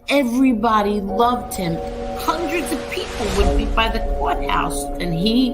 Everybody loved him. Hundreds of people would be by the courthouse, and he,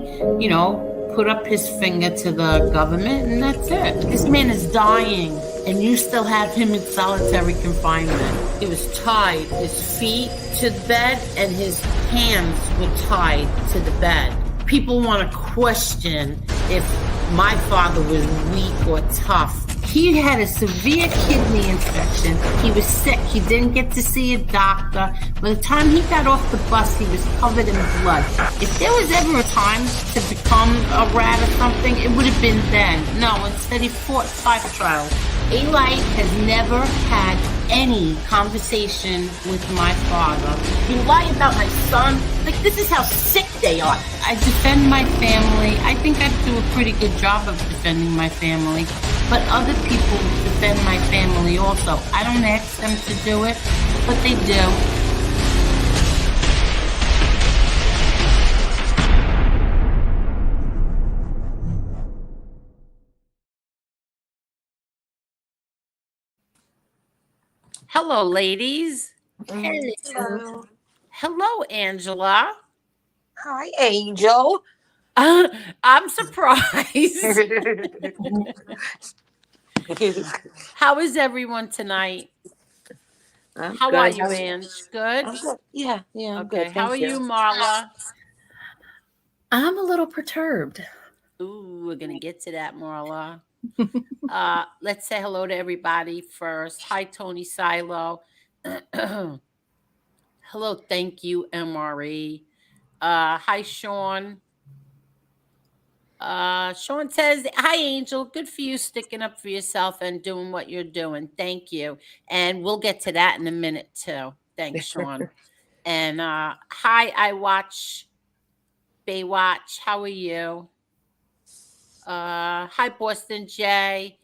put up his finger to the government, and that's it. This man is dying, and you still have him in solitary confinement. He was tied, his feet to the bed, and his hands were tied to the bed. People want to question if my father was weak or tough. He had a severe kidney infection. He was sick. He didn't get to see a doctor. By the time he got off the bus, he was covered in blood. If there was ever a time to become a rat or something, it would have been then. No, instead he fought 5 trials. Eli has never had any conversation with my father. You lie about my son? Like, this is how sick they are. I defend my family. I think I do a pretty good job of defending my family. But other people defend my family also. I don't ask them to do it, but they do. Hello, ladies. Hello. Hello, Angela. Hi, Angel. I'm surprised. How is everyone tonight? How good. are you, Ange? Good? I'm good. Yeah, I'm Okay. good. How are you, Marla? I'm a little perturbed. Ooh, we're going to get to that, Marla. Let's say hello to everybody first. Hi, Tony Silo. Hello, thank you, MRE. Hi, Sean. Sean says, hi, Angel. Good for you sticking up for yourself and doing what you're doing. Thank you. And we'll get to that in a minute, too. Thanks, Sean. And hi, I watch Baywatch. How are you? Hi, Boston J.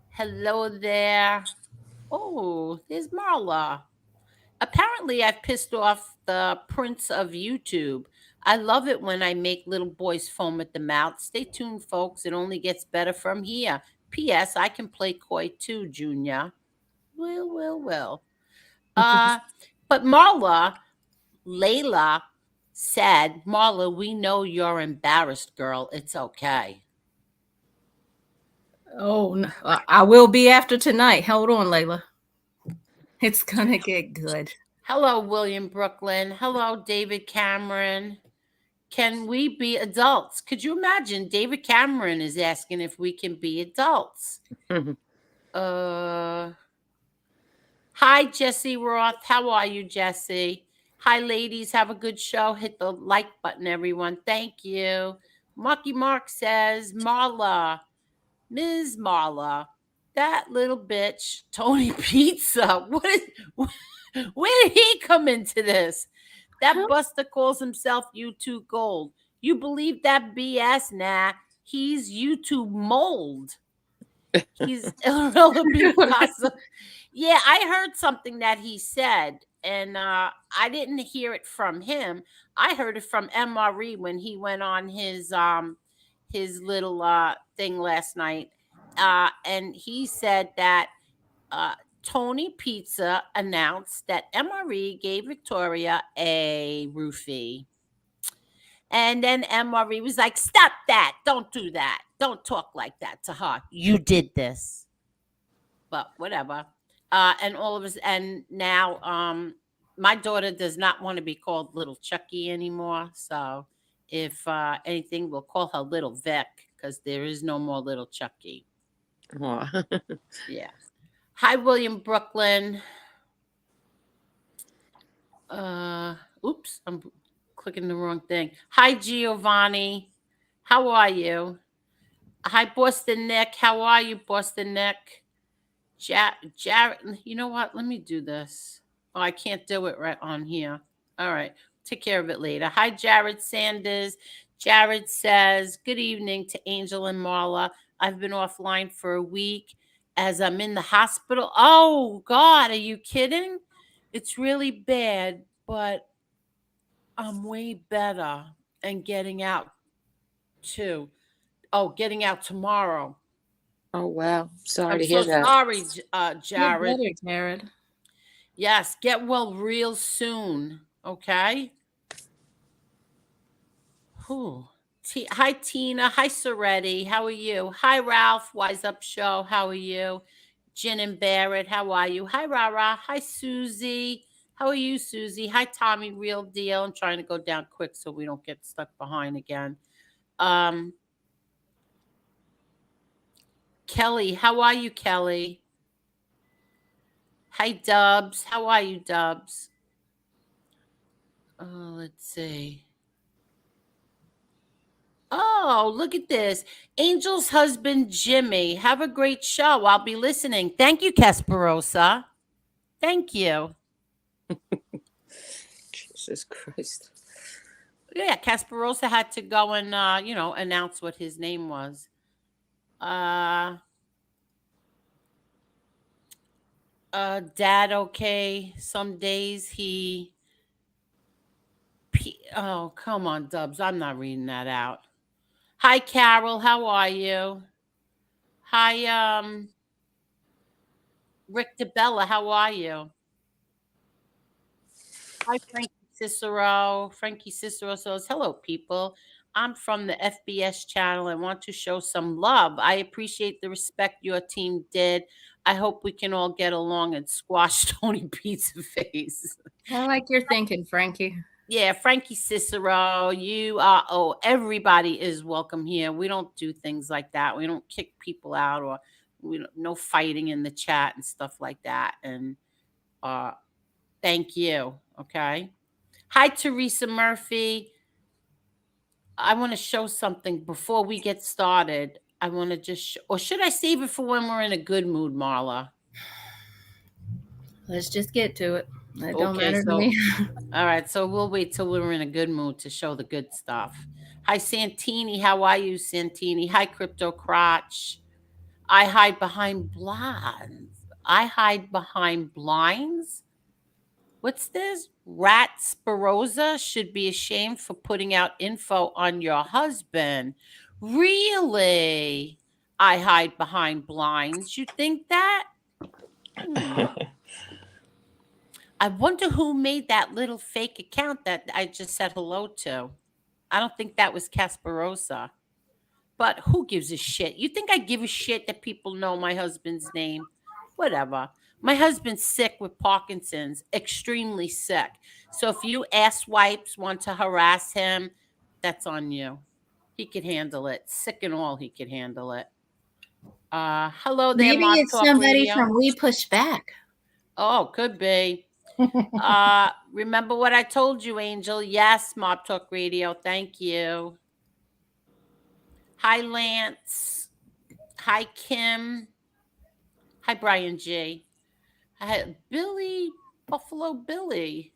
Hello there. Oh, there's Marla. Apparently, I've pissed off the prince of YouTube. I love it when I make little boys foam at the mouth. Stay tuned, folks. It only gets better from here. P.S. I can play coy too, Junior. Well. But Marla, Layla said, Marla, we know you're embarrassed, girl. It's okay. Oh, no, I will be after tonight. Hold on, Layla. It's gonna get good. Hello, William Brooklyn. Hello, David Cameron. Can we be adults? Could you imagine? David Cameron is asking if we can be adults. Hi, Jesse Roth. How are you, Jesse? Hi, ladies. Have a good show. Hit the like button, everyone. Thank you. Marky Mark says, Marla, Ms. Marla, that little bitch, Tony Pizza. Where did he come into this? That Buster calls himself YouTube Gold. You believe that BS? Nah, he's YouTube mold. He's irrelevant. Yeah, I heard something that he said, and I didn't hear it from him. I heard it from MRE when he went on his little thing last night, and he said that Tony Pizza announced that MRE gave Victoria a roofie. And then MRE was like, stop that. Don't do that. Don't talk like that to her. You did this. But whatever. And all of us, and now my daughter does not want to be called Little Chucky anymore. So if anything, we'll call her Little Vic because there is no more Little Chucky. Yeah. Hi, William Brooklyn. Oops, I'm clicking the wrong thing. Hi, Giovanni. How are you? Hi, Boston Nick. How are you, Boston Nick? Jared, you know what? Let me do this. Oh, I can't do it right on here. All right. Take care of it later. Hi, Jared Sanders. Jared says, good evening to Angel and Marla. I've been offline for a week as I'm in the hospital. Oh, God, are you kidding? It's really bad, but I'm way better and getting out too. Oh, getting out tomorrow. Oh, wow. Sorry I'm to hear so that. sorry, Get Jared. better, Jared. Yes, get well real soon. Okay. Whew. Hi, Tina. Hi, Soretti. How are you? Hi, Ralph. Wise Up Show. How are you? Jen and Barrett. How are you? Hi, Rara. Hi, Susie. How are you, Susie? Hi, Tommy. Real deal. I'm trying to go down quick so we don't get stuck behind again. Um, Kelly. How are you, Kelly? Hi, Dubs. How are you, Dubs? Let's see. Oh, look at this. Angel's husband, Jimmy. Have a great show. I'll be listening. Thank you, Casperosa. Thank you. Jesus Christ. Yeah, Casperosa had to go and, announce what his name was. Uh, Dad, okay. Some days oh, come on, Dubs. I'm not reading that out. Hi, Carol. How are you? Hi, Rick DeBella. How are you? Hi, Frankie Cicero. Frankie Cicero says, hello, people. I'm from the FBS channel and want to show some love. I appreciate the respect your team did. I hope we can all get along and squash Tony Pizza Face. I like your thinking, Frankie. Yeah, Frankie Cicero, you are, everybody is welcome here. We don't do things like that. We don't kick people out or no fighting in the chat and stuff like that. And thank you. Okay. Hi, Teresa Murphy. I want to show something before we get started. I want to just, or should I save it for when we're in a good mood, Marla? Let's just get to it. It don't Okay, matter to so, me. all right, so we'll wait till we're in a good mood to show the good stuff. Hi, Santini. How are you, Santini? Hi, Crypto Crotch. I hide behind blinds. I hide behind blinds? What's this? Rat Sparosa should be ashamed for putting out info on your husband. Really? I hide behind blinds. You think that? Hmm. I wonder who made that little fake account that I just said hello to. I don't think that was Casperosa. But who gives a shit? You think I give a shit that people know my husband's name? Whatever. My husband's sick with Parkinson's, extremely sick. So if you ass wipes want to harass him, that's on you. He could handle it. Sick and all, he could handle it. Hello there, Maybe Mob it's Talk somebody Radio. from We Push Back. Oh, could be. Remember what I told you, Angel? Yes, Mob Talk Radio. Thank you. Hi, Lance. Hi, Kim. Hi, Brian G. Hi, Billy, Buffalo Billy.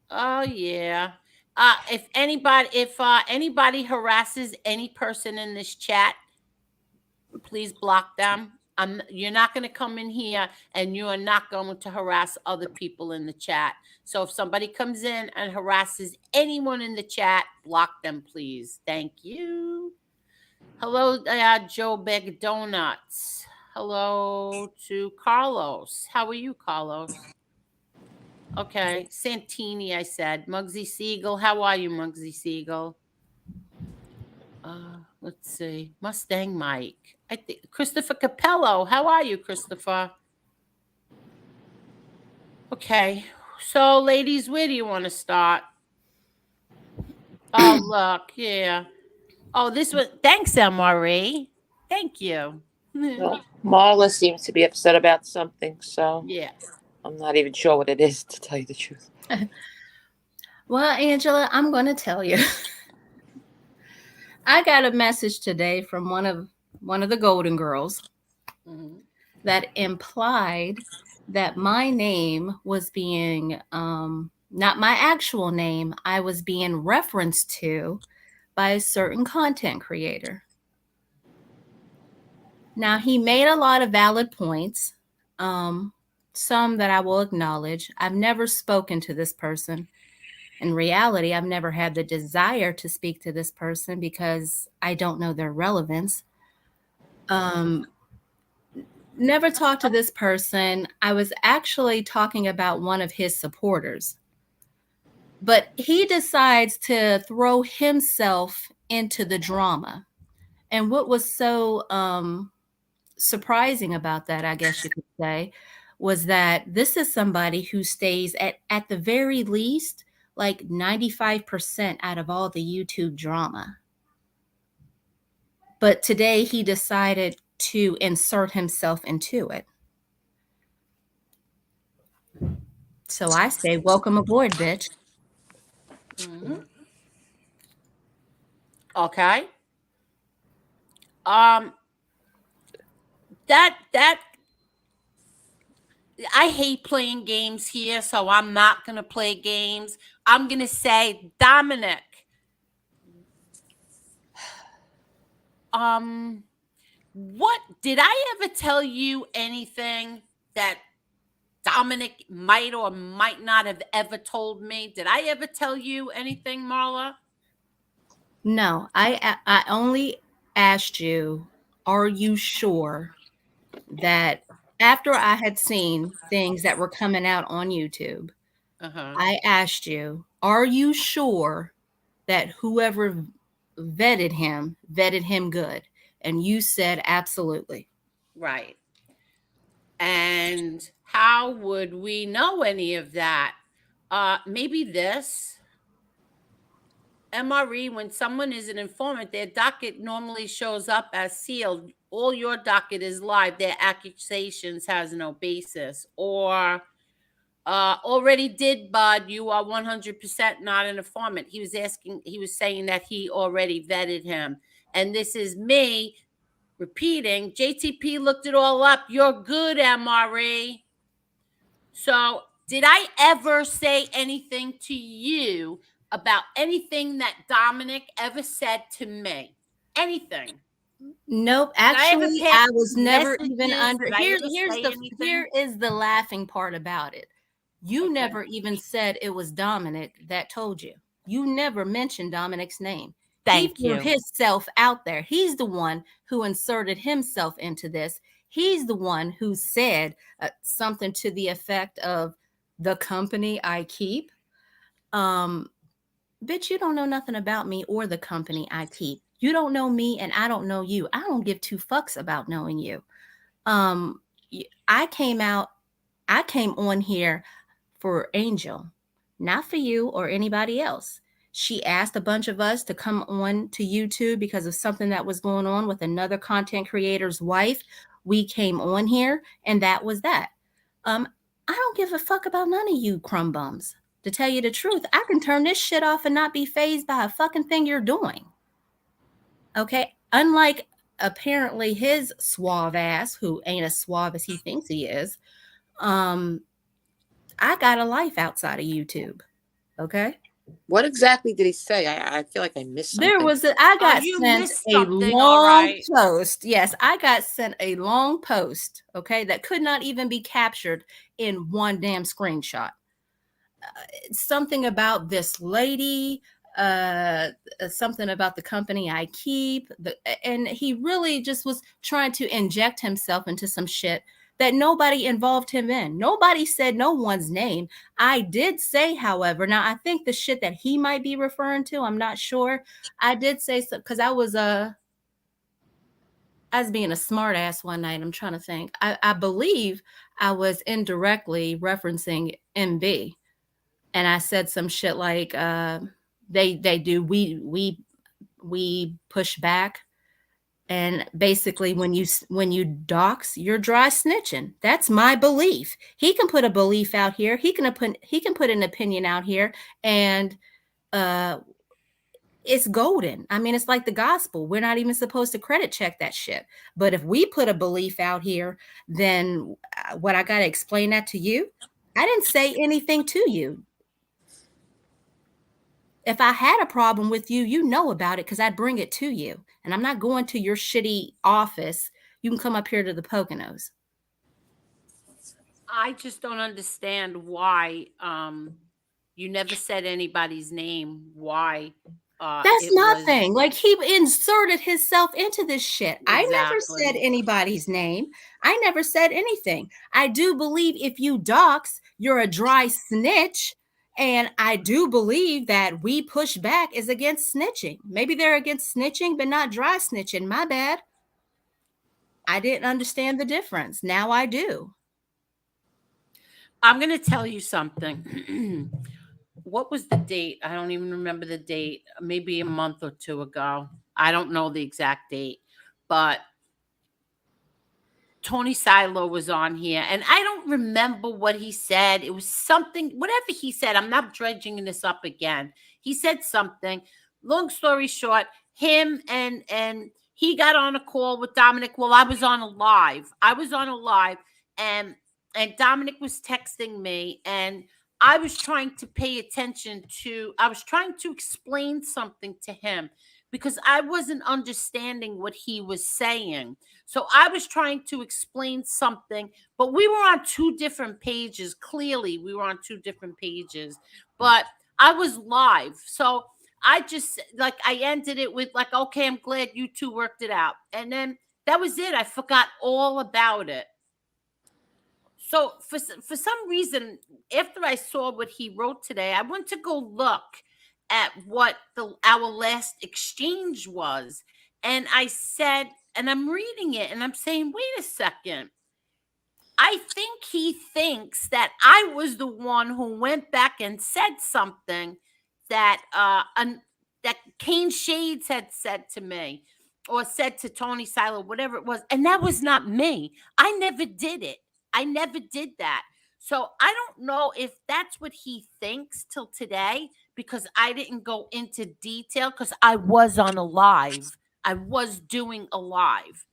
Oh yeah. If anybody harasses any person in this chat, please block them. You're not going to come in here and you are not going to harass other people in the chat. So if somebody comes in and harasses anyone in the chat, block them, please. Thank you. Hello, Joe Big Donuts. Hello to Carlos. How are you, Carlos? Okay, Santini, I said. Muggsy Siegel. How are you, Muggsy Siegel? Let's see. Mustang Mike. I think Christopher Capello. How are you, Christopher? Okay. So, ladies, where do you want to start? Oh, look, yeah. Oh, this was thanks, MRE. Thank you. Well, Marla seems to be upset about something, so Yeah. I'm not even sure what it is, to tell you the truth. Well, Angela, I'm going to tell you. I got a message today from one of the Golden Girls that implied that my name was being not my actual name. I was being referenced to by a certain content creator. Now, he made a lot of valid points, some that I will acknowledge. I've never spoken to this person. In reality, I've never had the desire to speak to this person because I don't know their relevance. Never talked to this person. I was actually talking about one of his supporters. But he decides to throw himself into the drama. And what was so surprising about that, I guess you could say, was that this is somebody who stays at the very least like 95% out of all the YouTube drama. But today he decided to insert himself into it. So I say, welcome aboard, bitch. Mm-hmm. Okay. Um, that I hate playing games here, so I'm not gonna play games. I'm gonna say Dominic. Um, what did I ever tell you anything that Dominic might or might not have ever told me? Did I ever tell you anything, Marla? No, I only asked you, are you sure that after I had seen things that were coming out on YouTube, Uh-huh. I asked you, are you sure that whoever vetted him good? And you said absolutely. Right. And how would we know any of that? Maybe this. MRE, when someone is an informant, their docket normally shows up as sealed. All your docket is live. Their accusations has no basis. Or already did, Bud. You are 100% not an informant. He was saying that he already vetted him. And this is me repeating. JTP looked it all up. You're good, MRE. So, did I ever say anything to you about anything that Dominic ever said to me? Anything? Nope, Did I ever actually pass I was never even messages? under Did I ever say here anything? is the laughing part about it. You Okay. never even said it was Dominic that told you. You never mentioned Dominic's name. He Thank threw you. himself out there. He's the one who inserted himself into this. He's the one who said something to the effect of the company I keep. Um, Bitch, you don't know nothing about me or the company I keep. You don't know me and I don't know you. I don't give two fucks about knowing you. Um, I came out, I came on here for Angel, not for you or anybody else. She asked a bunch of us to come on to YouTube because of something that was going on with another content creator's wife. We came on here, and that was that. I don't give a fuck about none of you crumb bums. To tell you the truth, I can turn this shit off and not be phased by a fucking thing you're doing. Okay? Unlike apparently his suave ass, who ain't as suave as he thinks he is, um, I got a life outside of YouTube. Okay. What exactly did he say? I feel like I missed There something. was I Oh, got you sent missed a something, all long right. post. Yes, I got sent a long post, okay, that could not even be captured in one damn screenshot. Something about this lady, something about the company I keep, and he really just was trying to inject himself into some shit that nobody involved him in. Nobody said no one's name. I did say, however, now I think the shit that he might be referring to, I'm not sure. I did say so because I was being a smartass one night. I'm trying to think. I believe I was indirectly referencing MB, and I said some shit like they do we push back, and basically when you dox, you're dry snitching. That's my belief. He can put a belief out here. He can put an opinion out here, and uh it's golden. I mean, it's like the gospel. We're not even supposed to credit check that shit. But if we put a belief out here, then what I got to explain that to you? I didn't say anything to you. If I had a problem with you, you know about it because I'd bring it to you. And I'm not going to your shitty office. You can come up here to the Poconos. I just don't understand why you never said anybody's name. Why? That's it was nothing. Like, he inserted himself into this shit. I never said exactly. anybody's name. I never said anything. I do believe if you dox, you're a dry snitch. And I do believe that we push back is against snitching. Maybe they're against snitching, but not dry snitching. My bad. I didn't understand the difference. Now I do. I'm going to tell you something. What was the date? I don't even remember the date. Maybe a month or two ago. I don't know the exact date, but Tony Silo was on here, and I don't remember what he said. It was something, whatever he said. I'm not dredging this up again. He said something. Long story short, him and he got on a call with Dominic. Well, I was on a live. And Dominic was texting me, and I was trying to pay attention to. I was trying to explain something to him because I wasn't understanding what he was saying. So I was trying to explain something, but we were on two different pages. Clearly, we were on two different pages, but I was live. So I just I ended it with okay, I'm glad you two worked it out. And then that was it. I forgot all about it. So for some reason, after I saw what he wrote today, I went to go look at what our last exchange was, and I said, and I'm reading it, and I'm saying, wait a second. I think he thinks that I was the one who went back and said something that that Kane Shades had said to me or said to Tony Silo, whatever it was, and that was not me. I never did it. I never did that. So I don't know if that's what he thinks till today because I didn't go into detail because I was on a live. I was doing a live.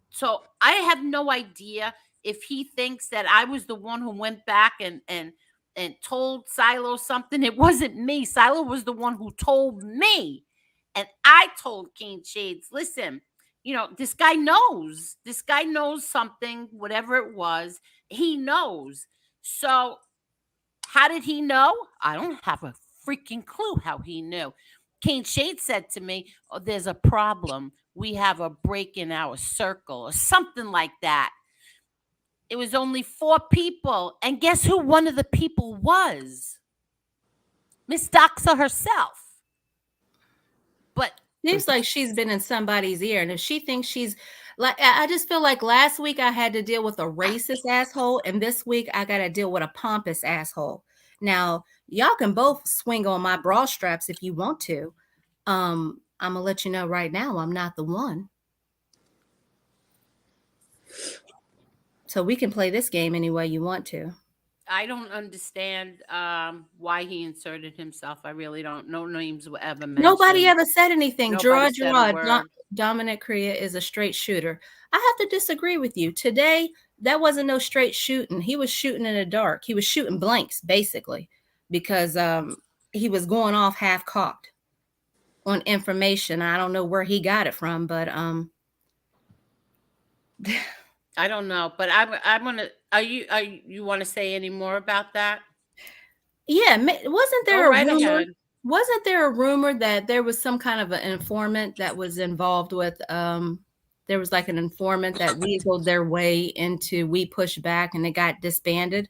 So I have no idea if he thinks that I was the one who went back and told Silo something. It wasn't me. Silo was the one who told me. And I told King Shades, listen, this guy knows. This guy knows something, whatever it was. He knows. So how did he know? I don't have a freaking clue how he knew. Kane Shade said to me, oh, there's a problem. We have a break in our circle or something like that. It was only 4 people. And guess who one of the people was? Miss Doxa herself. But Seems like she's been in somebody's ear. And if she thinks she's like, I just feel like last week I had to deal with a racist asshole, and this week I got to deal with a pompous asshole. Now, y'all can both swing on my bra straps if you want to. I'm gonna let you know right now, I'm not the one. So we can play this game any way you want to. I don't understand why he inserted himself. I really don't. No names were ever mentioned. Nobody ever said anything. Nobody said a word. Dominic Korea is a straight shooter. I have to disagree with you. Today, that wasn't no straight shooting. He was shooting in the dark. He was shooting blanks, basically, because he was going off half-cocked on information. I don't know where he got it from, but I don't know, but I want to. Are you want to say any more about that? Yeah, wasn't there Go right a rumor? ahead. Wasn't there a rumor that there was some kind of an informant that was involved with? There was like an informant that weaseled their way into We Push Back, and it got disbanded.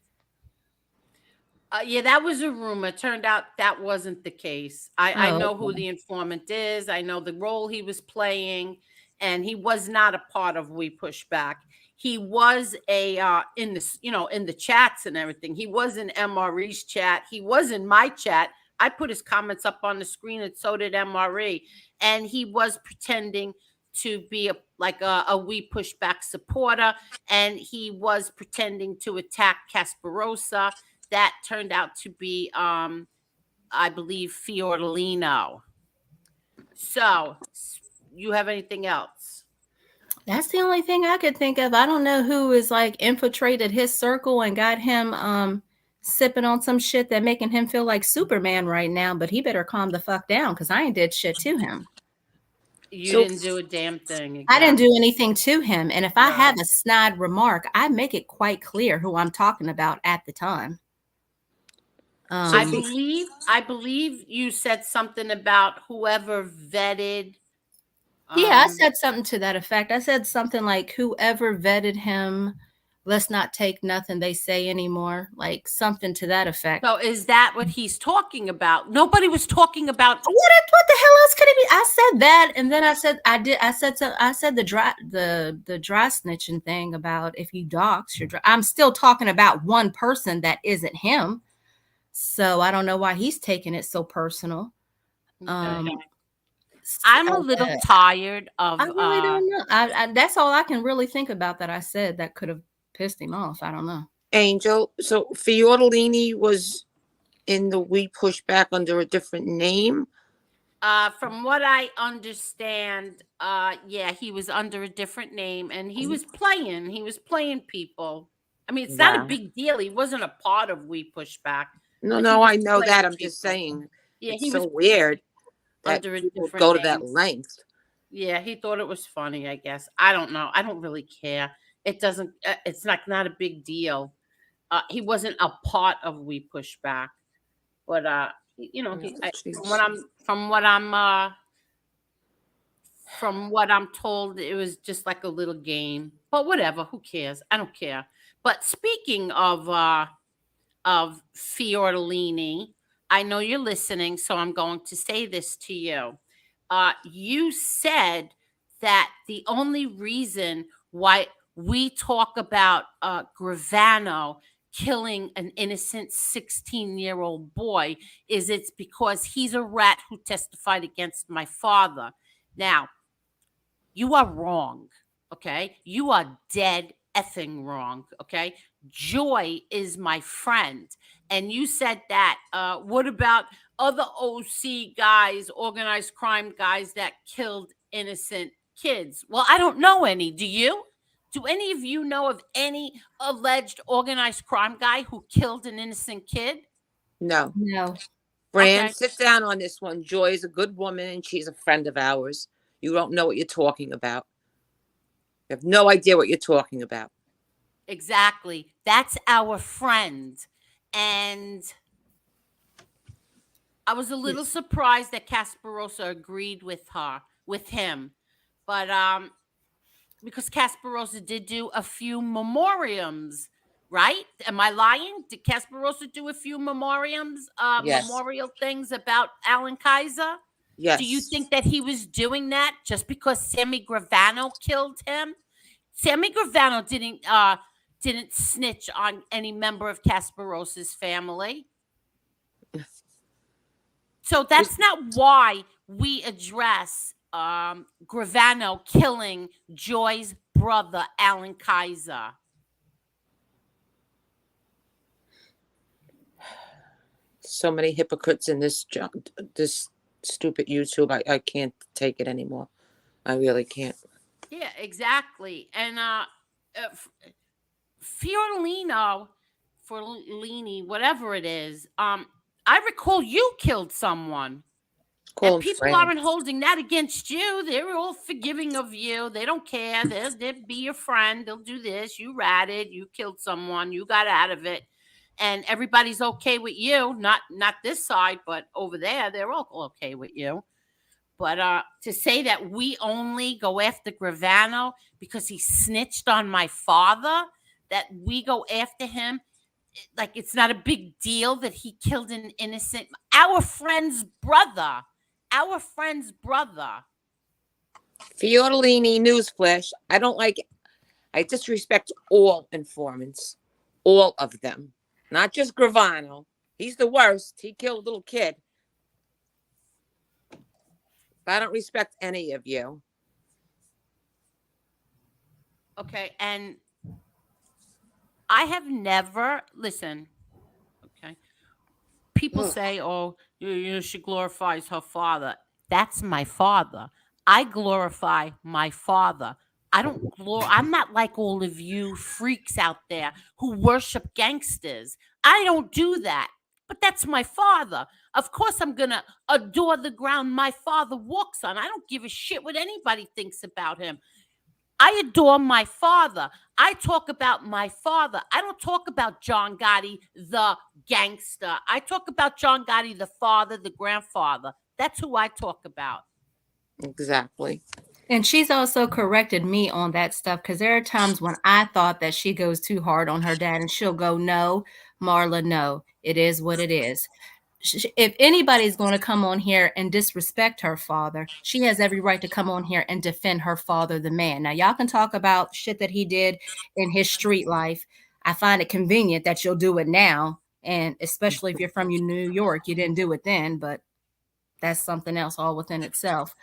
Yeah, that was a rumor. Turned out that wasn't the case. I know who the informant is. I know the role he was playing, and he was not a part of We Push Back. He was in this, in the chats and everything. He was in MRE's chat. He was in my chat. I put his comments up on the screen, and so did MRE. And he was pretending to be a We Push Back supporter, and he was pretending to attack Casparosa. That turned out to be, I believe, Fiordolino. So, you have anything else? That's the only thing I could think of. I don't know who is like infiltrated his circle and got him sipping on some shit that making him feel like Superman right now, but he better calm the fuck down because I ain't did shit to him. You didn't do a damn thing. Again. I didn't do anything to him. And if I have a snide remark, I make it quite clear who I'm talking about at the time. So I Um, believe you said something about whoever vetted. yeah, I Um, said something to that effect. I said something like, "Whoever vetted him, let's not take nothing they say anymore." Like something to that effect. so is that what he's talking about? Nobody was talking about. What the hell else could it be? I said that, and then I said the dry snitching thing about if you dox your dry. I'm still talking about one person that isn't him, so I don't know why he's taking it so personal. Okay. Um, I'm a little tired I of. really don't know. That's all I can really think about that I said that could have pissed him off. I don't know. Angel, so Fiordolini was in the We Push Back under a different name. From what I understand, yeah, he was under a different name and he was playing. He was playing people. I mean, it's not a Wow. big deal. He wasn't a part of We Push Back, No, but he no, was I know that. playing I'm just people. saying Yeah, it's he was so weird that under a people would different go to that name. length. Yeah, he thought it was funny, I guess. I don't know. I don't really care. It doesn't, it's like not a big deal. He wasn't a part of We Push Back, but, Oh, from jeez. from what I'm told, it was just like a little game. But whatever, who cares? I don't care. But speaking of Fiordolini, I know you're listening, so I'm going to say this to you. You said that the only reason why we talk about Gravano killing an innocent 16-year-old boy is it's because he's a rat who testified against my father. Now, you are wrong. Okay. You are dead effing wrong. Okay. Joy is my friend. And you said that. What about other OC guys, organized crime guys that killed innocent kids? Well, I don't know any. Do you? Do any of you know of any alleged organized crime guy who killed an innocent kid? No. No. Fran, Okay. sit down on this one. Joy is a good woman and she's a friend of ours. You don't know what you're talking about. You have no idea what you're talking about. Exactly. That's our friend. And I was a little Yes. surprised that Casparosa agreed with him. But because Casparosa did do a few memoriams, right? Am I lying? Did Casparosa do a few Yes. memorial things about Alan Kaiser? Do you Yes. think that he was doing that just because Sammy Gravano killed him? Sammy Gravano didn't snitch on any member of Casparosa's family. So that's not why we address Gravano killing Joy's brother, Alan Kaiser. So many hypocrites in this stupid YouTube. I can't take it anymore. I really can't. Yeah, exactly. And Fiorellino, Forlini, whatever it is, I recall you killed someone. Call And him people Fran. aren't holding that against you. They're all forgiving of you. They don't care. They'll be your friend. They'll do this. You ratted. You killed someone. You got out of it. And everybody's okay with you. Not this side, but over there, they're all okay with you. But to say that we only go after Gravano because he snitched on my father, that we go after him like it's not a big deal that he killed an innocent our friend's brother. Our friend's brother. Fiordolini newsflash. I disrespect all informants. All of them. Not just Gravano. He's the worst. He killed a little kid. But I don't respect any of you. Okay, and I have never listen. Okay, people Mm. say, "Oh, she glorifies her father." That's my father. I glorify my father. I'm not like all of you freaks out there who worship gangsters. I don't do that. But that's my father. Of course, I'm gonna adore the ground my father walks on. I don't give a shit what anybody thinks about him. I adore my father. I talk about my father. I don't talk about John Gotti, the gangster. I talk about John Gotti, the father, the grandfather. That's who I talk about. Exactly. And she's also corrected me on that stuff because there are times when I thought that she goes too hard on her dad, and she'll go, "No, Marla, no, it is what it is." If anybody's going to come on here and disrespect her father, she has every right to come on here and defend her father, the man. Now, y'all can talk about shit that he did in his street life. I find it convenient that you'll do it now. And especially if you're from New York, you didn't do it then, but that's something else all within itself.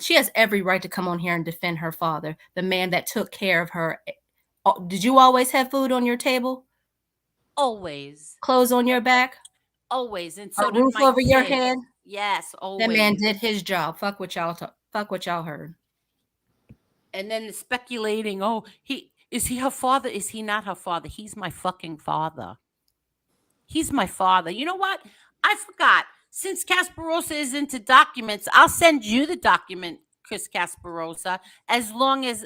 She has every right to come on here and defend her father, the man that took care of her. Did you always have food on your table? Always. Clothes on your back? Always. And A so did roof my over your kids. head? Yes, That man always. did his job. Fuck what y'all fuck what y'all heard. And then the speculating, oh, he her father? Is he not her father? He's my fucking father. He's my father. You know what? I forgot. Since Casperosa is into documents, I'll send you the document, Chris Casperosa, as long as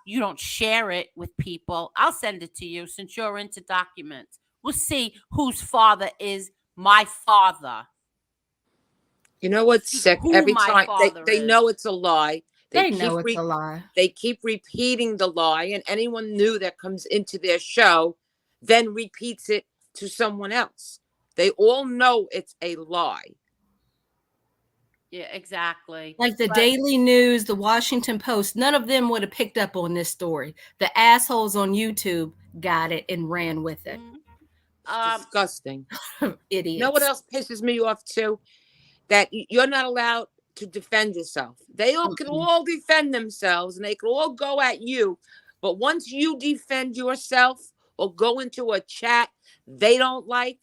you don't share it with people. I'll send it to you since you're into documents. We'll see whose father is my father. You know what's See sick? who Every my time father they is. know it's a lie. They know it's a lie. They keep repeating the lie, and anyone new that comes into their show then repeats it to someone else. They all know it's a lie. Yeah, exactly. Like the But Daily News, the Washington Post, none of them would have picked up on this story. The assholes on YouTube got it and ran with it. It's disgusting. Idiots. You know what else pisses me off too? That you're not allowed to defend yourself. They all can all defend themselves and they can all go at you. But once you defend yourself or go into a chat they don't like,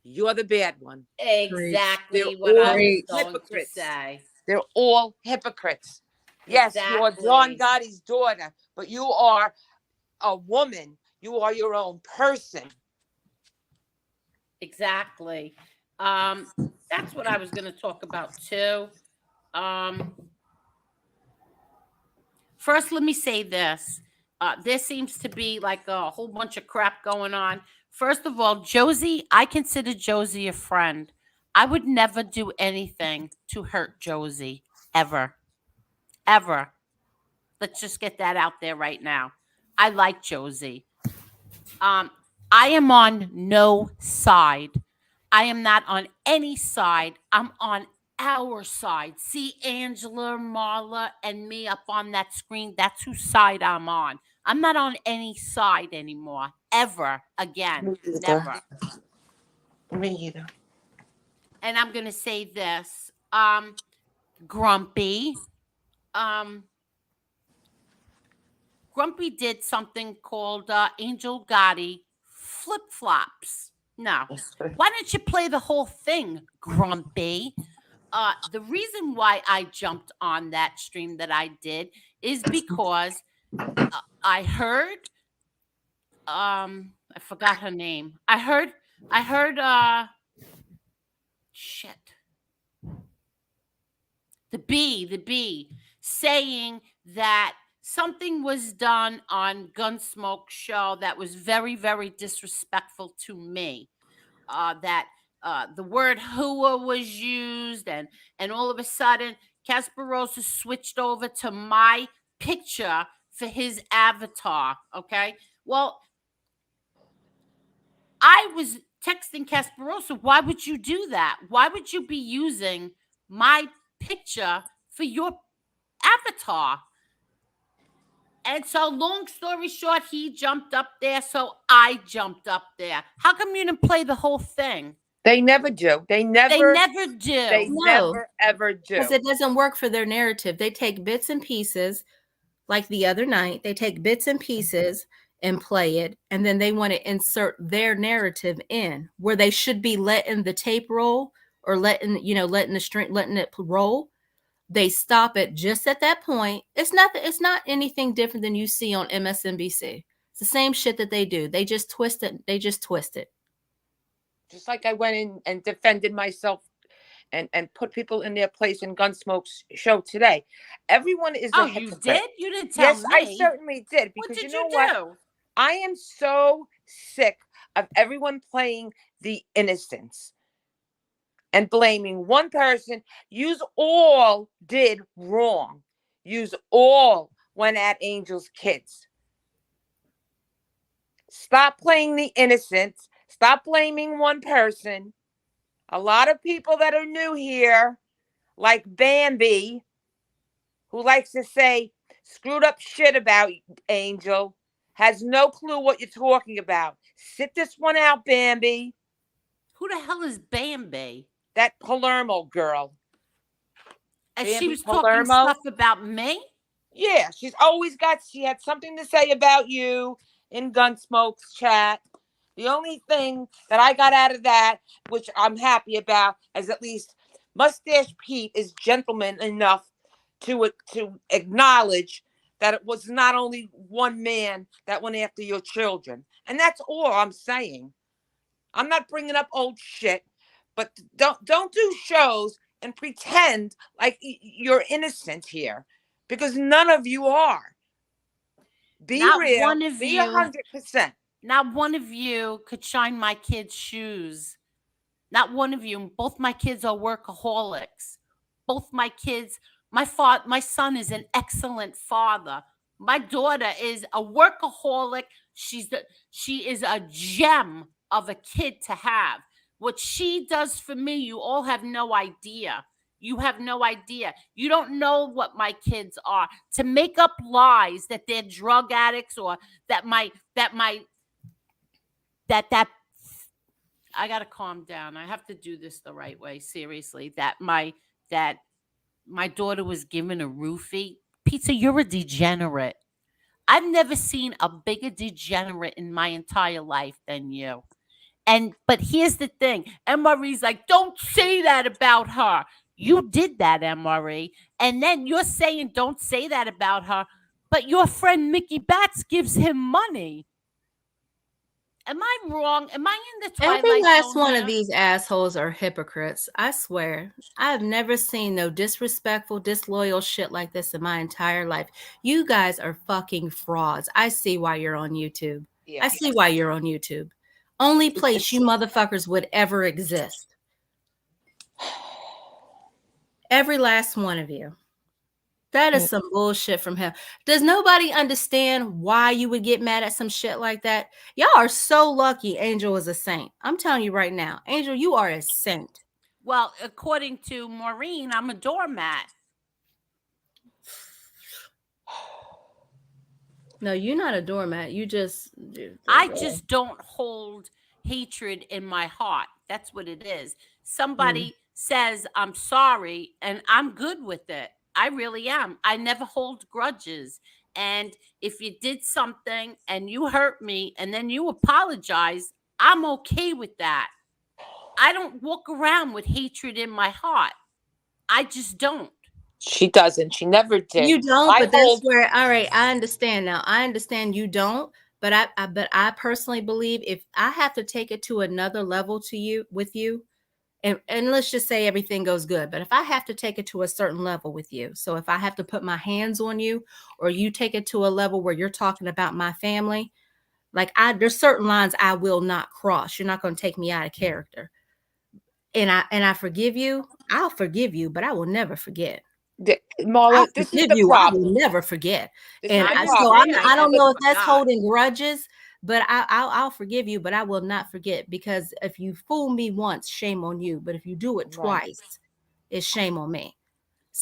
you're the bad one. exactly They're what I all was going to hypocrites. say. They're all hypocrites. Yes, you're John Exactly. Gotti's daughter, but you are a woman. You are your own person. Exactly. That's what I was going to talk about too. Um, First, let me say this. There seems to be like a whole bunch of crap going on. First of all, Josie, I consider Josie a friend. I would never do anything to hurt Josie, ever. Ever. Let's just get that out there right now. I like Josie. Um, I am on no side. I am not on any side. I'm on our side. See Angela, Marla, and me up on that screen. That's whose side I'm on. I'm not on any side anymore. Ever again. Never. Me either. And I'm gonna say this. Grumpy. Um, Grumpy did something called Angel Gotti flip flops. No. Why don't you play the whole thing, Grumpy? The reason why I jumped on that stream that I did is because I heard I forgot her name. I heard shit. The bee saying that something was done on Gunsmoke show that was very, very disrespectful to me. That the word hua was used, and all of a sudden Kasparosa switched over to my picture for his avatar. Okay, well, I was texting Kasparosa, why would you do that? Why would you be using my picture for your avatar? And so, long story short, he jumped up there, so I jumped up there. How come you didn't play the whole thing? They never do. They They never never do. they No, never ever because do. it doesn't work for their narrative. They take bits and pieces, like the other night, they take bits and pieces and play it, and then they want to insert their narrative in where they should be letting the tape roll or letting the string, letting it roll. They stop it just at that point. It's not anything different than you see on MSNBC. It's the same shit that they do. They just twist it. They just twist it. Just like I went in and defended myself and put people in their place in Gunsmoke's show today. Everyone is a Oh, you hypocrite. did? You didn't tell Yes, I me. certainly did, What because you did know you what? do? I am so sick of everyone playing the innocents and blaming one person. Yous all did wrong. Yous all went at Angel's kids. Stop playing the innocents. Stop blaming one person. A lot of people that are new here, like Bambi, who likes to say screwed up shit about Angel, has no clue what you're talking about. Sit this one out, Bambi. Who the hell is Bambi? That Palermo girl. And she Bambi was talking Palermo. stuff about me? Yeah, she had something to say about you in Gunsmoke's chat. The only thing that I got out of that, which I'm happy about, is at least Mustache Pete is gentleman enough to acknowledge that it was not only one man that went after your children. And that's all I'm saying. I'm not bringing up old shit, but don't do shows and pretend like you're innocent here, because none of you are. Be Not real. one of Be you 100%. Not one of you could shine my kids' shoes. Not one of you. Both my kids are workaholics. Both my kids, my son is an excellent father. My daughter is a workaholic. She is a gem of a kid to have. What she does for me, you all have no idea. You have no idea. You don't know what my kids are. To make up lies that they're drug addicts, or that that I gotta calm down. I have to do this the right way. Seriously, that my daughter was given a roofie. Pizza, you're a degenerate. I've never seen a bigger degenerate in my entire life than you. And but here's the thing, MRE's like, don't say that about her. You did that, MRE, and then you're saying don't say that about her. But your friend Mickey Batts gives him money. Am I wrong? Am I in the Every Twilight last Zone one of here? these assholes are hypocrites. I swear. I've never seen no disrespectful, disloyal shit like this in my entire life. You guys are fucking frauds. I see why you're on YouTube. Yeah. I see why you're on YouTube. Only place you motherfuckers would ever exist. Every last one of you. That is some bullshit from him. Does nobody understand why you would get mad at some shit like that? Y'all are so lucky Angel is a saint. I'm telling you right now. Angel, you are a saint. Well, according to Maureen, I'm a doormat. No, you're not a doormat. You just I just don't hold hatred in my heart. That's what it is. Somebody says, I'm sorry, and I'm good with it. I really am. I never hold grudges. And if you did something and you hurt me and then you apologize, I'm okay with that. I don't walk around with hatred in my heart. I just don't. She doesn't. She never did. You don't, I but that's hold. where, all right, I understand now. I understand you don't, but I personally believe if I have to take it to another level to you with you, and let's just say everything goes good, but if I have to take it to a certain level with you, so if I have to put my hands on you, or you take it to a level where you're talking about my family, like there's certain lines I will not cross. You're not going to take me out of character. And I forgive you. I'll forgive you, but I will never forget. Marla, I'll this is forgive the you. I will problem. never forget. This And is the I so problem. say I don't know never if that's forgot. holding grudges, but I'll forgive you, but I will not forget, because if you fool me once, shame on you. But if you do it Right. twice, it's shame on me.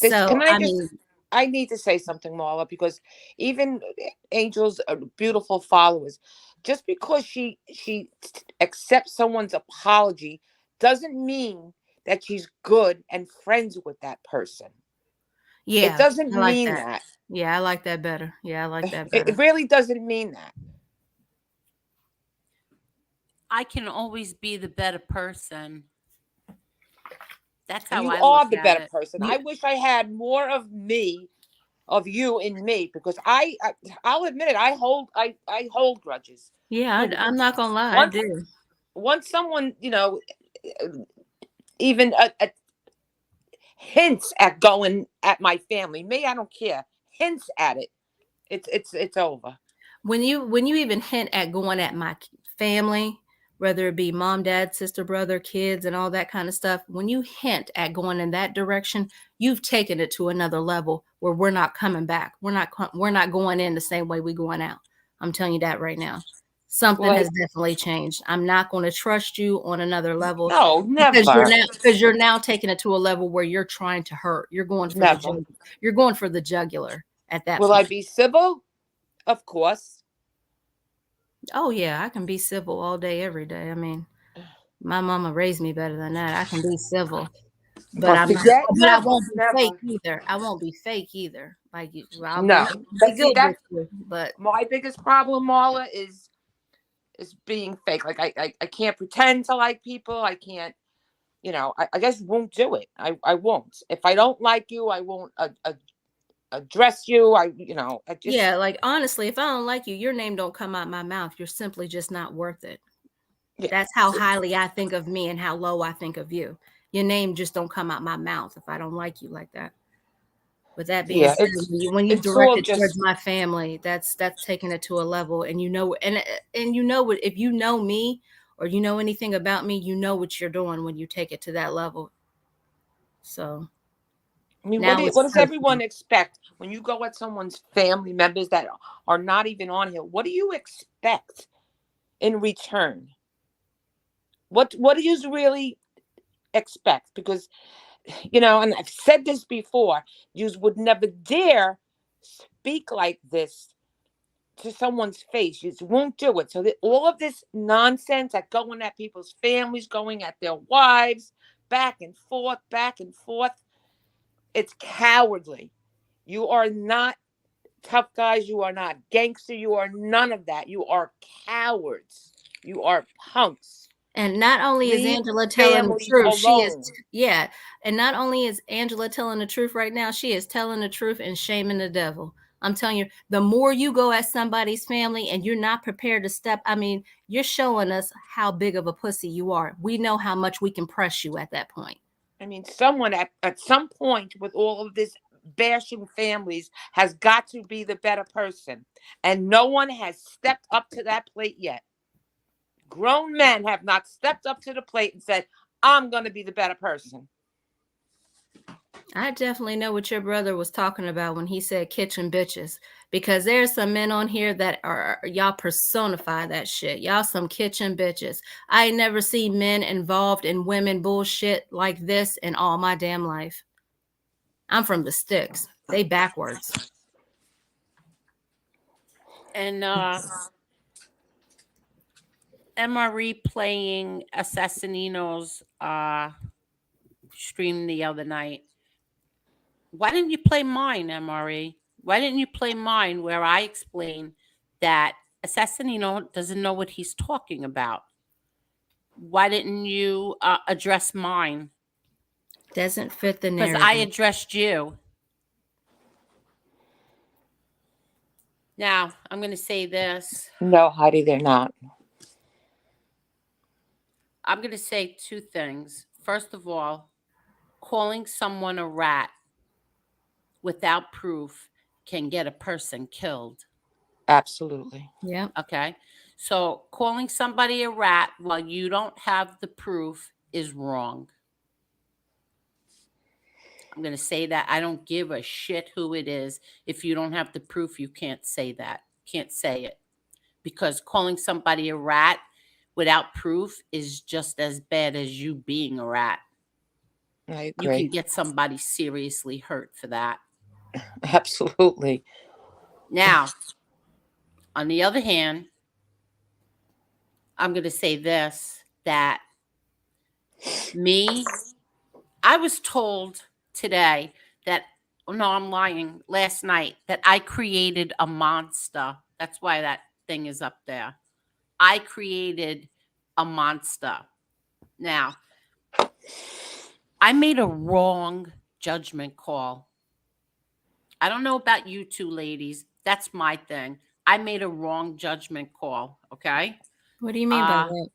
This So can I I just mean, I need to say something, Marla, because even Angel's beautiful followers, just because she accepts someone's apology doesn't mean that she's good and friends with that person. It yeah, doesn't I like mean that. that. Yeah, I like that better. Yeah, I like that It better. really doesn't mean that. I can always be the better person. That's And how you I are look the at better it. person. You, I wish I had more of me, of you in me, because I'll admit it. I hold grudges. yeah, So I'm not gonna lie, I once do. once someone, even hints at going at my family. Me, I don't care. Hints at it. It's over. When you even hint at going at my family, whether it be mom, dad, sister, brother, kids, and all that kind of stuff, when you hint at going in that direction, you've taken it to another level where we're not coming back. We're not going in the same way we going out. I'm telling you that right now. Something Well, has definitely changed. I'm not going to trust you on another level no, because never, you're now taking it to a level where you're trying to hurt. You're going for never. you're going for the jugular at that Will I point. be civil? Of course. Oh yeah, I can be civil all day, every day. I mean, my mama raised me better than that. I can be civil, but But forget but I never, won't be fake never. either. I won't be fake either. Like I'll No, be but see, good with that's you, but my biggest problem, Marla, is being fake. Like I can't pretend to like people. I can't. I guess won't do it. I won't. If I don't like you, I won't address you. I just yeah, like honestly, if I don't like you, your name don't come out my mouth. You're simply just not worth it. yeah. That's how highly I think of me and how low I think of you. Your name just don't come out my mouth if I don't like you like that. With that being Yeah, said, when you it's direct all it towards just. my family, that's taking it to a level, and you know what, if you know me or you know anything about me, you know what you're doing when you take it to that level. So I mean, now it's what does personal. everyone expect when you go at someone's family members that are not even on here? What do you expect in return? What do you really expect? Because and I've said this before, you would never dare speak like this to someone's face. You just won't do it. So that all of this nonsense at going at people's families, going at their wives, back and forth, it's cowardly. You are not tough guys. You are not gangster. You are none of that. You are cowards. You are punks. And not only is Leave Angela telling the families truth, she is, alone. yeah. And not only is Angela telling the truth right now, she is telling the truth and shaming the devil. I'm telling you, the more you go at somebody's family and you're not prepared to step, I mean, you're showing us how big of a pussy you are. We know how much we can press you at that point. I mean, someone at some point with all of this bashing families has got to be the better person. And no one has stepped up to that plate yet. Grown men have not stepped up to the plate and said, I'm going to be the better person. I definitely know what your brother was talking about when he said kitchen bitches, because there's some men on here that are y'all personify that shit. Y'all some kitchen bitches. I ain't never seen men involved in women bullshit like this in all my damn life. I'm from the sticks. They backwards. And MRE playing Assassininos stream the other night. Why didn't you play mine, MRE? Why didn't you play mine where I explain that Assassinino doesn't know what he's talking about? Why didn't you address mine? Doesn't fit the Because I narrative. addressed you. Now, I'm going to say this. No, Heidi, they're not. I'm going to say two things. First of all, calling someone a rat without proof can get a person killed. Absolutely. Yep. Okay. So calling somebody a rat while you don't have the proof is wrong. I'm going to say that. I don't give a shit who it is. If you don't have the proof, you can't say that. Can't say it. Because calling somebody a rat without proof is just as bad as you being a rat. I You can agree. get somebody seriously hurt for that. Absolutely. Now, on the other hand, I'm going to say this, that I was told today that, no, I'm lying, last night, that I created a monster. That's why that thing is up there. I created a monster. Now, I made a wrong judgment call. I don't know about you two ladies. That's my thing. I made a wrong judgment call. Okay. What do you mean by Uh, that?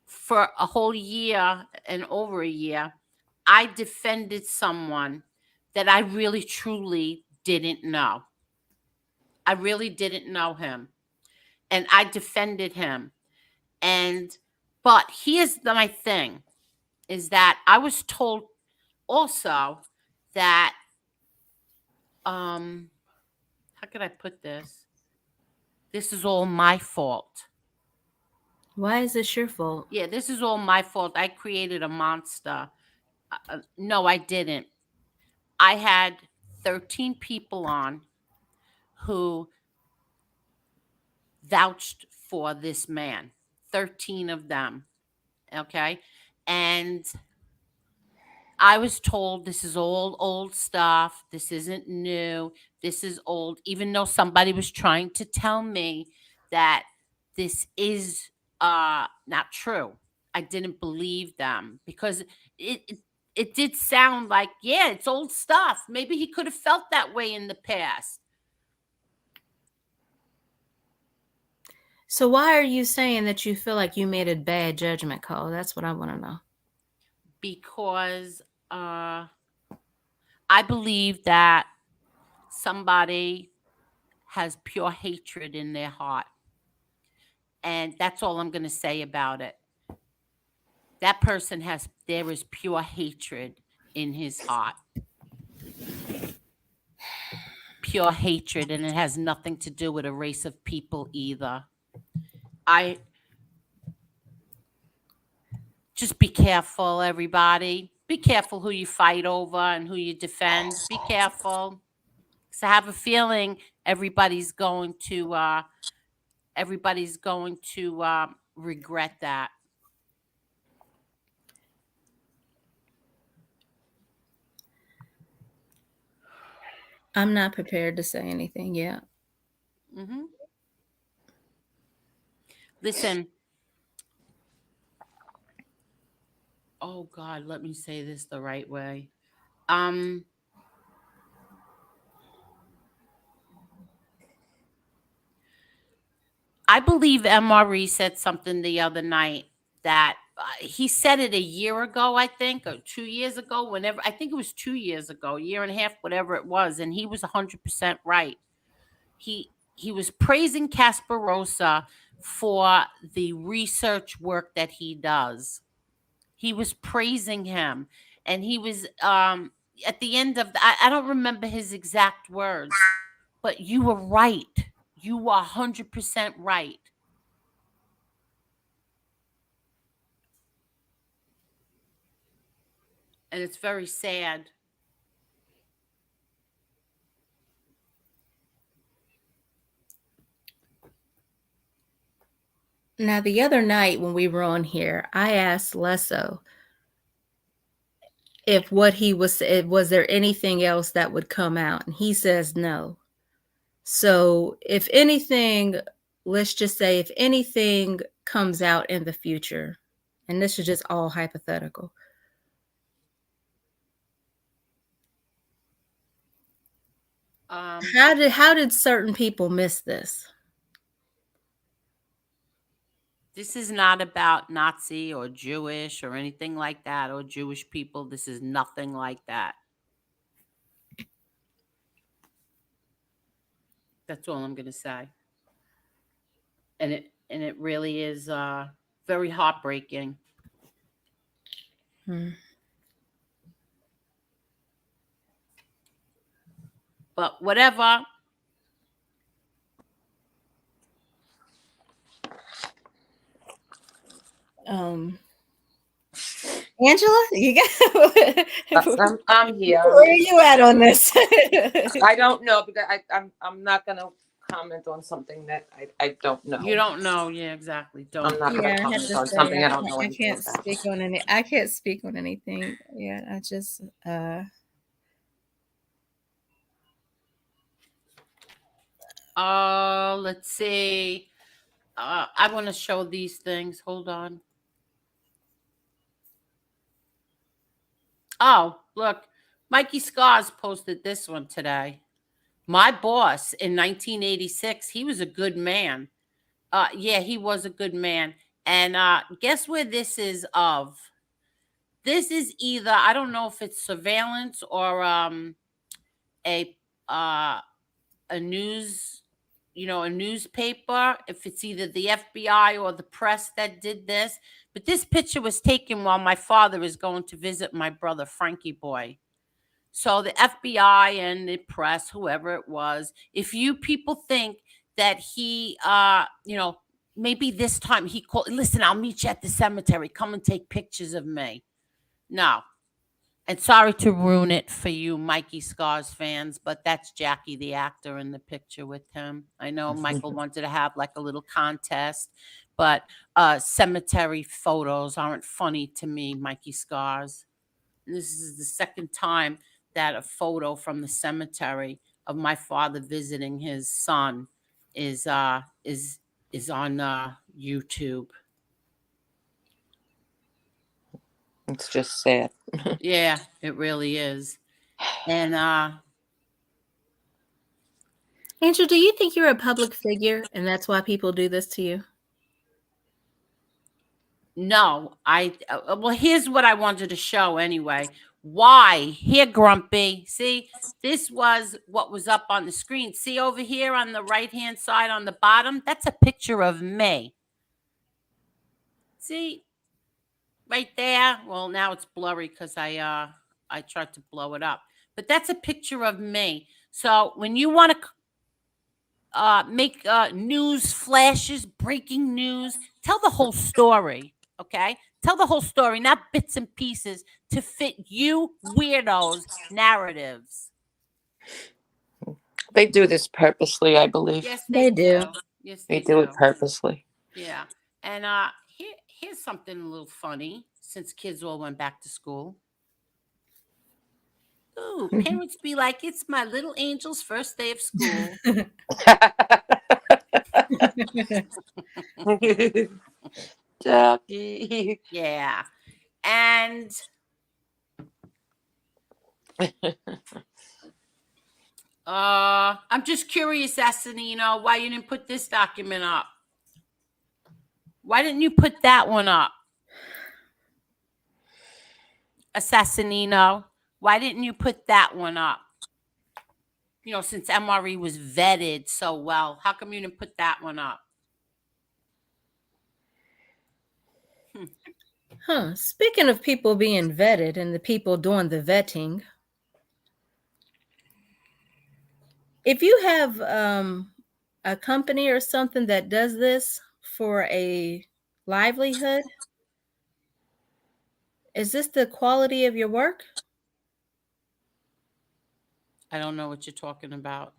for a whole year and over a year, I defended someone that I really truly didn't know. I really didn't know him. And I defended him. And but here's my thing is that I was told also that how could I put this? This is all my fault. Why is this your fault? Yeah, this is all my fault. I created a monster. No, I didn't. I had 13 people on who vouched for this man. 13 of them. Okay. And I was told this is all old stuff. This isn't new. This is old, even though somebody was trying to tell me that this is not true. I didn't believe them because it did sound like, yeah, it's old stuff. Maybe he could have felt that way in the past. So why are you saying that you feel like you made a bad judgment call? That's what I want to know. Because I believe that somebody has pure hatred in their heart. And that's all I'm going to say about it. That person there is pure hatred in his heart. Pure hatred, and it has nothing to do with a race of people either. I just be careful, everybody. Be careful who you fight over and who you defend. Be careful. Because I have a feeling everybody's going to regret that. I'm not prepared to say anything yet. Mm-hmm. Listen. Oh God, let me say this the right way. I believe MRE said something the other night that he said it a year ago, I think, or 2 years ago, whenever, I think it was 2 years ago, a year and a half, whatever it was. And he was 100% right. He was praising Casparosa for the research work that he does. He was praising him. And he was, at the end of, I don't remember his exact words, but you were right. You were 100% right. And it's very sad. Now, the other night when we were on here, I asked Lesso if what he was there anything else that would come out, and he says no. So, if anything, let's just say if anything comes out in the future, and this is just all hypothetical. How did certain people miss this? This is not about Nazi or Jewish or anything like that, or Jewish people. This is nothing like that. That's all I'm going to say. And it really is very heartbreaking. But whatever. Angela, you got. I'm here. Where are you at on this? I don't know because I'm not gonna comment on something that I don't know. You don't know, yeah, exactly. Don't. I'm not gonna comment on something I don't know I anything can't about. speak on any. I can't speak on anything. Yeah, I just. Let's see. I want to show these things. Hold on. Oh, look. Mikey Scars posted this one today. My boss in 1986, he was a good man. Yeah, he was a good man. And guess where this is of? this is either, I don't know if it's surveillance or a uh a news, a newspaper, if it's either the FBI or the press that did this. But this picture was taken while my father is going to visit my brother Frankie Boy. So the FBI and the press, whoever it was, if you people think that he maybe this time he called, listen, I'll meet you at the cemetery, come and take pictures of me. No. And sorry to ruin it for you Mikey Scars fans, but that's Jackie the actor in the picture with him. I know Michael wanted to have like a little contest, but cemetery photos aren't funny to me, Mikey Scars. And this is the second time that a photo from the cemetery of my father visiting his son is on YouTube. It's just sad. Yeah, it really is. And Angel, do you think you're a public figure and that's why people do this to you? no, well, here's what I wanted to show anyway. Why? Here, Grumpy. See, this was what was up on the screen. See over here on the right-hand side on the bottom? That's a picture of me. See? Right there. Well, now it's blurry because I tried to blow it up. But that's a picture of me. So when you want to make news flashes, breaking news, tell the whole story. Okay? Tell the whole story, not bits and pieces to fit you weirdos' narratives. They do this purposely, I believe. Yes, They do. Yes, They do it purposely. Yeah. And here's something a little funny since kids all went back to school. Ooh, parents be like, it's my little angel's first day of school. Jackie. Yeah. And I'm just curious, Assassinino, why you didn't put this document up? Why didn't you put that one up? Assassinino, why didn't you put that one up? Since MRE was vetted so well, how come you didn't put that one up? Speaking of people being vetted and the people doing the vetting, if you have a company or something that does this for a livelihood, is this the quality of your work? I don't know what you're talking about.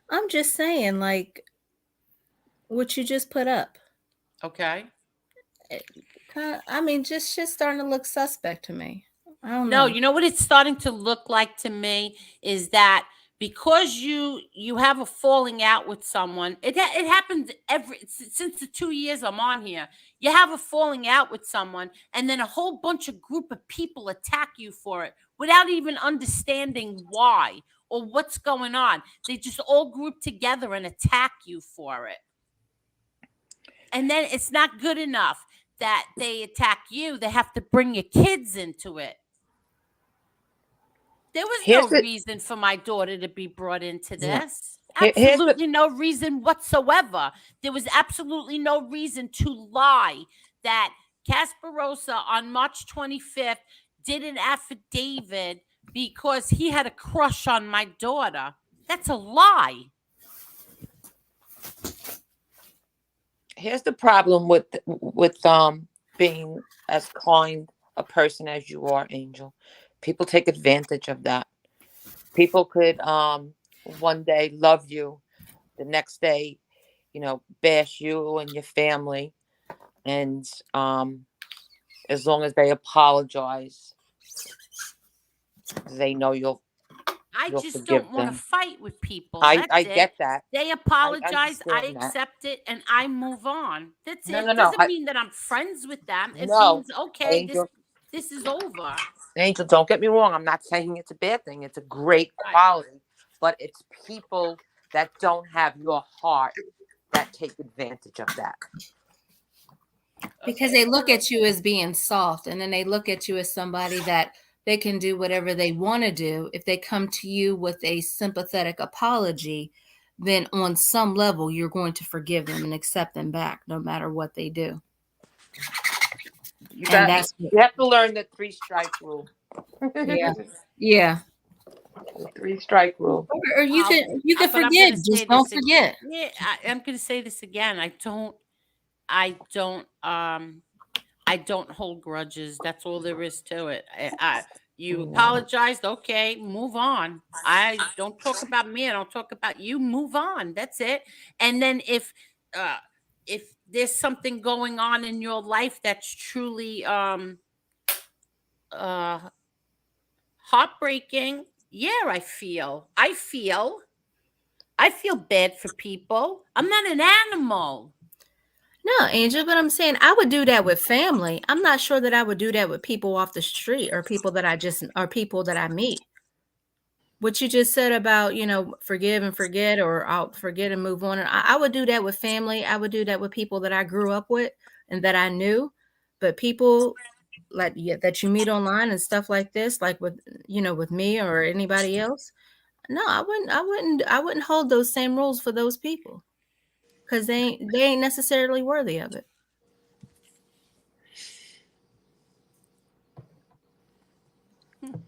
I'm just saying, like, what you just put up. Okay. I mean, just shit's starting to look suspect to me. I don't No, know. you know what it's starting to look like to me is that because you have a falling out with someone, it happens since the 2 years I'm on here. You have a falling out with someone, and then a whole bunch of group of people attack you for it without even understanding why or what's going on. They just all group together and attack you for it. And then it's not good enough that they attack you. They have to bring your kids into it. There was no reason for my daughter to be brought into this. Absolutely no reason whatsoever. There was absolutely no reason to lie that Casparosa on March 25th did an affidavit because he had a crush on my daughter. That's a lie. Here's the problem with being as kind a person as you are, Angel. People take advantage of that. People could one day love you, the next day, bash you and your family. And as long as they apologize, they know you'll just don't want to fight with people. I get that. They apologize, I accept it, and I move on. That's it. It doesn't mean that I'm friends with them. It means, okay, Angel, this is over. Angel, don't get me wrong. I'm not saying it's a bad thing. It's a great quality. But it's people that don't have your heart that take advantage of that. Because they look at you as being soft, and then they look at you as somebody that they can do whatever they want to do. If they come to you with a sympathetic apology, then on some level you're going to forgive them and accept them back no matter what they do. You And got. that's You have to learn the 3-strike rule. yeah. Yeah. The 3-strike rule. Or you can But I'm forgive, gonna say just don't this. forget. Yeah, I'm gonna say this again. I don't. I don't hold grudges. That's all there is to it. You No. apologized, okay, move on. I don't talk about me. I don't talk about you. Move on. That's it. And then uh, if there's something going on in your life that's truly uh, heartbreaking, yeah, I feel bad for people. I'm not an animal. No, Angel, but I'm saying I would do that with family. I'm not sure that I would do that with people off the street or people that I meet. What you just said about, forgive and forget, or I'll forget and move on. And I would do that with family. I would do that with people that I grew up with and that I knew. But people like that you meet online and stuff like this, like with me or anybody else. No, I wouldn't hold those same rules for those people because they ain't necessarily worthy of it.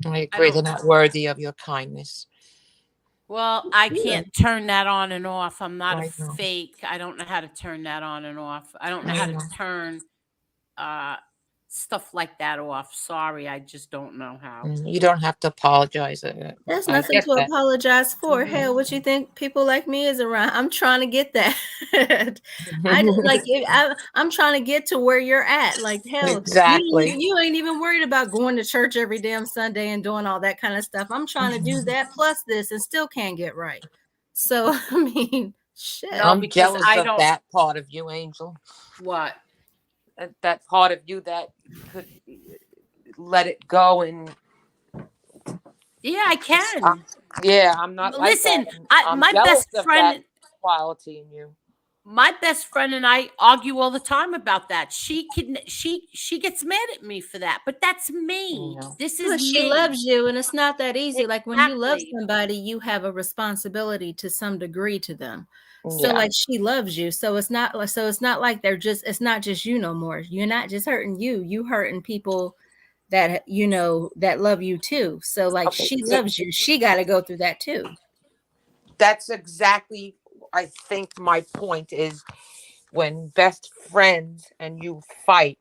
I I agree. don't. They're not worthy of your kindness. Well, I Yeah. can't turn that on and off. I'm not a I know. fake. I don't know how to turn that on and off. I don't know I how to know. turn uh stuff like that off. Sorry, I just don't know how. You don't have to apologize. There's I nothing get to that. apologize for. Mhm. Hell, what you think people like me is around? I'm trying to get that. I like I'm trying to get to where you're at. Like hell, Exactly. you ain't even worried about going to church every damn Sunday and doing all that kind of stuff. I'm trying to do that plus this and still can't get right. So I mean, shit. No, I'm because jealous I of don't. that part of you, Angel. What? That part of you that could let it go and Yeah, I uh, can. yeah, I'm not like that. Listen, And I I'm my best jealous of that friend quality in you. my best friend and I argue all the time about that. She gets mad at me for that, but that's You me. know. This is Because she me. loves you, and it's not that easy. Like when you love Exactly. somebody, you have a responsibility to some degree to them. So Yeah. like she loves you. So it's not like it's not just you no more. You're not just hurting you. You hurting people that love you too. So like Okay. she loves you. She got to go through that too. That's exactly I think my point is when best friends and you fight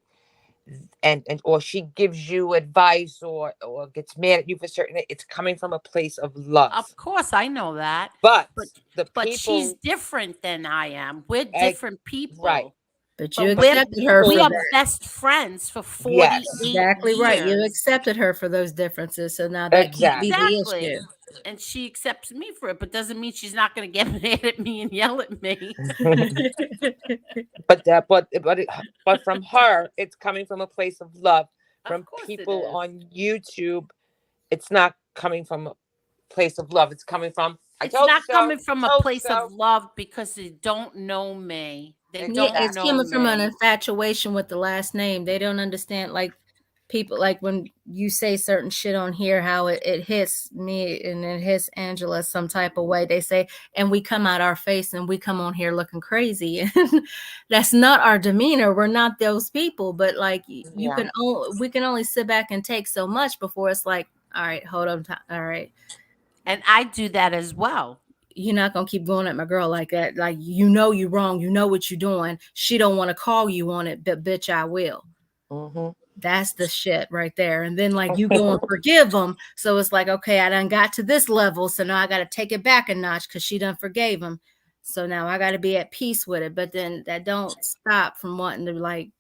and or she gives you advice or gets mad at you for certain it's coming from a place of love. Of course, I know that. But But the but she's people different than I am. We're egg different right. people. But you But But the accepted her we for people are that. best friends for yes, 48 Exactly right. You years. accepted her for those differences. So now that can't be exactly. the issue. Exactly. And she accepts me for it, but doesn't mean she's not going to get mad at me and yell at me. but that but from her it's coming from a place of love. Of From course it people is. on YouTube it's not coming from a place of love. It's coming from I It's told you not so. coming from a Told you place of so. love because they don't know me. They Yeah, don't it's know Exactly. coming from an me. infatuation with the last name. They don't understand, like people, like when you say certain shit on here, how it hits me and it hits Angela some type of way. They say, and we come out our face and we come on here looking crazy. And that's not our demeanor. We're not those people. But like Yeah. we can only sit back and take so much before it's like, all right, hold on, all right. And I do that as well. You're not gonna keep going at my girl like that. Like you're wrong. You know what you're doing. She don't want to call you on it, but bitch, I will. Hmm. That's the shit right there. And then like you go and forgive them. So it's like, okay, I done got to this level. So now I got to take it back a notch because she done forgave him. So now I got to be at peace with it. But then that don't stop from wanting to like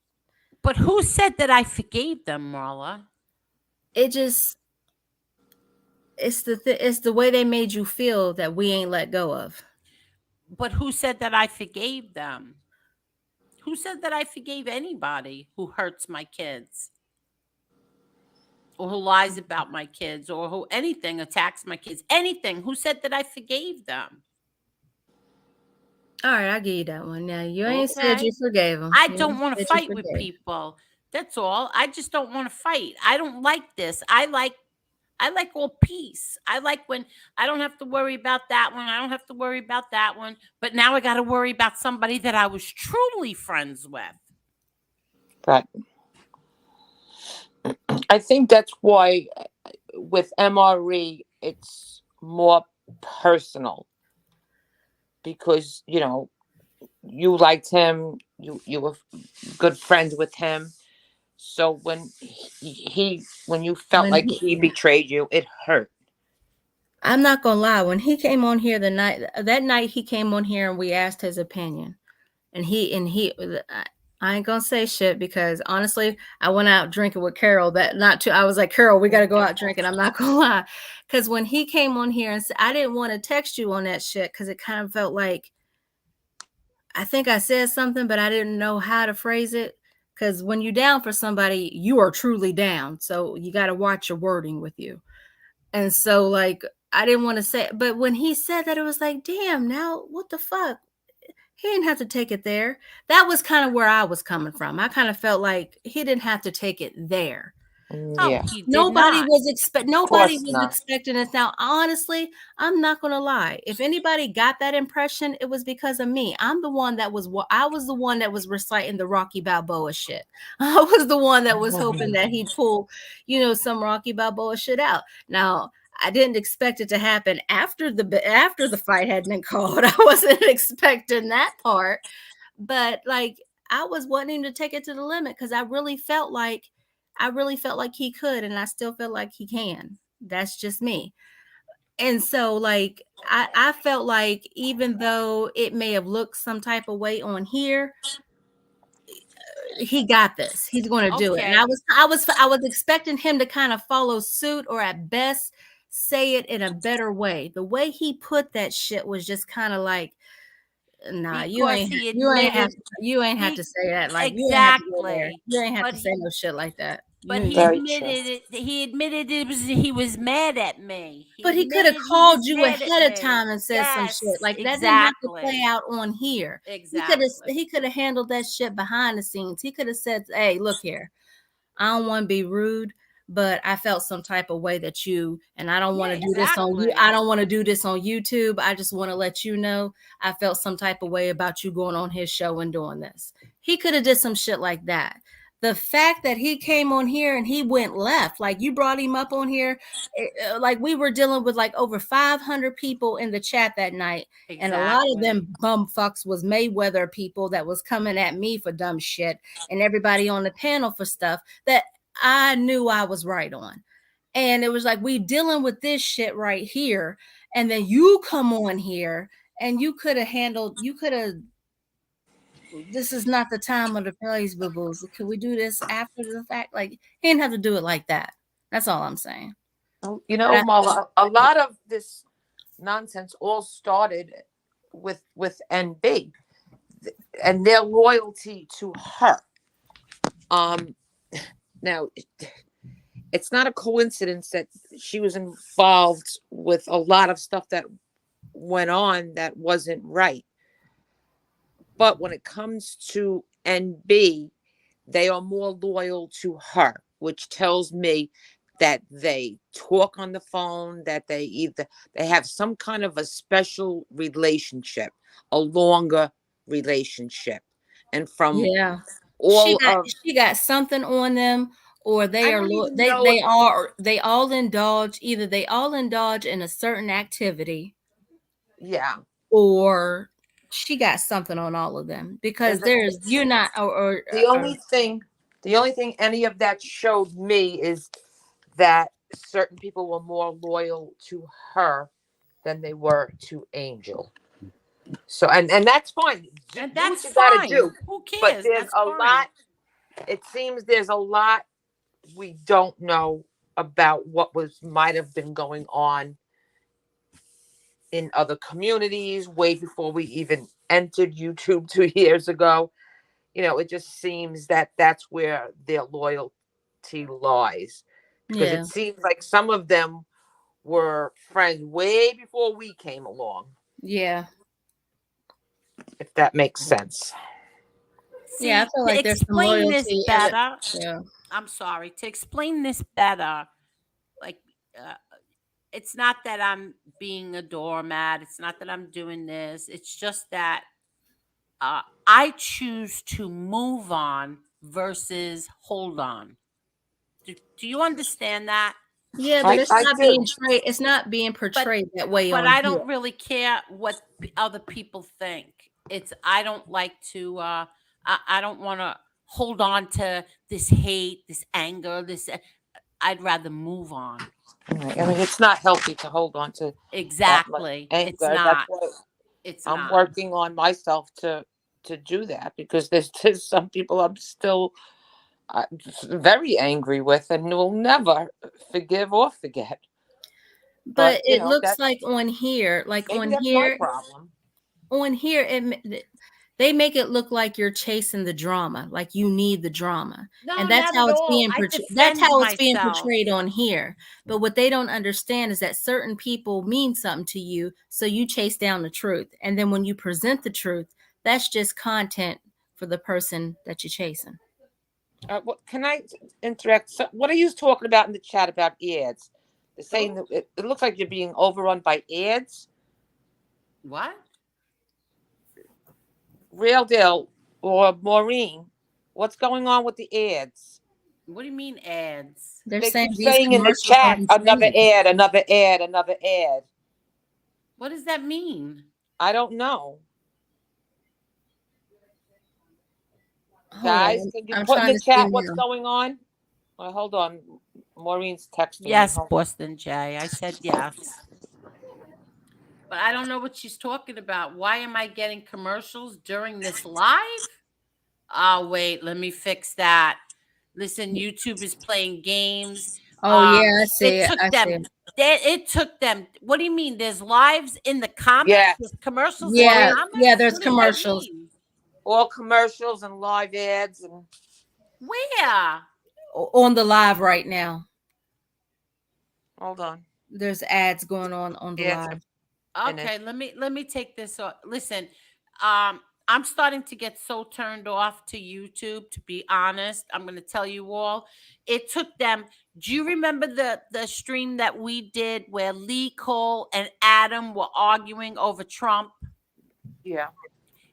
But who said that I forgave them, Marla? it. Just it's the way they made you feel that we ain't let go of. But who said that I forgave them? Who said that I forgave anybody who hurts my kids or who lies about my kids or who anything attacks my kids? Anything. Who said that I forgave them? All right, I'll give you that one. Now, you ain't said Okay. you forgave him. I You don't ain't want to said you fight with forgave. people. That's all. I just don't want to fight. I don't like this. I like all peace. I like when I don't have to worry about that one. I don't have to worry about that one. But now I got to worry about somebody that I was truly friends with. But I think that's why with MRE it's more personal because you liked him, you were good friends with him. So when you felt When like he, he betrayed you, it hurt. I'm not gonna lie, when he came on here that night he came on here and we asked his opinion, and he I ain't gonna say shit because honestly, I went out drinking with Carol that not too. I was like, Carol, we gotta go out drinking. I'm not gonna lie, because when he came on here and said, I didn't want to text you on that shit because it kind of felt like I think I said something, but I didn't know how to phrase it. Because when you're down for somebody, you are truly down. So you got to watch your wording with you. And so, like, I didn't want to say, but when he said that, it was like, damn, now what the fuck? He didn't have to take it there. That was kind of where I was coming from. I kind of felt like he didn't have to take it there. Oh, Yeah, he did not. of Nobody course was not. expecting this. Now, honestly, I'm not gonna lie. If anybody got that impression, it was because of me. I was the one that was reciting the Rocky Balboa shit. I was the one that was hoping that he'd pull, some Rocky Balboa shit out. Now, I didn't expect it to happen after the fight had been called. I wasn't expecting that part, but like I was wanting him to take it to the limit because I really felt like he could, and I still feel like he can. That's just me. And so, like, I felt like even though it may have looked some type of way on here, he got this. He's going to do it. And I Okay. was, I was, I was expecting him to kind of follow suit, or at best, say it in a better way. The way he put that shit was just kind of like, nah, you Because ain't, he you ain't have, admitted you ain't have to he say that. Like, you ain't have to go there. exactly. You ain't have But to say he no shit like that. but You, he you Very true. admitted it. He admitted he was mad at me. He But he could have admitted he called was you mad at ahead of me. time and said some shit. Yes, Like that didn't have to play exactly. out on here. He could have Exactly. he could have handled that shit behind the scenes. He could have said, "Hey, look here. I don't want to be rude, but I felt some type of way that and I don't want Yeah, to do this on you. exactly. I don't want to do this on YouTube. I just want to let you know I felt some type of way about you going on his show and doing this." He could have did some shit like that. The fact that he came on here and he went left, like you brought him up on here, like we were dealing with like over 500 people in the chat that night, and a lot of Exactly. them bum fucks was Mayweather people that was coming at me for dumb shit, and everybody on the panel for stuff that I knew I was right on. And it was like we dealing with this shit right here, and then you come on here and you could have, this is not the time or the place, boo boos. Could we do this after the fact? Like he didn't have to do it like that. That's all I'm saying. But Marla, a lot of this nonsense all started with NB and their loyalty to her. Um, Now it's not a coincidence that she was involved with a lot of stuff that went on that wasn't right. But when it comes to NB, they are more loyal to her, which tells me that they talk on the phone, that they have some kind of a special relationship, a longer relationship. And from yeah, she all got of she got something on them, or I they are don't even they know if they all indulge in a certain activity, yeah. or she got something on all of them because There's a there's you're not the or only thing any of that showed me is that certain people were more loyal to her than they were to Angel. So and that's fine. And Do what that's you got to fine. do. Who But cares? there's That's a fine. lot. It seems there's a lot we don't know about what was might have been going on in other communities way before we even entered YouTube 2 years ago. It just seems that that's where their loyalty lies because it yeah. seems like some of them were friends way before we came along. Yeah. if that makes sense. Yeah, I See, feel to like there's some explain this loyalty and better, yeah. I'm sorry, to explain this better, like, uh, it's not that I'm being a doormat. It's not that I'm doing this. It's just that I choose to move on versus hold on. Do you understand that? Yeah, but it's I not do. being But portrayed that way but on I here. don't really care what other people think. It's I don't like to. I don't want to hold on to this hate, this anger, this. I'd rather move on. Right. I mean, it's not healthy to hold on to that much Exactly. It's anger. That's not. why It's I'm not. working on myself to do that, because there's some people I'm still very angry with and will never forgive or forget. But But it looks that's like maybe that's my problem. on here, they make it look like you're chasing the drama, like you need the drama, No, and that's not how at it's all. being I that's defend how it's being myself. portrayed on here. But what they don't understand is that certain people mean something to you, so you chase down the truth, and then when you present the truth, that's just content for the person that you're chasing. What can I interact? So, what are you talking about in the chat about ads? They're saying Who? that it looks like you're being overrun by ads. What? Real deal or Maureen, what's going on with the ads? What do you mean ads? They're They keep saying these saying in the commercials are chat, another insane. ad, another ad, another ad. What does that mean? I don't know. Hold Guys, on, can you I'm put in trying the to see chat what's now. going on? Well, hold on. Maureen's texting me. Yes, Boston Jay. I said yes. But I don't know what she's talking about. Why am I getting commercials during this live? Oh, wait, let me fix that. Listen, YouTube is playing games. Oh Um, yeah, I it see it. took I see them. it. It took them. What do you mean? There's lives in the comments. Yes. There's commercials in the Yeah, Maureen, yeah. comments. There's What does that commercials mean? all commercials and live ads and Where? on the live right now. hold on. There's ads going on the Ads live. are Okay, finished. let me take this off. Listen, I'm starting to get so turned off to YouTube. To be honest, I'm going to tell you all. It took them. Do you remember the stream that we did where Lee Cole and Adam were arguing over Trump? Yeah.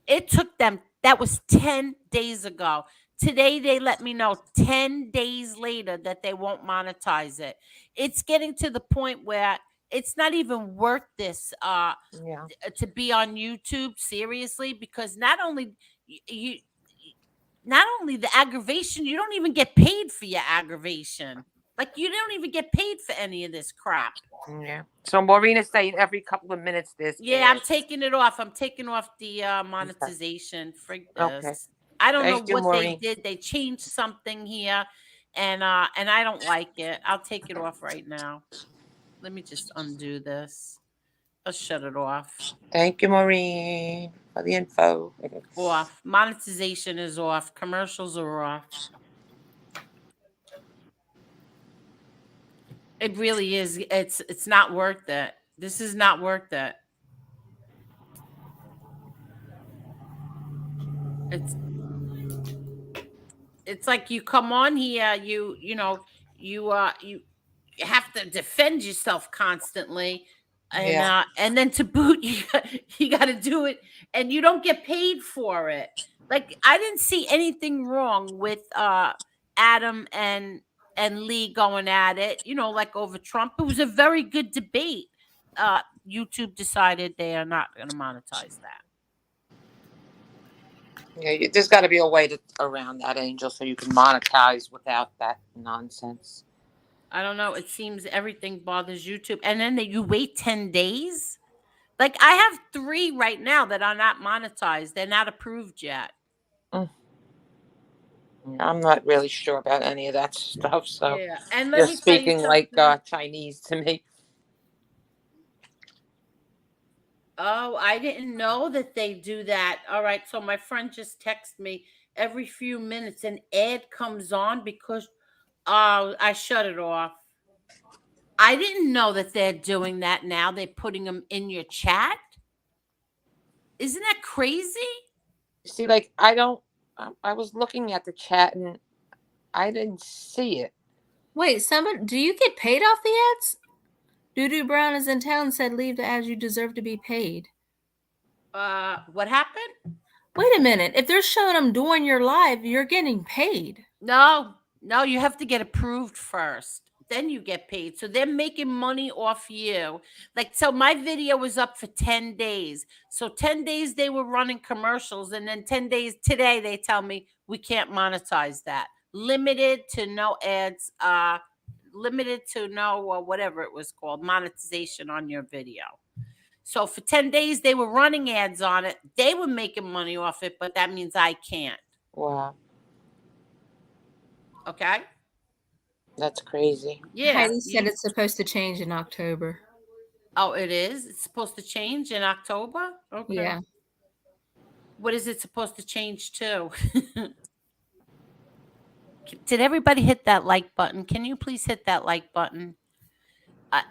It took them. That was 10 days ago. Today they let me know 10 days later that they won't monetize it. It's getting to the point where it's not even worth this. Yeah. To be on YouTube seriously, because you not only the aggravation, you don't even get paid for your aggravation. Like you don't even get paid for any of this crap. Yeah. So Maureen is saying every couple of minutes there's Yeah, I'm ads. taking it off. I'm taking off the Okay. monetization. Frig Okay. this. I don't know Thank you, what they Maureen. did. They changed something here, and I don't like it. I'll take it off right now. Let me just undo this. I'll shut it off. Thank you, Maureen, for the info. Off. Monetization is off. Commercials are off. It really is. It's not worth it. This is not worth it. It's it's like you come on here, you have to defend yourself constantly, Yeah. and then to boot you got to do it, and you don't get paid for it. Like I didn't see anything wrong with Adam and Lee going at it, like over Trump. It was a very good debate. YouTube decided they are not going to monetize that. Yeah. There's got to be a way around that, Angel, so you can monetize without that nonsense. I don't know. It seems everything bothers YouTube. And then that you wait 10 days. Like I have 3 right now that are not monetized. They're not approved yet. Mm. I'm not really sure about any of that stuff, so Yeah. And let you're me tell you speaking like something. Chinese to me. Oh, I didn't know that they do that. All right. So my friend just texted me every few minutes an ad comes on because I shut it off. I didn't know that they're doing that now. They're putting them in your chat. Isn't that crazy? See, like I was looking at the chat and I didn't see it. Wait, somebody, do you get paid off the ads? Doodoo Brown is in town, said leave the ads, you deserve to be paid. What happened? Wait a minute. If they're showing them during your live, you're getting paid. No, you have to get approved first. Then you get paid. So they're making money off you. Like, so my video was up for 10 days. So 10 days they were running commercials. And then 10 days today, they tell me we can't monetize that. Limited to no ads, limited to no, whatever it was called, monetization on your video. So for 10 days, they were running ads on it. They were making money off it, but that means I can't. Wow, Okay. that's crazy. Yeah. Heidi said it's supposed to change in October. Oh, it is? It's supposed to change in October? Okay. Yeah. What is it supposed to change to? Did everybody hit that like button? Can you please hit that like button?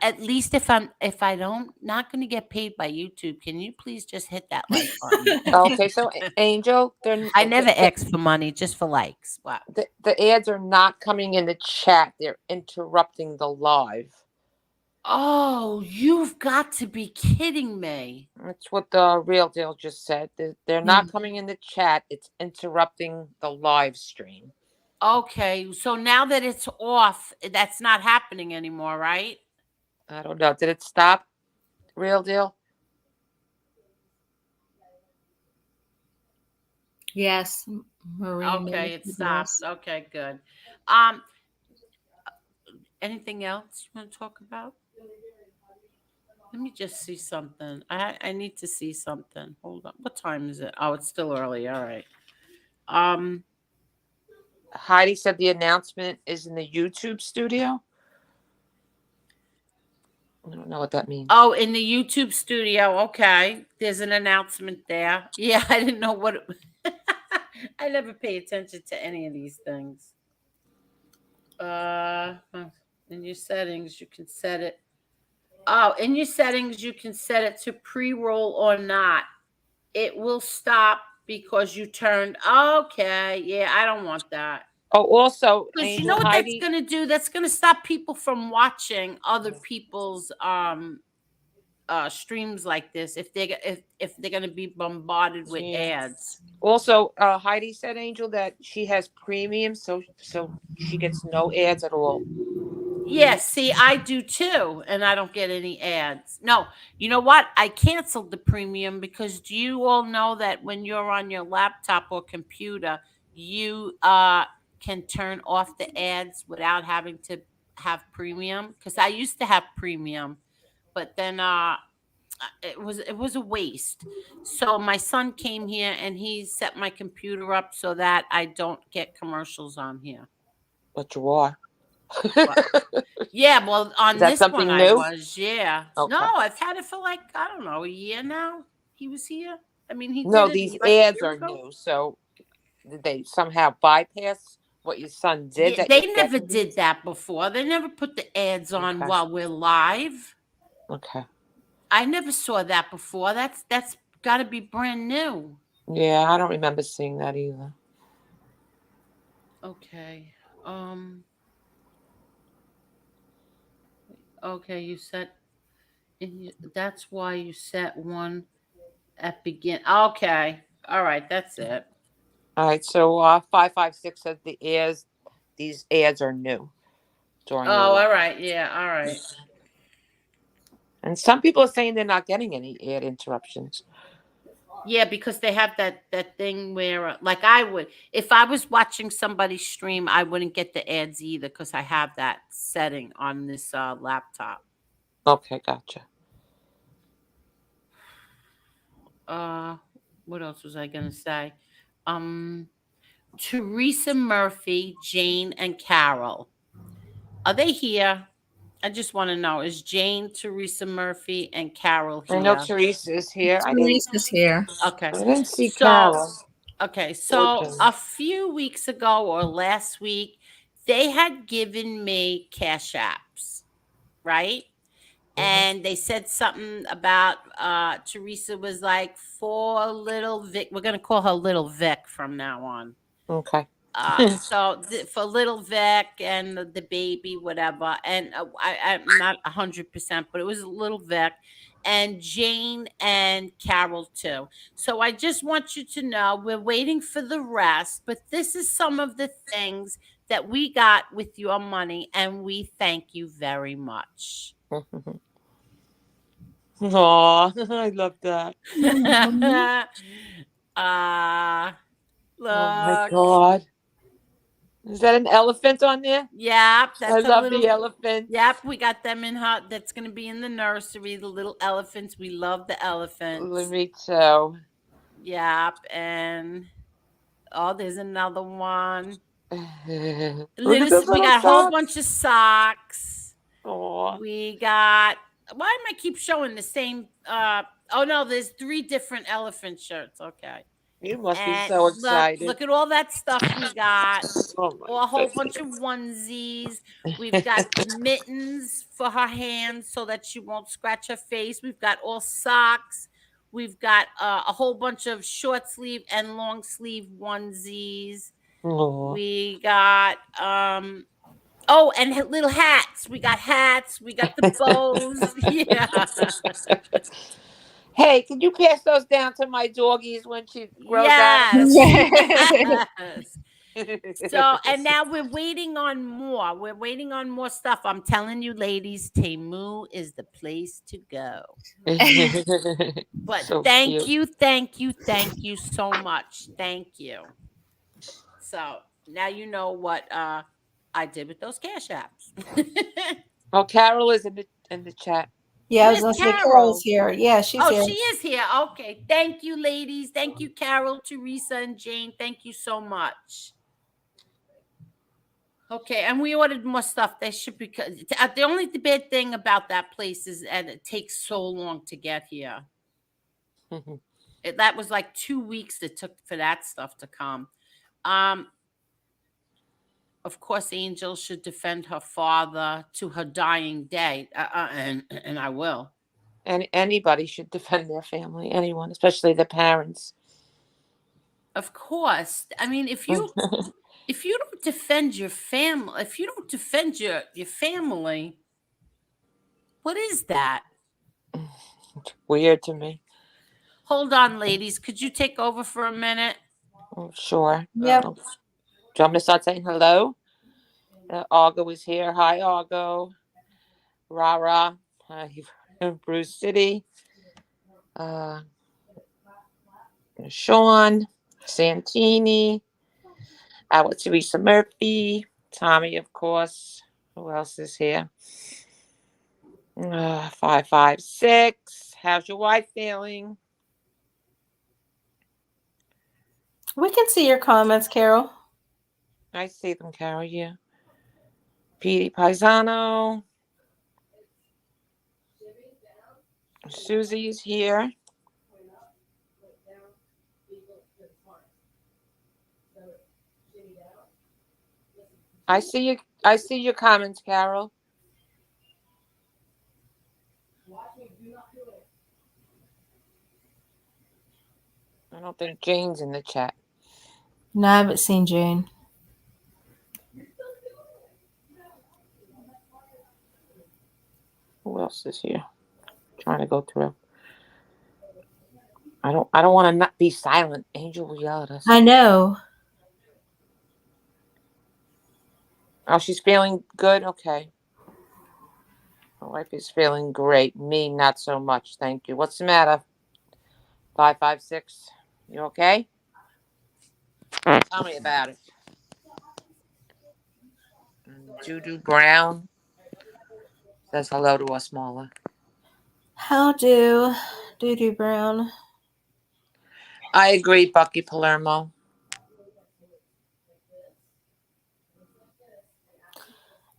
At least if I don't not going to get paid by YouTube, can you please just hit that like button? Okay, so Angel, I never ask for money, just for likes. Wow. the ads are not coming in the chat. They're interrupting the live. Oh, you've got to be kidding me. That's what the Real Deal just said. They're not coming in the chat. It's interrupting the live stream. Okay, so now that it's off, that's not happening anymore, right? I don't know. Did it stop? Real Deal? Yes, Marie. Okay, it stopped. Okay, good. Anything else you want to talk about? Let me just see something. I need to see something. Hold on. What time is it? Oh, it's still early. All right. Heidi said the announcement is in the YouTube studio. I don't know what that means. Oh, in the YouTube studio. Okay. There's an announcement there. Yeah, I didn't know what it I never pay attention to any of these things. In your settings, you can set it. Oh, in your settings, you can set it to pre-roll or not. It will stop because you turned. Okay, yeah, I don't want that. Oh, also, Because you know what Heidi, that's going to do? That's going to stop people from watching other people's streams like this if they're going to be bombarded with ads. Also, Heidi said, Angel, that she has premium, so she gets no ads at all. Yes, see, I do too, and I don't get any ads. No, you know what? I canceled the premium because do you all know that when you're on your laptop or computer, you can turn off the ads without having to have premium? Because I used to have premium, but then it was a waste. So my son came here and he set my computer up so that I don't get commercials on here. But you are. Yeah, well, on that this something one new? I was, yeah. Okay. No, I've had it for like, I don't know, a year now. He was here. I mean, he No, did it these like a ads year are ago. new. So did they somehow bypass what your son did? Yeah, they never did that before. They never put the ads on while we're live. Okay. I never saw that before. That's got to be brand new. Yeah, I don't remember seeing that either. Okay. Okay, you set. That's why you set one at begin. Okay. All right. That's it. All right. So 556 says these ads are new during your all right. Yeah. All right. And some people are saying they're not getting any ad interruptions. Yeah, because they have that thing where, like, I would, if I was watching somebody stream, I wouldn't get the ads either because I have that setting on this laptop. Okay, gotcha. What else was I gonna say? Teresa Murphy, Jane, and Carol. Are they here? I just want to know, is Jane, Teresa Murphy, and Carol here? I know Teresa is here. Teresa's here. Okay. I didn't see Carol. Okay, so a few weeks ago or last week, they had given me cash apps, right? and they said something about Teresa was like for little Vic. We're gonna call her Little Vic from now on. Okay. For little Vic and the baby, whatever, and I'm not 100%, but it was little Vic and Jane and Carol too. So I just want you to know we're waiting for the rest, but this is some of the things that we got with your money, and we thank you very much. Aw, I love that. uh Oh my Look. God. Is that an elephant on there? Yep, I that's a love little. the elephant. Yep, we got them in hot. That's going to be in the nursery. The little elephants. We love the elephants. Me too. Yep, and oh, there's another one. Look at those We little got a whole socks. bunch of socks. Aw. We got. Why am I keep showing the same? Oh no, there's 3 different elephant shirts. Okay. You must be And so excited. look at all that stuff we got. Oh my A whole bunch goodness. of onesies. We've got mittens for her hands so that she won't scratch her face. We've got all socks. We've got a whole bunch of short sleeve and long sleeve onesies. Aw. We got and little hats. We got hats. We got the bows. Yeah. Hey, can you pass those down to my doggies when she grows Yes. out? Yes. So, and now we're waiting on more. We're waiting on more stuff. I'm telling you, ladies, Temu is the place to go. But So thank cute. you, thank you, thank you so much. Thank you. So now you know what I did with those cash apps. Oh, Carol is in the chat. Yeah, I was Where's gonna say Carol? Carol's here. Yeah, she's Oh, here. she is here. Okay. Thank you, ladies. Thank you, Carol, Teresa, and Jane. Thank you so much. Okay, and we ordered more stuff. They should be. The only bad thing about that place is that it takes so long to get here. That was like 2 weeks it took for that stuff to come. Of course, Angel should defend her father to her dying day, and I will. And anybody should defend their family. Anyone, especially the parents. Of course, I mean if you don't defend your family, if you don't defend your family, what is that? It's weird to me. Hold on, ladies. Could you take over for a minute? Oh, sure. Yep. Do you want me to start saying hello? Argo is here. Hi, Argo. Rara. Hi, Bruce City. Sean. Santini. Our Teresa Murphy. Tommy, of course. Who else is here? 556. How's your wife feeling? We can see your comments, Carol. I see them, Carol. Yeah. Petey Paisano. Susie is here. I see you. I see your comments, Carol. I don't think Jane's in the chat. No, I haven't seen Jane. Who else is here? Trying to go through. I don't want to not be silent. Angel will yell at us. I know. Oh, she's feeling good? Okay. My wife is feeling great. Me, not so much. Thank you. What's the matter? 556. You okay? Tell me about it. Juju Brown says hello to us, Marla. How do Doo Brown? I agree, Bucky Palermo.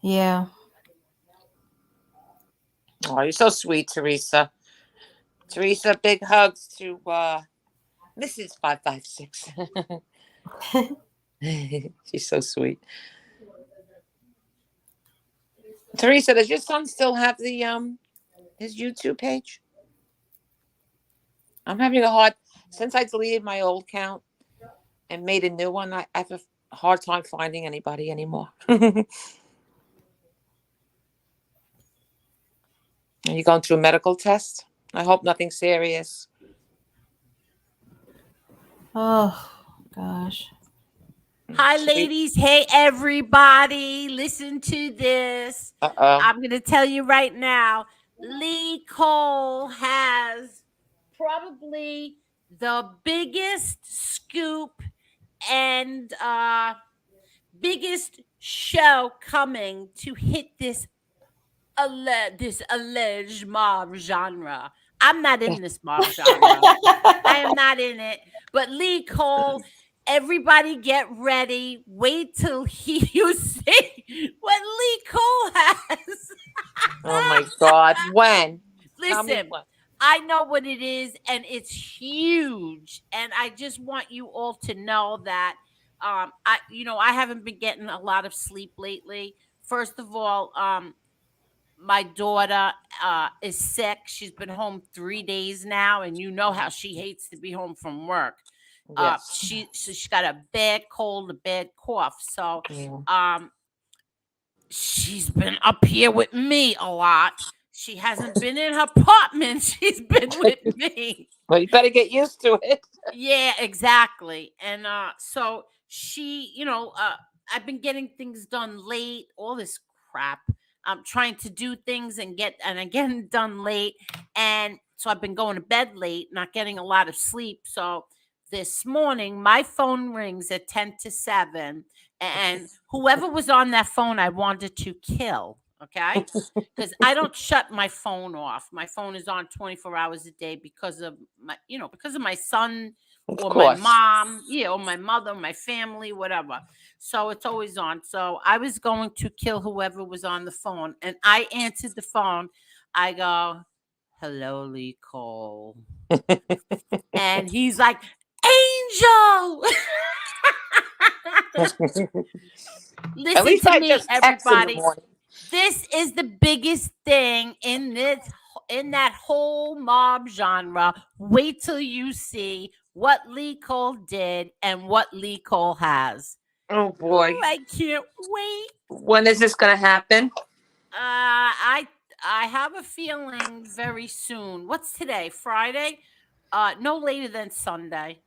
Yeah. Oh, you're so sweet, Teresa. Teresa, big hugs to Mrs. 556. She's so sweet. Teresa, does your son still have the his YouTube page? I'm having a hard, since I deleted my old account and made a new one, I have a hard time finding anybody anymore. Are you going through a medical test? I hope nothing serious. Oh gosh. Hi, Should we? ladies. Hey, everybody. Listen to this. Uh-oh. I'm going to tell you right now. Lee Cole has probably the biggest scoop and biggest show coming to hit this alleged mob genre. I'm not in this mob genre. I am not in it. But Lee Cole, everybody get ready. Wait till you see what Lee Cole has. Oh my God. When? Tell me Listen, when. I know what it is, and it's huge. And I just want you all to know that I haven't been getting a lot of sleep lately. First of all, my daughter is sick. She's been home 3 days now, and you know how she hates to be home from work. Yes. She's got a bad cold, a bad cough. So Yeah. she's been up here with me a lot. She hasn't been in her apartment. She's been with me. Well, you better get used to it. Yeah, exactly. And so I've been getting things done late, all this crap. I'm trying to do things and I'm getting done late. And so I've been going to bed late, not getting a lot of sleep. So this morning my phone rings at 10 to 7, and whoever was on that phone I wanted to kill. Okay, because I don't shut my phone off. My phone is on 24 hours a day because of my son Of or my course. mom, or my mother, my family, whatever. So it's always on. So I was going to kill whoever was on the phone, and I answered the phone. I go, "Hello, Lee Cole," and he's like, "Angel." At Listen least to I me, just text in the everybody. morning. This is the biggest thing in that whole mob genre. Wait till you see what Lee Cole did and what Lee Cole has. Oh Oh, boy. I can't wait. When is this going to happen? I have a feeling very soon. What's today? Friday? No later than Sunday.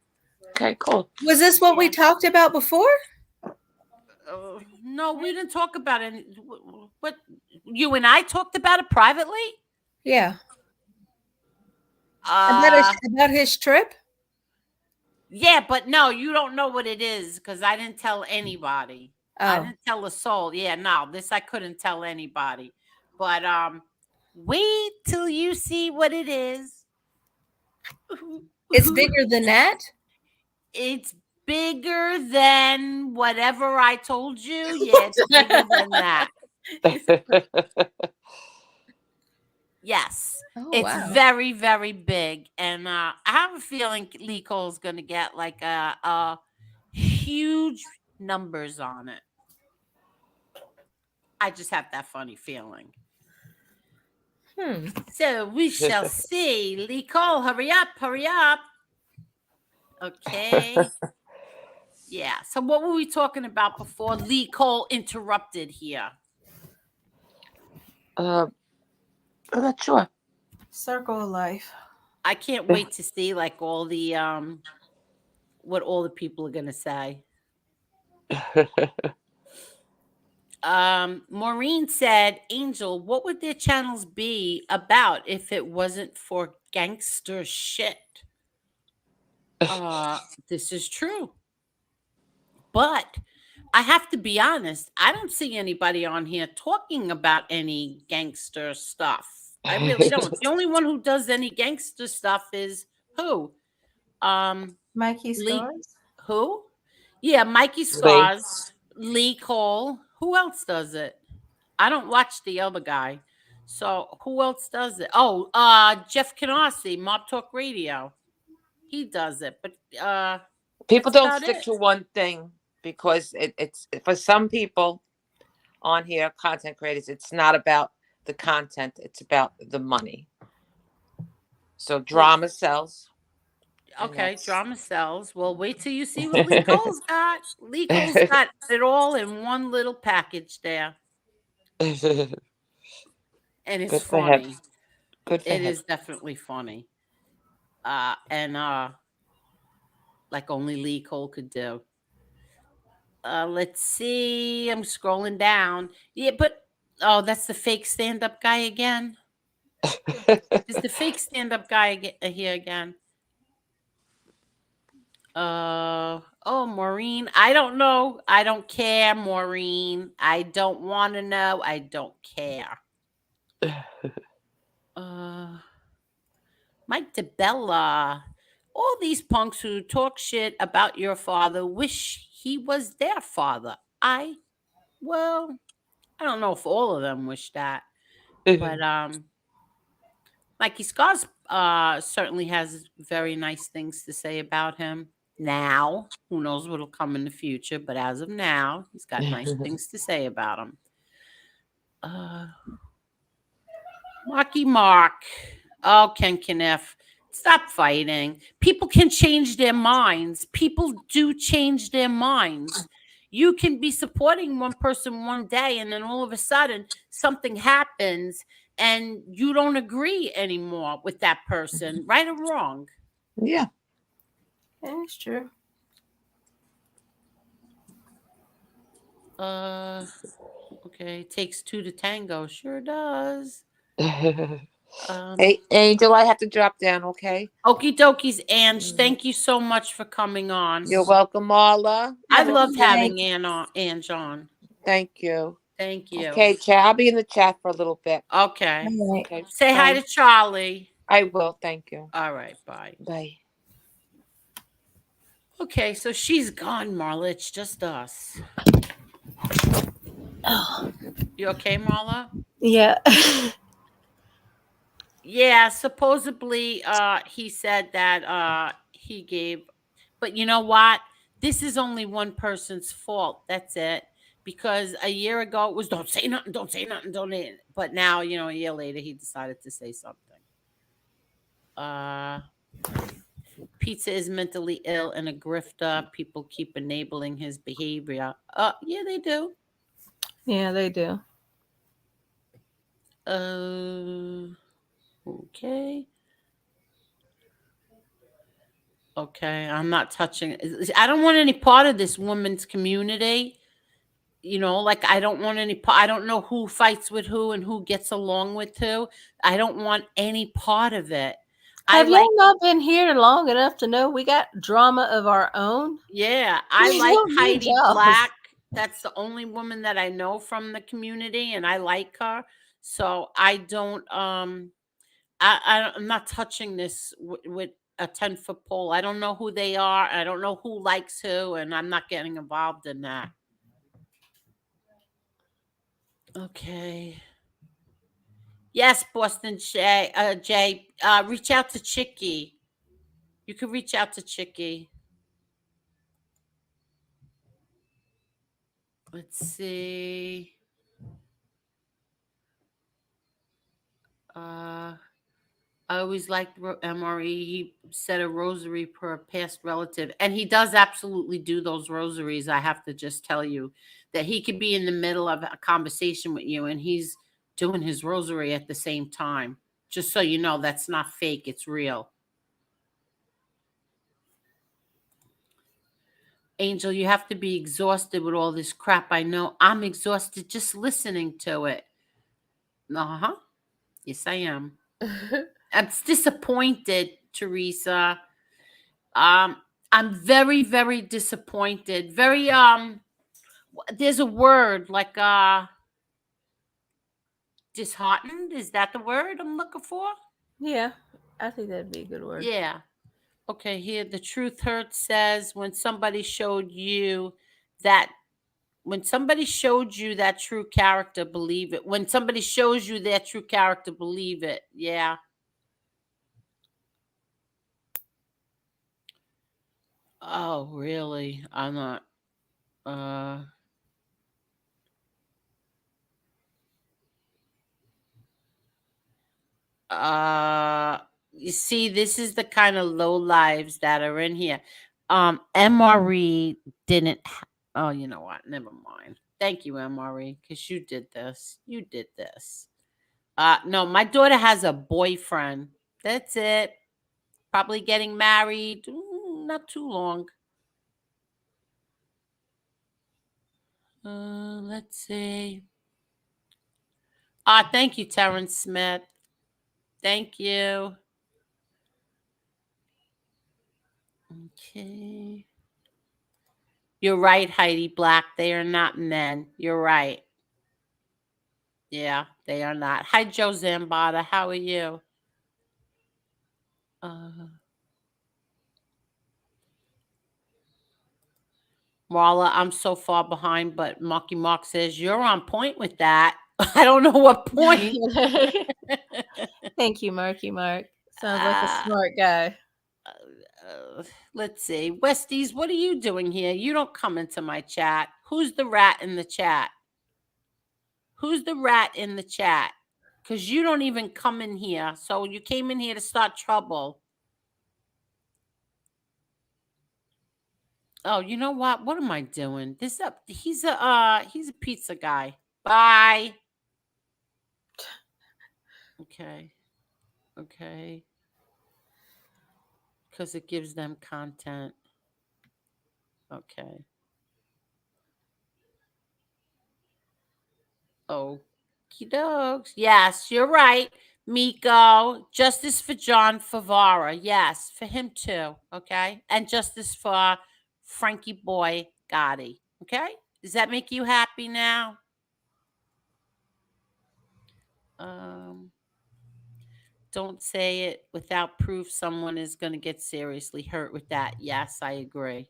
Okay, cool. Was this what we Yeah. talked about before? No, we didn't talk about it. What you and I talked about it privately? Yeah. Uh About his trip? Yeah, but no, you don't know what it is because I didn't tell anybody. I Oh. didn't tell a soul. Yeah, no, this I couldn't tell anybody. But wait till you see what it is. It's bigger than that? It's bigger than whatever I told you. Yeah, it's bigger than that. Yes. Oh, It's wow. very, very big. And I have a feeling Lee Cole's gonna get like a huge numbers on it. I just have that funny feeling. Hmm. So we shall see. Lee Cole, hurry up, hurry up. Okay. Yeah. So what were we talking about before Lee Cole interrupted here? I'm not sure. Circle of life. I can't wait to see like all the what all the people are gonna say. Maureen said, Angel, what would their channels be about if it wasn't for gangster shit? This is true. But I have to be honest, I don't see anybody on here talking about any gangster stuff. I really don't. The only one who does any gangster stuff is who? Mikey Lee Stars? who? Yeah, Mikey Lee. Scars, Lee Cole. Who else does it? I don't watch the other guy. So who else does it? Oh, Jeff Canarsie, Mob Talk Radio. He does it, but People that's don't about stick it. to one thing because it's for some people on here, content creators, it's not about the content. It's about the money. So drama sells. And Okay, that's drama sells. Well, wait till you see what Lee Cole's got. Lee Cole's got it all in one little package there. good And it's for him. funny. Good for It him. is definitely funny. And like only Lee Cole could do. Let's see. I'm scrolling down. Yeah, but oh, that's the fake stand-up guy again. Is the fake stand-up guy here again? Oh, Maureen. I don't know. I don't care, Maureen. I don't want to know. I don't care. Uh, Mike DeBella. All these punks who talk shit about your father wish he was their father. Well, I don't know if all of them wish that, but Mikey Scars certainly has very nice things to say about him. Now, who knows what'll come in the future, but as of now, he's got nice things to say about him. Marky Mark. Oh, Ken Kniff. Stop fighting. People can change their minds. People do change their minds. You can be supporting one person one day, and then all of a sudden something happens and you don't agree anymore with that person, right or wrong. Yeah. That's true. Okay. Takes two to tango. Sure does. Hey, Angel, I have to drop down, okay? Okie dokies, Ange. Thank you so much for coming on. You're welcome, Marla. I Have a loved good day. having Ange on. Thank you. Thank you. Okay, chat. I'll be in the chat for a little bit. Okay. All right. Okay. Say hi Bye. to Charlie. I will. Thank you. All right. Bye. Bye. Okay. So she's gone, Marla. It's just us. Oh, You okay, Marla? yeah. Yeah. Supposedly, he said that he gave, but you know what? This is only one person's fault. That's it. Because a year ago it was don't say nothing, don't say nothing, don't. But now, a year later he decided to say something. Uh, Pizza is mentally ill and a grifter. People keep enabling his behavior. Yeah, they do. Yeah, they do. Okay. Okay, I'm not touching. I don't want any part of this women's community. Like I don't want any. I don't know who fights with who and who gets along with who. I don't want any part of it. I Have like. y'all not been here long enough to know we got drama of our own? Yeah, I We like don't need Heidi y'all. Black. That's the only woman that I know from the community, and I like her. So I don't. I'm not touching this with a 10-foot pole. I don't know who they are. I don't know who likes who, and I'm not getting involved in that. Okay. Yes, Boston Jay. Reach out to Chicky. You can reach out to Chicky. Let's see. I always liked MRE. He said a rosary per a past relative, and he does absolutely do those rosaries. I have to just tell you that he could be in the middle of a conversation with you, and he's doing his rosary at the same time. Just so you know, that's not fake; it's real. Angel, you have to be exhausted with all this crap. I know I'm exhausted just listening to it. Uh huh. Yes, I am. I'm disappointed, Teresa. Um, I'm very, very disappointed. Very there's a word like disheartened. Is that the word I'm looking for? Yeah, I think that'd be a good word. Yeah. Okay, here the truth hurts says that when somebody showed you that true character, believe it. When somebody shows you their true character, believe it. Yeah. Oh, really? I'm not uh Uh, you see, this is the kind of low lives that are in here. MRE didn't. Oh, you know what? Never mind. Thank you, MRE, because you did this. You did this. No, my daughter has a boyfriend. That's it. Probably getting married. Not too long. Let's see. Thank you, Terrence Smith. Thank you. Okay. You're right, Heidi Black. They are not men. You're right. Yeah, they are not. Hi, Joe Zambada. How are you? Uh, Marla, I'm so far behind, but Marky Mark says you're on point with that. I don't know what point. Thank you, Marky Mark. Sounds like a uh, smart guy. let's see. Westies, what are you doing here? You don't come into my chat. Who's the rat in the chat? Who's the rat in the chat? Because you don't even come in here. So you came in here to start trouble. Oh, you know what? What am I doing? This up he's a pizza guy. Bye. Okay. Okay. Because it gives them content. Okay. Okie dokes. Yes, you're right. Miko. Justice for John Favara. Yes, for him too. Okay. And justice for Frankie Boy Gotti. Okay. Does that make you happy now? Um, don't say it without proof someone is going to get seriously hurt with that. Yes, I agree.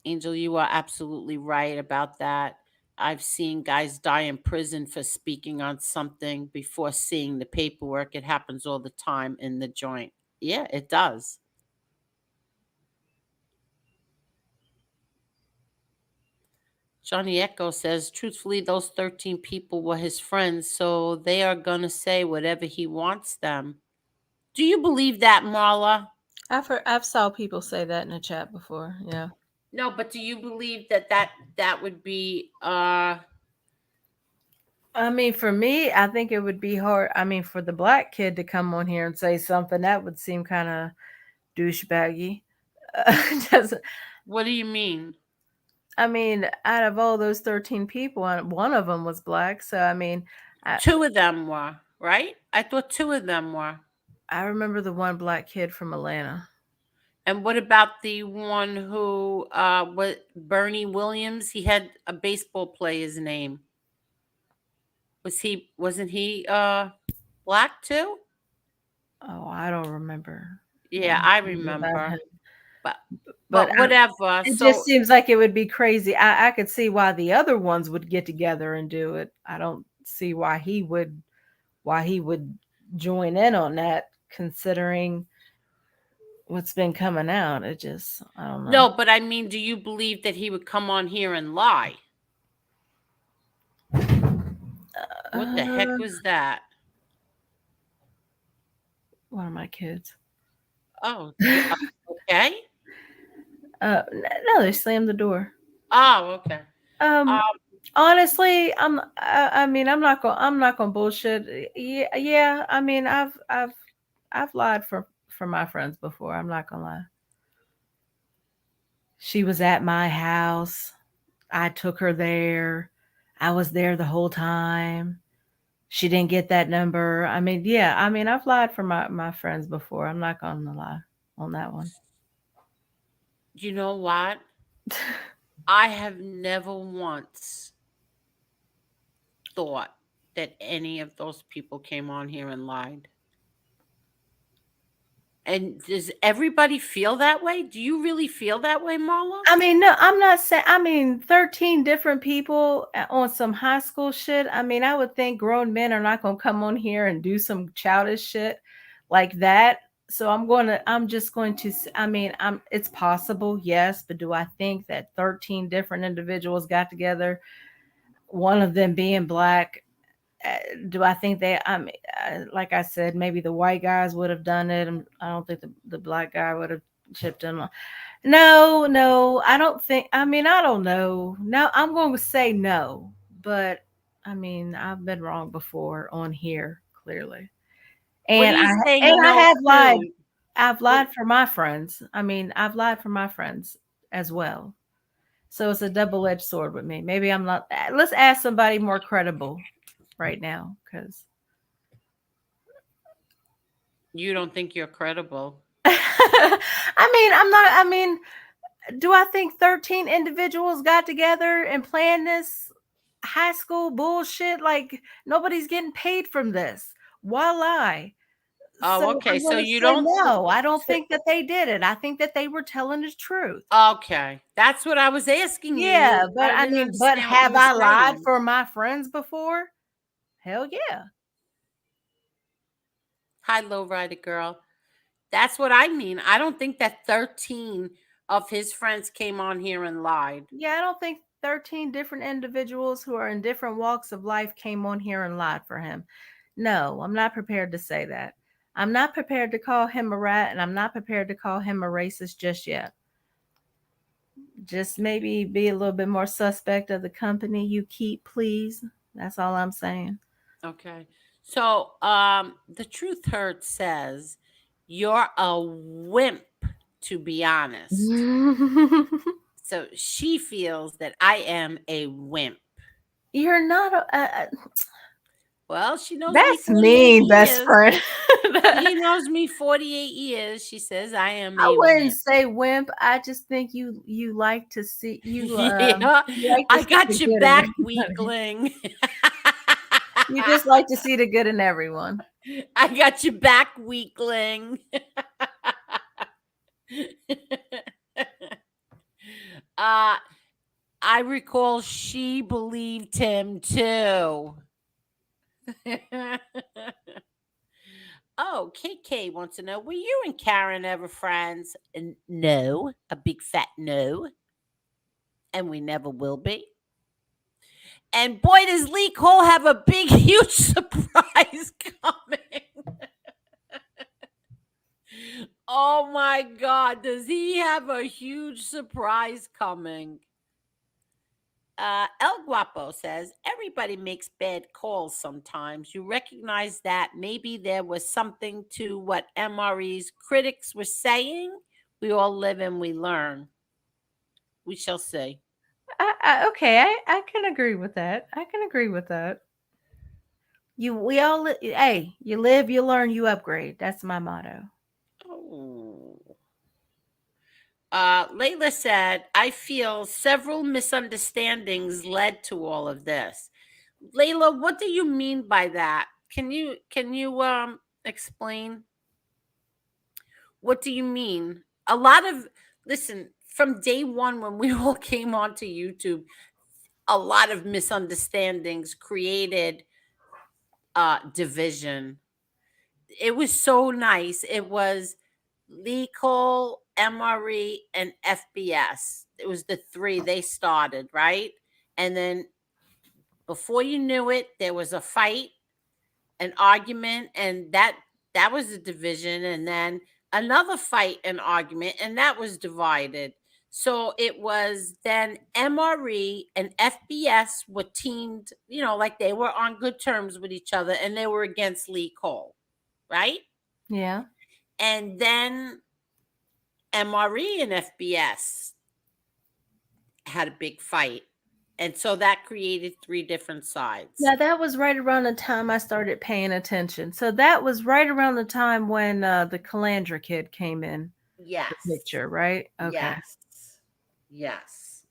Angel, you are absolutely right about that. I've seen guys die in prison for speaking on something before seeing the paperwork. It happens all the time in the joint. Yeah, it does. Johnny Echo says, truthfully, those 13 people were his friends, so they are going to say whatever he wants them. Do you believe that, Marla? I've saw people say that in the chat before. Yeah. No, but do you believe that that would be I mean, for me, I think it would be hard. I mean, for the black kid to come on here and say something that would seem kind of douchebaggy. Doesn't what do you mean? I mean, out of all those 13 people, one of them was black. So I mean, I Two of them were, right? I thought two of them were. I remember the one black kid from Atlanta. And what about the one who was Bernie Williams? He had a baseball player's name. Wasn't he black too? Oh, I don't remember Yeah, I about remember. him. But But whatever. it just So seems like it would be crazy. I could see why the other ones would get together and do it. I don't see why he would join in on that, considering what's been coming out. It just I don't know. no, but I mean, do you believe that he would come on here and lie? What the heck Uh, was that? one of my kids. Oh, okay. No, they slammed the door. Oh, okay. Um, Um, honestly, I mean, I'm not gonna bullshit. Yeah, yeah. I mean, I've lied for my friends before. I'm not gonna lie. She was at my house. I took her there. I was there the whole time. She didn't get that number. I mean, yeah. I mean, I've lied for my friends before. I'm not gonna lie on that one. you know what? I have never once thought that any of those people came on here and lied. And does everybody feel that way? Do you really feel that way, Marla? I mean, no, I'm not saying. I mean, 13 different people on some high school shit. I mean, I would think grown men are not going to come on here and do some childish shit like that. So I'm just going to. I mean, It's possible, yes, but do I think that 13 different individuals got together, one of them being black? Do I think they? Like I said, maybe the white guys would have done it. I don't think the black guy would have chipped in. No, no, I don't think. I mean, I don't know. No, I'm going to say no, but I mean, I've been wrong before on here, clearly, What are and you saying I no have lied. to? I've What? lied for my friends. I mean, I've lied for my friends as well. So it's a double-edged sword with me. Maybe I'm not. Let's ask somebody more credible right now, because You don't think you're credible? I mean, I'm not. I mean, do I think 13 individuals got together and planned this high school bullshit? Like nobody's getting paid from this. Why lie? Oh, So okay. I'm So gonna you say don't. no. I don't So, think that they did it. I think that they were telling the truth. okay, that's what I was asking Yeah, you. but I I didn't mean, but understand what you have were I lied saying. for my friends before? Hell yeah. Hi, lowrider girl. That's what I mean. I don't think that 13 of his friends came on here and lied. Yeah, I don't think 13 different individuals who are in different walks of life came on here and lied for him. No, I'm not prepared to say that. I'm not prepared to call him a rat, and I'm not prepared to call him a racist just yet. Just maybe be a little bit more suspect of the company you keep, please. That's all I'm saying. Okay. So, the truth hurt says you're a wimp, to be honest. So she feels that I am a wimp. You're not Well, she knows me that's 48 mean, best years. friend. She knows me 48 years. She says I am I a wouldn't wimp. say wimp. I just think you like to see Yeah, you like to I see got the your good in back, everybody. weakling. You just like to see the good in everyone. I got your back, weakling. uh, I recall she believed him too. Oh, KK wants to know, were you and Karen ever friends? No, a big fat no. And we never will be. And boy, does Lee Cole have a big, huge surprise coming. Oh my God, does he have a huge surprise coming? El Guapo says, everybody makes bad calls sometimes. You recognize that maybe there was something to what MRE's critics were saying? We all live and we learn. We shall see. Okay, I can agree with that. I can agree with that. We all hey, you live, you learn, you upgrade. That's my motto. Oh. Layla said, I feel several misunderstandings led to all of this. Layla, what do you mean by that? Can you explain? What do you mean? A lot of listen, from day one when we all came onto YouTube, a lot of misunderstandings created division. It was so nice. It was Lee Cole, MRE, and FBS. It was the three they started, right? And then before you knew it, there was a fight, an argument, and that was a division, and then another fight and argument, and that was divided. So it was then MRE and FBS were teamed, like they were on good terms with each other, and they were against Lee Cole, right? Yeah. And then MRE and FBS had a big fight. And so that created three different sides. Yeah, that was right around the time I started paying attention. So that was right around the time when the Calandra kid came in the Yes. picture, right? Okay. Yes. Yes.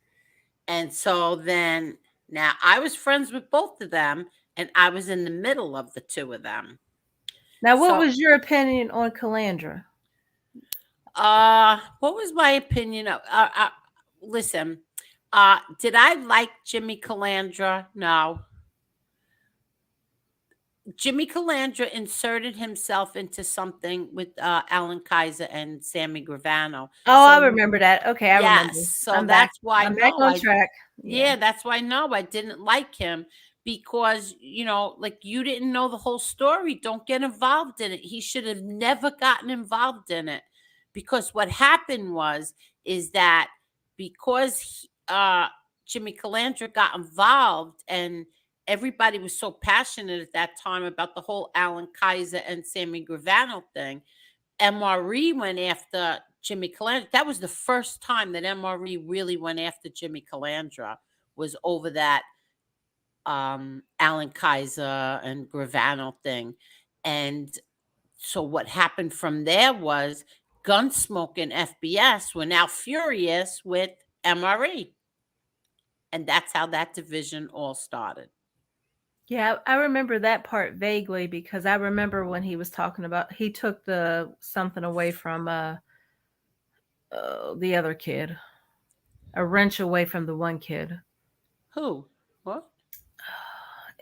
And so then now I was friends with both of them and I was in the middle of the two of them. Now, what So was your opinion on Calandra? what was my opinion of listen, did I like Jimmy Calandra? No. Jimmy Calandra inserted himself into something with Alan Kaiser and Sammy Gravano. Oh, I So remember that. Okay, I remember. yes, so I'm back. that's why I'm back no, on track. Yeah. yeah, that's why no, I didn't like him because, like, you didn't know the whole story. Don't get involved in it. He should have never gotten involved in it, because what happened was is that because Jimmy Calandra got involved, and everybody was so passionate at that time about the whole Alan Kaiser and Sammy Gravano thing. MRE went after Jimmy Calandra. That was the first time that MRE really went after Jimmy Calandra, was over that Alan Kaiser and Gravano thing. And so what happened from there was Gunsmoke and FBS were now furious with MRE. And that's how that division all started. Yeah, I remember that part vaguely because I remember when he was talking about he took the something away from the other kid, a wrench away from the one kid. Who? What?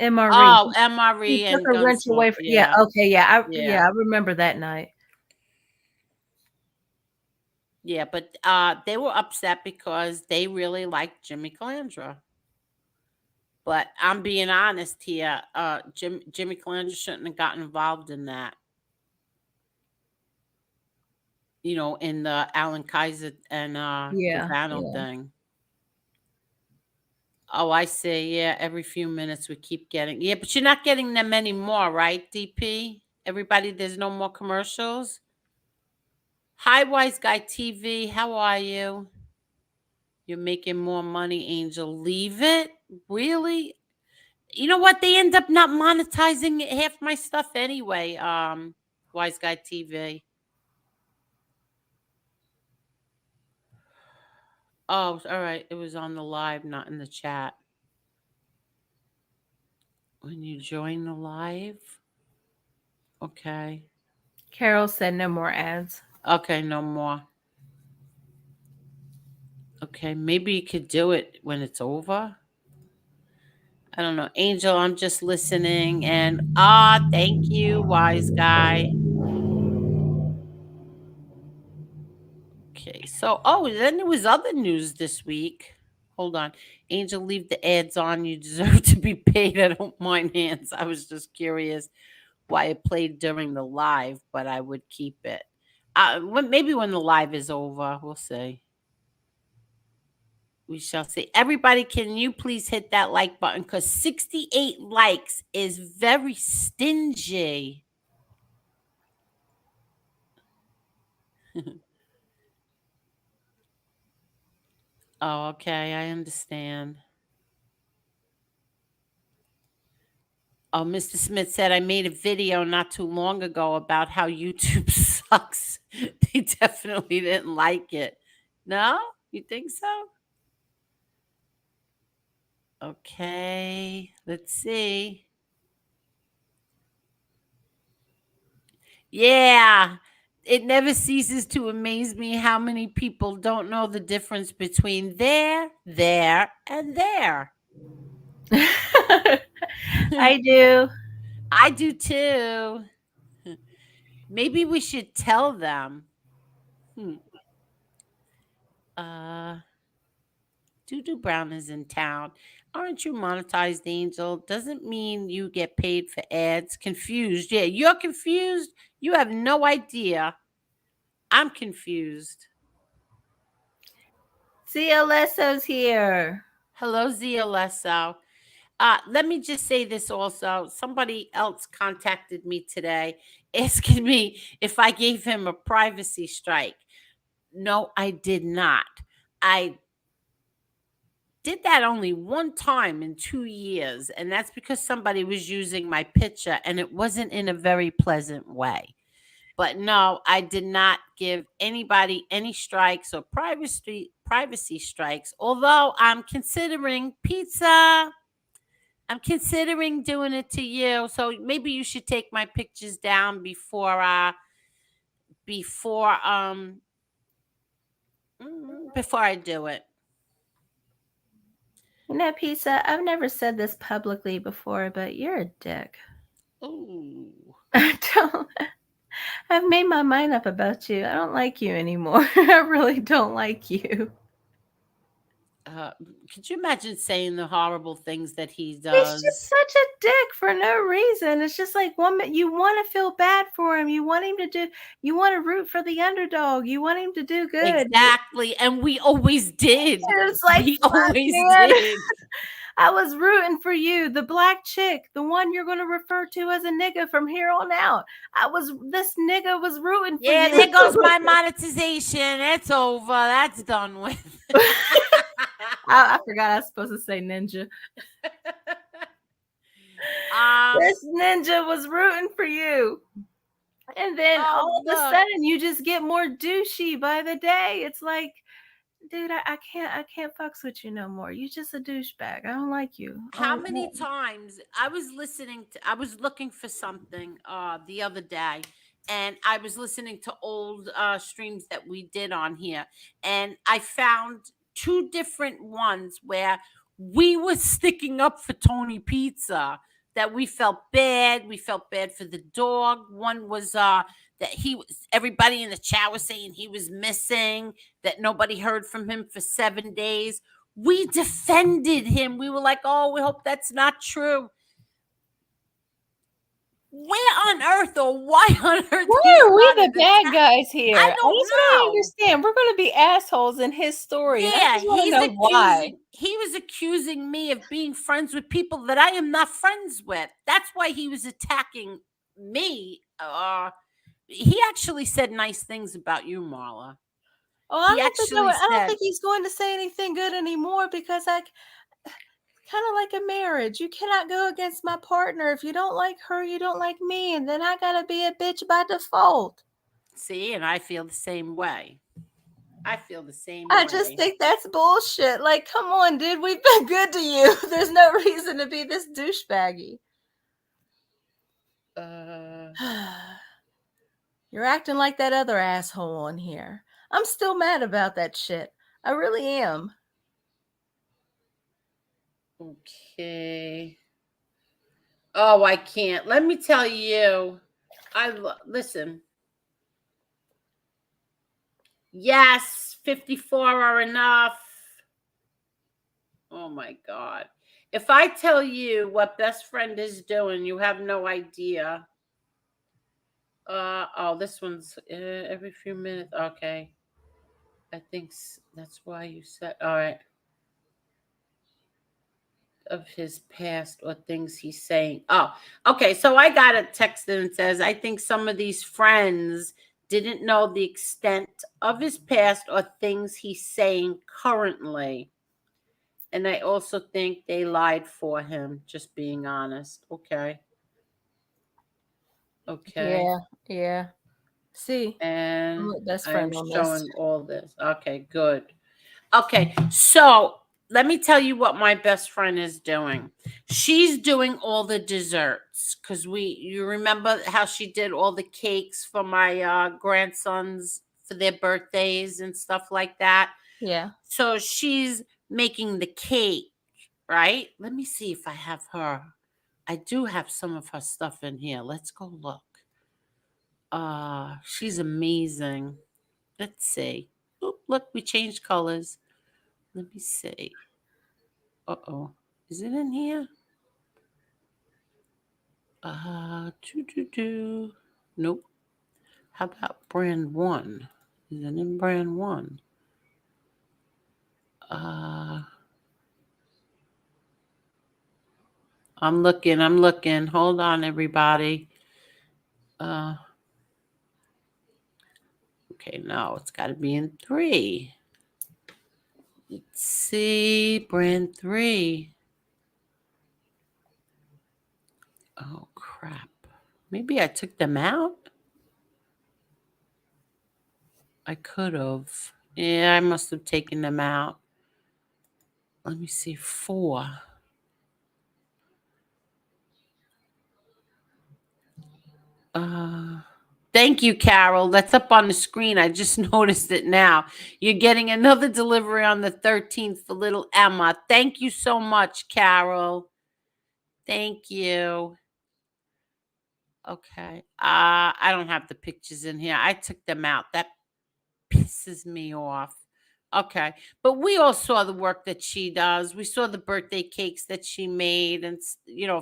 MRE. Oh, He MRE took and a wrench Gunsmoke. away from, yeah, Yeah. okay, yeah, Yeah. I remember that night. Yeah, but they were upset because they really liked Jimmy Calandra. But I'm being honest here. Jimmy Calandra shouldn't have gotten involved in that. In the Alan Kaiser and Yeah, Gravano yeah. thing. Oh, I see. Yeah, every few minutes we keep getting. Yeah, but you're not getting them anymore, right, DP? Everybody, there's no more commercials. Hi, Wise Guy TV. How are you? You're making more money, Angel. Leave it? Really? You know what? They end up not monetizing half my stuff anyway. Wise Guy TV. Oh, all right. It was on the live, not in the chat. When you join the live, okay. Carol said no more ads. Okay, no more. Okay, maybe you could do it when it's over. I don't know. Angel, I'm just listening. And thank you, Wise Guy. Okay, so then there was other news this week. Hold on. Angel, leave the ads on. You deserve to be paid. I don't mind hands. I was just curious why it played during the live, but I would keep it. Maybe when the live is over, we'll see. We shall see. Everybody, can you please hit that like button? Because 68 likes is very stingy. Oh, okay. I understand. Oh, Mr. Smith said, I made a video not too long ago about how YouTube sucks. They definitely didn't like it. No? You think so? Okay. Let's see. Yeah. It never ceases to amaze me how many people don't know the difference between there, and there. I do. I do too. Maybe we should tell them. Hmm. Uh, Doo Brown is in town. Aren't you monetized, Angel? Doesn't mean you get paid for ads. Confused. Yeah, you're confused. You have no idea. I'm confused. CLSO's here. Hello, ZLSO. Let me just say this also. Somebody else contacted me today asking me if I gave him a privacy strike. No, I did not. I did that only one time in 2 years, and that's because somebody was using my picture and it wasn't in a very pleasant way. But no, I did not give anybody any strikes or privacy strikes, although I'm considering pizza. I'm considering doing it to you. So maybe you should take my pictures down before I do it. You know, Pizza, I've never said this publicly before, but you're a dick. Ooh. I don't. I've made my mind up about you. I don't like you anymore. I really don't like you. Could you imagine saying the horrible things that he He's just does? such a dick for no reason. It's just like you want to feel bad for him. You want him to do. You want to root for the underdog. You want him to do good. Exactly. And we always did. It's like, We fuck, always man. did. I was rooting for you, the black chick, the one you're going to refer to as a nigga from here on out. This nigga was rooting for Yeah, you. there goes my monetization. It's over. That's done with. I forgot I was supposed to say ninja. um, This ninja was rooting for you. And then all of a look. sudden you just get more douchey by the day. It's like, dude, I can't fucks with you no more. You just a douchebag. I don't like you. How many times I was looking for something the other day, and I was listening to old streams that we did on here, and I found two different ones where we were sticking up for Tony Pizza, that we felt bad for the dog. One was that everybody in the chat was saying he was missing, that nobody heard from him for 7 days. We defended him. We were like, oh, we hope that's not true. Where on earth, or why on earth? Why are we the bad guys here? I That's don't what I know. understand. We're going to be assholes in his story. And I Yeah, just want to know why. he was accusing me of being friends with people that I am not friends with. That's why he was attacking me. He actually said nice things about you, Marla. Oh, I don't think he's going to say anything good anymore, because kind of like a marriage. You cannot go against my partner. If you don't like her, you don't like me, and then I gotta be a bitch by default. See, and I feel the same way. I just think that's bullshit. Like, come on, dude. We've been good to you. There's no reason to be this douchebaggy. You're acting like that other asshole on here. I'm still mad about that shit. I really am. Okay. Oh, I can't. Let me tell you. Listen. Yes, 54 are enough. Oh my God. If I tell you what best friend is doing, you have no idea. This one's every few minutes. Okay. I think that's why you said, all right. Of his past or things he's saying. Oh, okay. So I got a text that says, I think some of these friends didn't know the extent of his past or things he's saying currently. And I also think they lied for him, just being honest. Okay. Yeah. See, And best I'm friend on showing this. all this. Okay, good. Okay, so let me tell you what my best friend is doing. She's doing all the desserts, because you remember how she did all the cakes for my grandsons for their birthdays and stuff like that. Yeah. So she's making the cake, right? Let me see if I have her. I do have some of her stuff in here. Let's go look. She's amazing. Let's see. Oh, look, we changed colors. Let me see. Uh-oh. Is it in here? Nope. How about brand 1? Is it in brand 1? I'm looking. Hold on, everybody. Okay, no, it's got to be in 3. Let's see, brand 3. Oh, crap. Maybe I took them out? I could have. Yeah, I must have taken them out. Let me see, 4. Thank you, Carol. That's up on the screen. I just noticed it now. You're getting another delivery on the 13th for little Emma. Thank you so much, Carol. Thank you. Okay. I don't have the pictures in here. I took them out. That pisses me off. Okay. But we all saw the work that she does. We saw the birthday cakes that she made and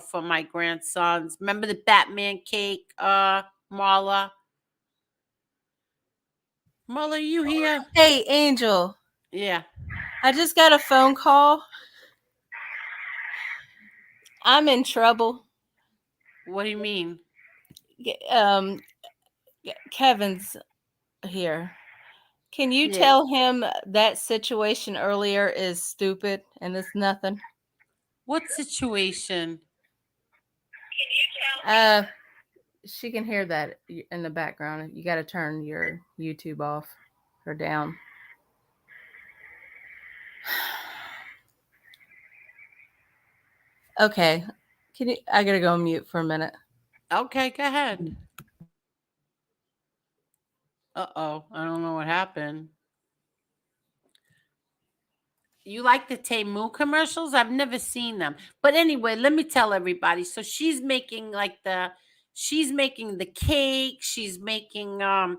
for my grandsons. Remember the Batman cake, Marla? Marla, are you here? Hey, Angel. Yeah. I just got a phone call. I'm in trouble. What do you mean? Kevin's here. Can you tell him that situation earlier is stupid and it's nothing? What situation? She can hear that in the background. You got to turn your YouTube off or down. Okay. I got to go on mute for a minute. Okay, go ahead. Uh-oh. I don't know what happened. You like the Temu commercials? I've never seen them. But anyway, let me tell everybody. So she's making the cake, she's making the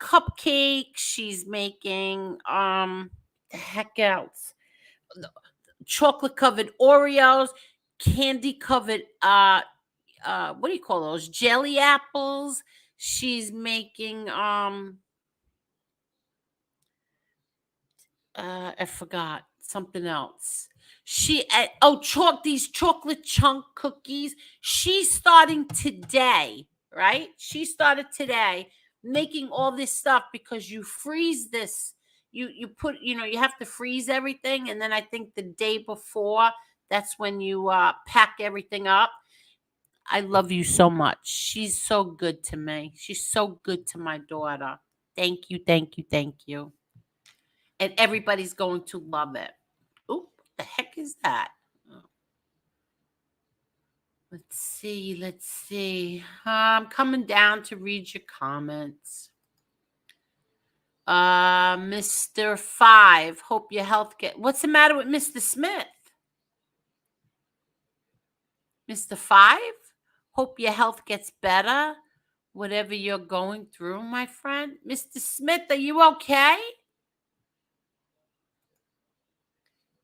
cupcake, she's making the heck else. Chocolate covered Oreos, candy covered what do you call those? Jelly apples. She's making I forgot something else. These chocolate chunk cookies. She's starting today, right? She started today making all this stuff because you freeze this. You put, you have to freeze everything, and then I think the day before, that's when you pack everything up. I love you so much. She's so good to me. She's so good to my daughter. Thank you, thank you, thank you. And everybody's going to love it. Oop, what the heck is that? Let's see. I'm coming down to read your comments. Mr. 5, hope your health what's the matter with Mr. Smith? Mr. 5, hope your health gets better, whatever you're going through, my friend. Mr. Smith, are you okay?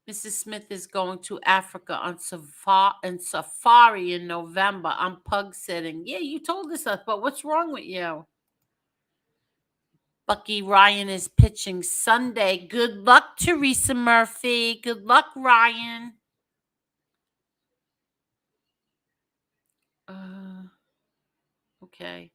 Mrs. Smith is going to Africa on safari in November. I'm pug sitting. Yeah, you told us that, but what's wrong with you? Bucky Ryan is pitching Sunday. Good luck, Teresa Murphy. Good luck, Ryan. Okay.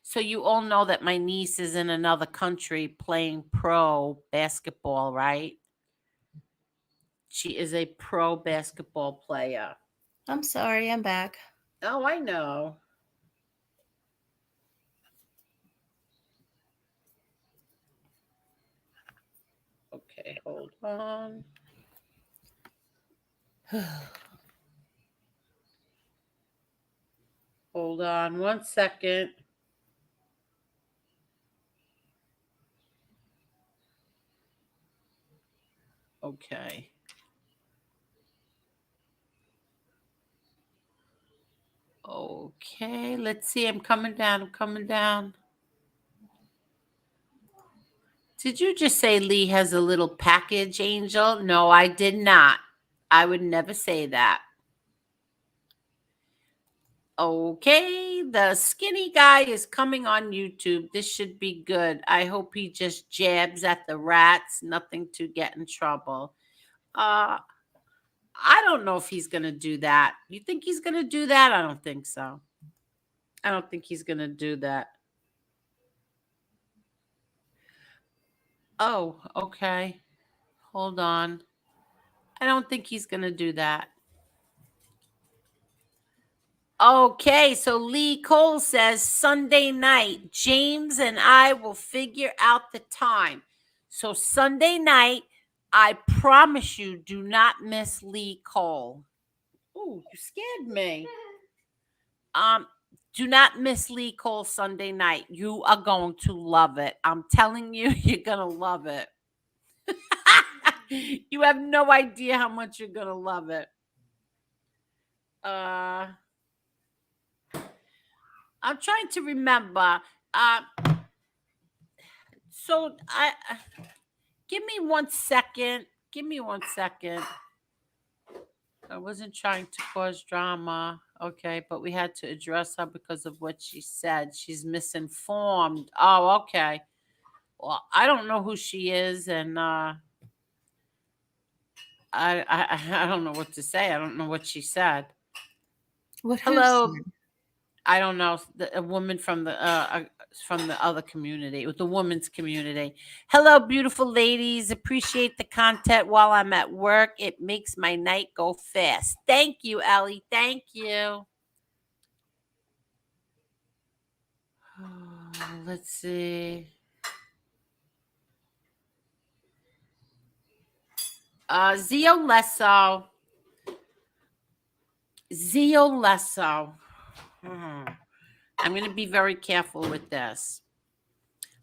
So you all know that my niece is in another country playing pro basketball, right? She is a pro basketball player. I'm sorry, I'm back. Oh, I know. Okay, hold on. Hold on 1 second. Okay. Okay, let's see. I'm coming down. Did you just say Lee has a little package, Angel? No, I did not. I would never say that. Okay, the skinny guy is coming on YouTube. This should be good. I hope he just jabs at the rats, nothing to get in trouble. I don't know if he's going to do that. You think he's going to do that? I don't think so. I don't think he's going to do that. Oh, okay. Hold on. I don't think he's going to do that. Okay, so Lee Cole says Sunday night, James and I will figure out the time. So Sunday night, I promise you, do not miss Lee Cole. Ooh, you scared me. Do not miss Lee Cole Sunday night. You are going to love it. I'm telling you, you're going to love it. You have no idea how much you're going to love it. I'm trying to remember. So give me 1 second. Give me 1 second. I wasn't trying to cause drama. Okay, but we had to address her because of what she said. She's misinformed. Oh, okay. Well, I don't know who she is, and I don't know what to say. I don't know what she said. What? Hello. I don't know. A woman from the other community, with the women's community. Hello, beautiful ladies. Appreciate the content while I'm at work. It makes my night go fast. Thank you, Ellie. Thank you. Let's see. Zio Lesso. Zio Lesso. I'm going to be very careful with this.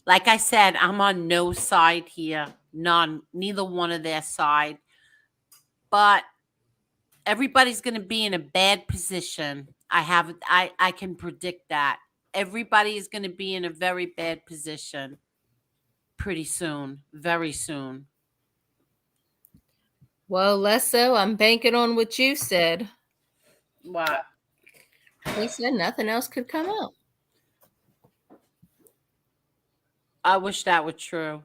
Like I said, I'm on no side here. None. Neither one of their side. But everybody's going to be in a bad position. I can predict that. Everybody is going to be in a very bad position pretty soon. Very soon. Well, Lesso, I'm banking on what you said. What? He said nothing else could come out. I wish that were true.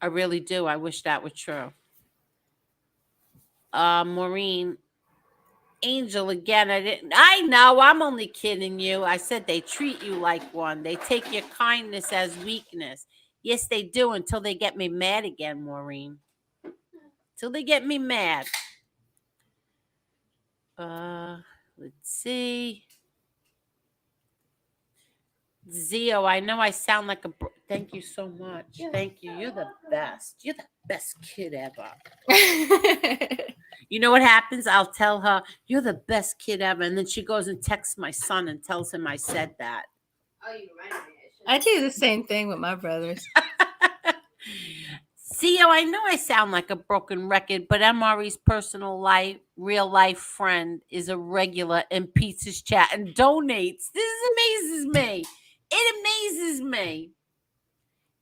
I really do. I wish that were true. Maureen, Angel again. I know. I'm only kidding you. I said they treat you like one. They take your kindness as weakness. Yes, they do, until they get me mad again, Maureen. Till they get me mad. Let's see. Zio, I know I sound like a... Thank you so much. Yeah. Thank you. You're the best. You're the best kid ever. You know what happens? I'll tell her, you're the best kid ever. And then she goes and texts my son and tells him I said that. Oh, you right. I do the same thing with my brothers. Zio, I know I sound like a broken record, but MRE's real life friend is a regular in Pizza's chat and donates. This amazes me. It amazes me.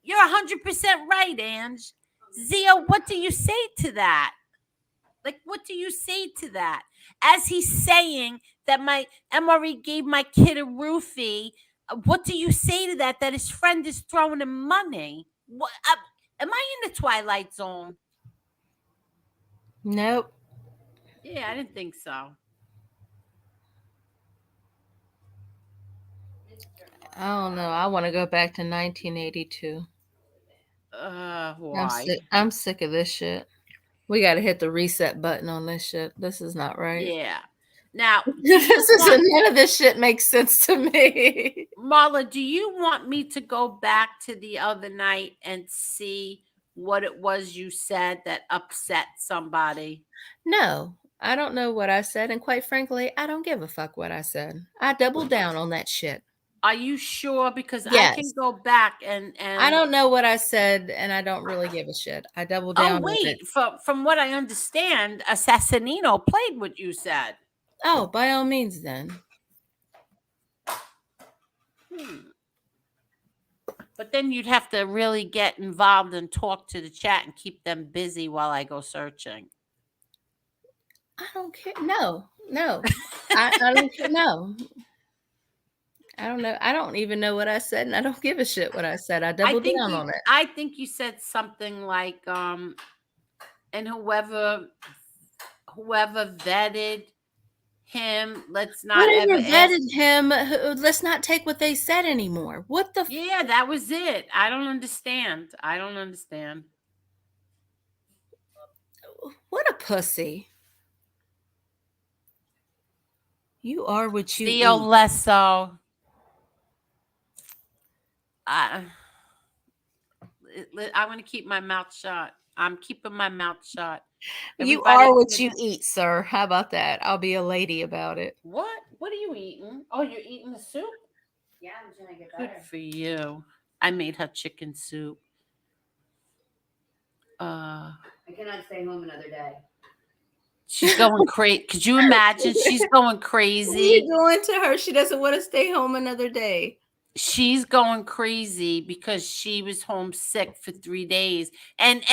You're 100% right, Ange. Zio, what do you say to that? Like, what do you say to that? As he's saying that my MRE gave my kid a roofie, what do you say to that? That his friend is throwing him money? What? Am I in the Twilight Zone? Nope. Yeah, I didn't think so. I don't know. I want to go back to 1982. Why? I'm sick of this shit. We got to hit the reset button on this shit. This is not right. Yeah. Now, none of this shit makes sense to me. Marla, do you want me to go back to the other night and see what it was you said that upset somebody? No, I don't know what I said. And quite frankly, I don't give a fuck what I said. I doubled down on that shit. Are you sure? Because yes. I can go back and I don't know what I said, and I don't really give a shit. I doubled down. Oh, wait. From what I understand, Assassinino played what you said. Oh, by all means, then. But then you'd have to really get involved and talk to the chat and keep them busy while I go searching. I don't care. No. I don't care. No. I don't know. I don't even know what I said, and I don't give a shit what I said. I doubled down on it. I think you said something like, and whoever vetted him, let's not whoever vetted him, let's not take what they said anymore. What the? Yeah, that was it. I don't understand. What a pussy. You are what you Theo eat. Lesso. I'm going to keep my mouth shut. I'm keeping my mouth shut. You are what you eat, sir. How about that? I'll be a lady about it. What? What are you eating? Oh, you're eating the soup? Yeah, I'm trying to get better. Good for you. I made her chicken soup. I cannot stay home another day. She's going crazy. Could you imagine? She's going crazy. What are you doing to her? She doesn't want to stay home another day. she's going crazy because she was homesick for 3 days, and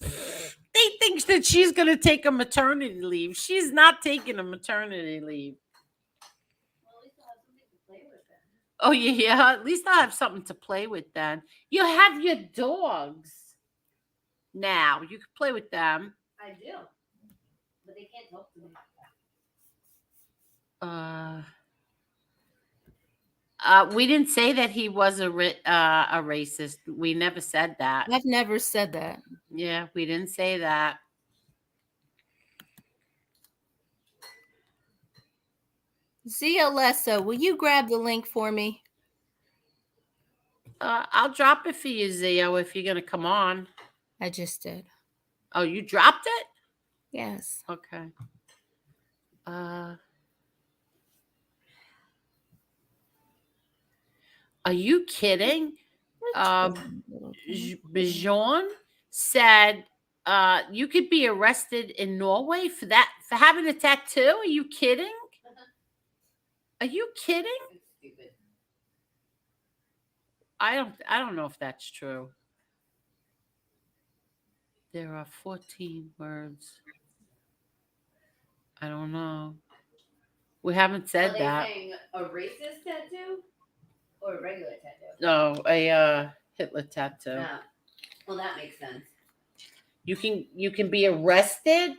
they think that she's going to take a maternity leave. She's not taking a maternity leave. Oh yeah, at least I have something to play with then. You have your dogs now. You can play with them. I do, but they can't talk to me. We didn't say that he was a racist. We never said that. I've never said that. Yeah, we didn't say that. Zia Lessa, will you grab the link for me? I'll drop it for you, Zio, if you're gonna come on. I just did. Oh, you dropped it? Yes. Okay. Are you kidding? Bijon said you could be arrested in Norway for having a tattoo. Are you kidding? Are you kidding? Stupid. I don't know if that's true. There are 14 words. I don't know. We haven't said that. Are they saying a racist tattoo or a regular tattoo? No, a Hitler tattoo. Yeah. Well, that makes sense. You can be arrested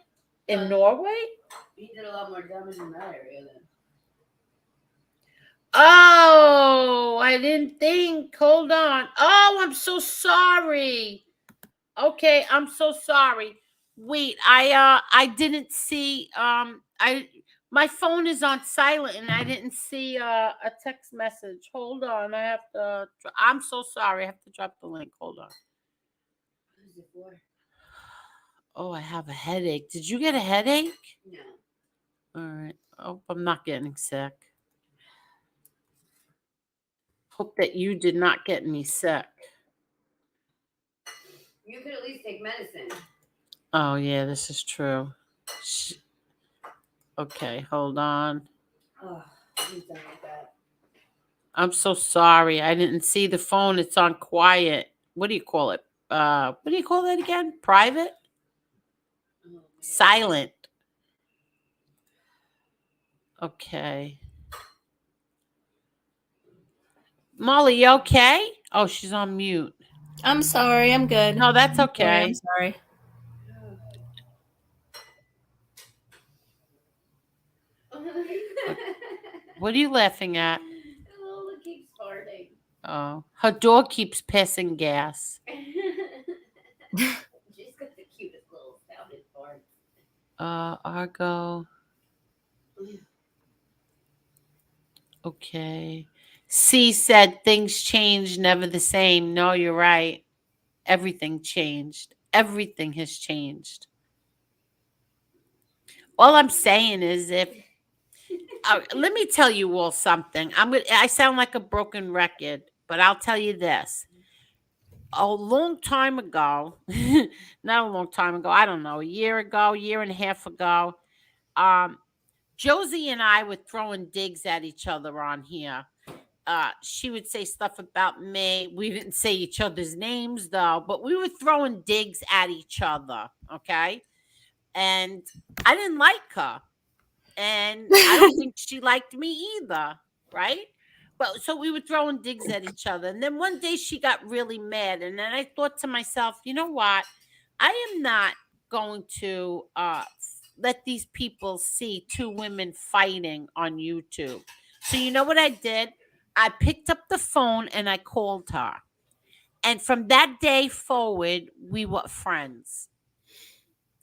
in Norway? He did a lot more damage in that area then. Oh, I didn't think. Hold on. Oh, I'm so sorry. Okay, I'm so sorry. Wait, I didn't see my phone is on silent and I didn't see a text message. Hold on. I'm so sorry. I have to drop the link. Hold on. Who's it for? Oh, I have a headache. Did you get a headache? No. All right. Oh, I'm not getting sick. Hope that you did not get me sick. You could at least take medicine. Oh, yeah, this is true. Okay, hold on. Oh, I'm done with that. I'm so sorry. I didn't see the phone. It's on quiet. What do you call it? What do you call that again? Private? Oh, silent. Okay. Molly, you okay? Oh, she's on mute. I'm sorry. I'm good. No, that's okay. I'm sorry. What are you laughing at? Lola keeps farting. Oh, her dog keeps passing gas. She's got the cutest little sounded fart. Argo. Okay. C said things change, never the same. No, you're right. Everything changed. Everything has changed. All I'm saying is let me tell you all something. I sound like a broken record, but I'll tell you this. A long time ago, not a long time ago, I don't know, a year ago, year and a half ago, Josie and I were throwing digs at each other on here. She would say stuff about me. We didn't say each other's names though, but we were throwing digs at each other. Okay. And I didn't like her. And I don't think she liked me either. Right. But so we were throwing digs at each other. And then one day she got really mad. And then I thought to myself, you know what? I am not going to let these people see two women fighting on YouTube. So you know what I did? I picked up the phone and I called her. And from that day forward, we were friends.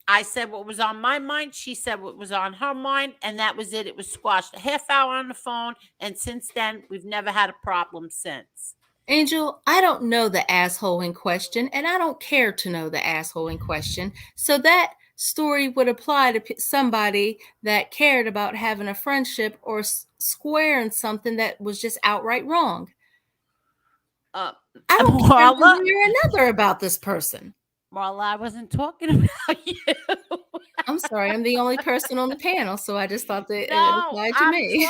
I said what was on my mind. She said what was on her mind. And that was it. It was squashed. A half hour on the phone. And since then, we've never had a problem since. Angel, I don't know the asshole in question. And I don't care to know the asshole in question. So that story would apply to somebody that cared about having a friendship or squaring something that was just outright wrong. I don't care one way or another about this person. Marla, I wasn't talking about you. I'm sorry, I'm the only person on the panel, so I just thought that it applied to me.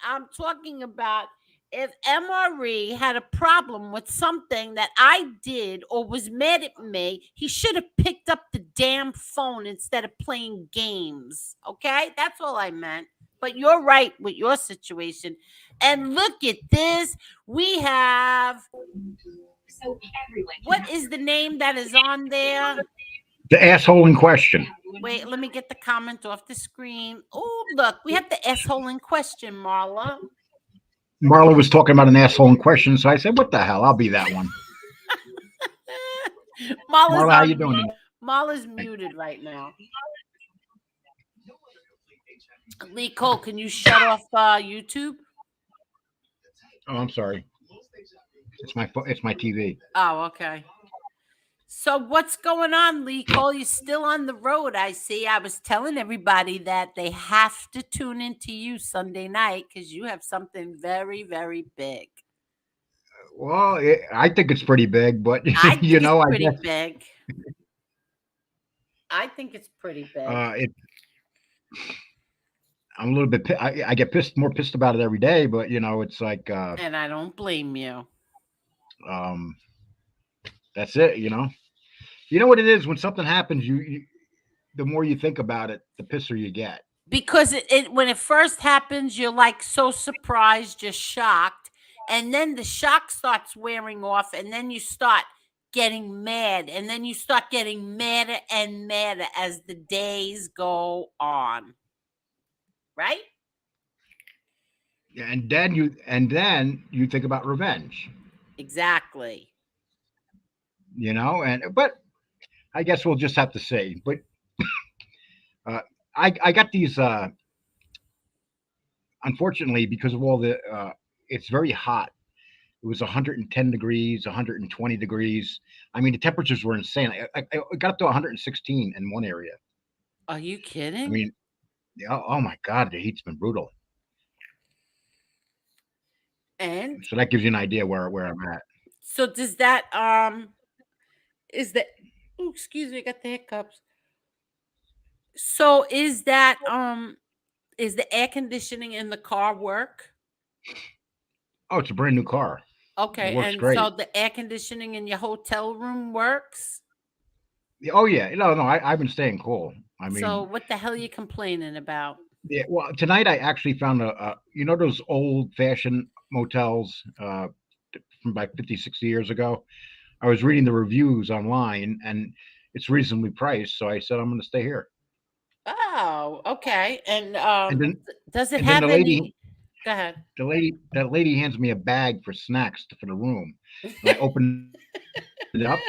I'm talking about if MRE had a problem with something that I did or was mad at me, he should have picked up the damn phone instead of playing games. Okay? That's all I meant. But you're right with your situation. And look at this. We have, what is the name that is on there? The asshole in question. Wait, let me get the comment off the screen. Oh, look, we have the asshole in question, Marla. Marla was talking about an asshole in question, so I said, "What the hell? I'll be that one." Marla's Marla, how you doing? Marla's muted right now. Lee Cole, can you shut off YouTube? Oh, I'm sorry. It's my TV. Oh, okay. So what's going on, Lee Cole? You're still on the road, I see. I was telling everybody that they have to tune into you Sunday night because you have something very, very big. Well, I think it's pretty big, but I think it's I pretty guess big. I think it's pretty big. I'm a little bit. I get more pissed about it every day, but it's like. And I don't blame you. That's it. You know what it is when something happens. The more you think about it, the pisser you get. Because when it first happens, you're like so surprised, just shocked, and then the shock starts wearing off, and then you start getting mad, and then you start getting madder and madder as the days go on. Right? Yeah, and then you think about revenge. Exactly. But I guess we'll just have to see. But I got these. Unfortunately, because of all the, it's very hot. It was 110 degrees, 120 degrees. I mean, the temperatures were insane. I got up to 116 in one area. Are you kidding? I mean, oh my God, the heat's been brutal. And so that gives you an idea where I'm at. So does that excuse me, I got the hiccups. So is that is the air conditioning in the car work? Oh, it's a brand new car. Okay, and great. so the air conditioning in your hotel room works? Oh yeah, no, I've been staying cool. I mean, so what the hell are you complaining about? Yeah, well, tonight I actually found those old-fashioned motels from about 50, 60 years ago. I was reading the reviews online, and it's reasonably priced, so I said I'm going to stay here. Oh, okay. And then, does it have any? Go ahead. That lady hands me a bag for snacks for the room. And I opened it up,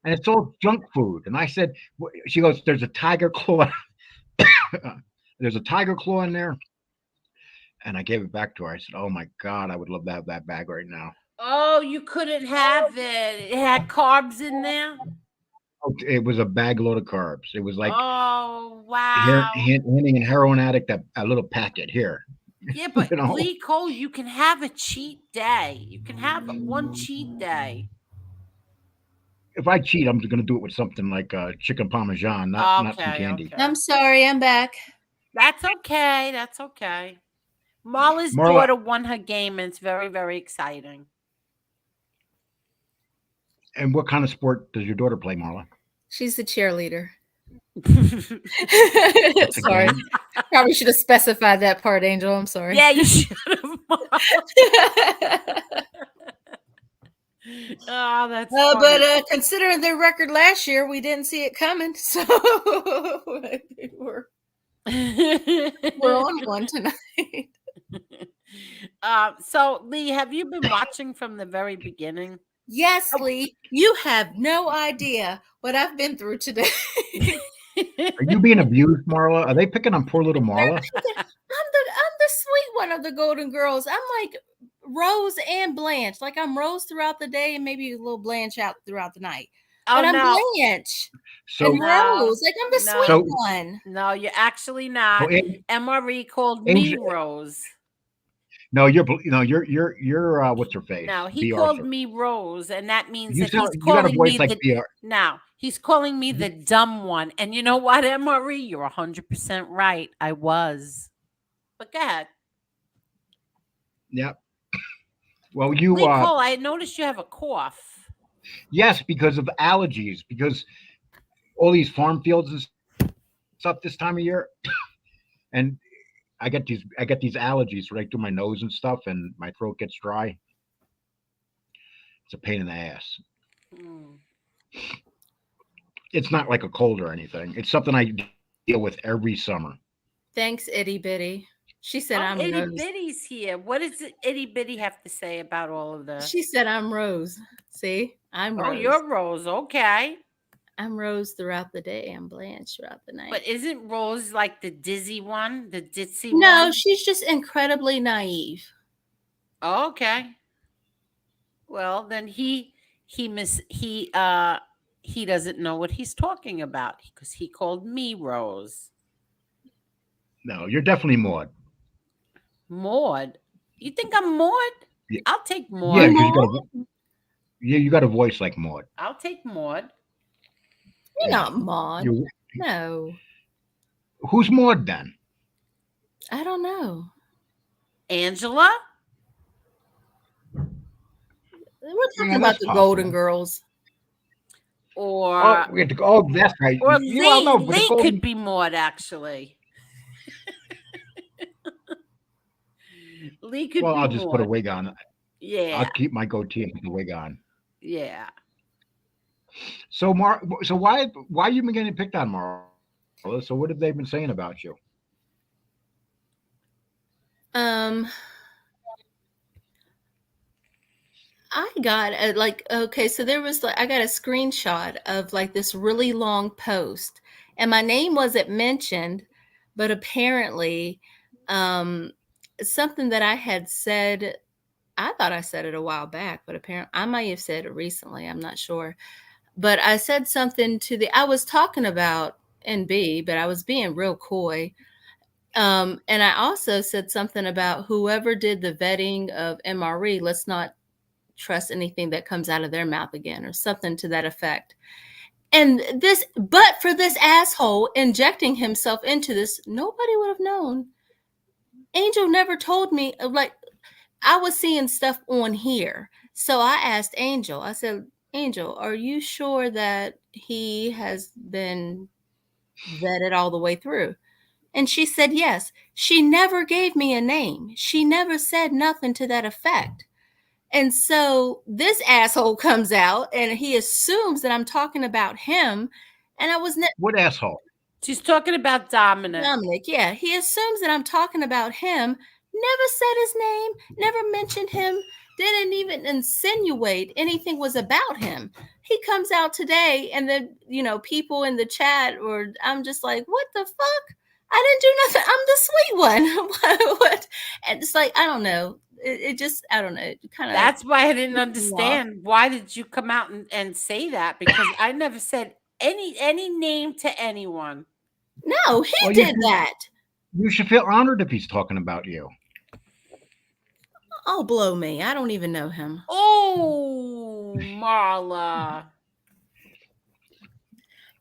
and it's all junk food. And I said, she goes, "There's a tiger claw." There's a tiger claw in there. And I gave it back to her. I said, "Oh my God, I would love to have that bag right now." Oh, you couldn't have it. It had carbs in there? It was a bag load of carbs. It was like, oh wow, handing a heroin addict a little packet here. Yeah, but Lee Cole, you can have a cheat day. You can have one cheat day. If I cheat, I'm going to do it with something like chicken parmesan, not some candy. Okay. I'm sorry, I'm back. That's okay. That's okay. Marla's daughter won her game, and it's very, very exciting. And what kind of sport does your daughter play, Marla? She's the cheerleader. Sorry. Probably should have specified that part, Angel. I'm sorry. Yeah, you should have. Oh, that's but considering their record last year, we didn't see it coming. So we're on one tonight. So Lee, have you been watching from the very beginning? Yes, Lee. You have no idea what I've been through today. Are you being abused, Marla? Are they picking on poor little Marla? I'm the sweet one of the Golden Girls. I'm like Rose and Blanche. Like I'm Rose throughout the day and maybe a little Blanche out throughout the night. Oh, but I'm Blanche and Rose. Like I'm the sweet one. No, you're actually not. MRE called me Rose. No, you're what's her face? No, he called me Rose, and that means that he's calling me he's calling me the dumb one. And you know what, MRE? You're 100% right. I was. But go ahead. Yep. Well, you Lee Cole, I noticed you have a cough. yes, because of allergies, because all these farm fields and stuff this time of year, and I get these allergies right through my nose and stuff, and my throat gets dry. It's a pain in the ass. Hmm. It's not like a cold or anything. It's something I deal with every summer. Thanks, itty bitty. She said Oh, I'm Itty Rose. Bitty's here. What does Itty Bitty have to say about all of She this? said I'm Rose. See, I'm Oh, Rose. you're Rose. Okay. I'm Rose throughout the day. I'm Blanche throughout the night. But isn't Rose like the dizzy one, the ditzy No, one? she's just incredibly naive. Okay. Well, then he doesn't know what he's talking about because he called me Rose. No, you're definitely Maud. Maud. You think I'm Maud? Yeah, I'll take yeah, Maud. because Maud? you got a voice like Maud. I'll take Maud. You're Yeah, not Maud. you. No, Who's Maud then? I don't know. Angela? We're talking Yeah, about that's the Golden possible. Girls. Oh, Or oh, that's right. or You all Lee. know, but the Lee could golden. be Maud actually. Lee could Well, be I'll just put a Maud. wig on. I'll Yeah. keep my goatee and put the wig on. Yeah. So, so why you been getting picked on, Marla? So, what have they been saying about you? Um, I got okay, so there was I got a screenshot of like this really long post, and my name wasn't mentioned, but apparently, um, something that I had said. I thought I said it a while back, but apparently I might have said it recently. I'm not sure. But I said something I was talking about NB, but I was being real coy. And I also said something about whoever did the vetting of MRE, let's not trust anything that comes out of their mouth again, or something to that effect. And but for this asshole injecting himself into this, nobody would have known. Angel never told me, like, I was seeing stuff on here. So I asked Angel, I said, Angel, are you sure that he has been vetted all the way through? And she said, yes. She never gave me a name. She never said nothing to that effect. And so this asshole comes out and he assumes that I'm talking about him. And I was What asshole? She's talking about Dominic. Dominic, yeah. He assumes that I'm talking about him, never said his name, never mentioned him, didn't even insinuate anything was about him. He comes out today and then, people in the chat, or I'm just like, what the fuck? I didn't do nothing. I'm the sweet one. What? And it's like, I don't know. It just, I don't know. It kind of. That's why I didn't understand. Why did you come out and say that? Because I never said any name to anyone. No, he Well, did that. You should feel honored if he's talking about you. Oh, blow me. I don't even know him. Oh, Marla.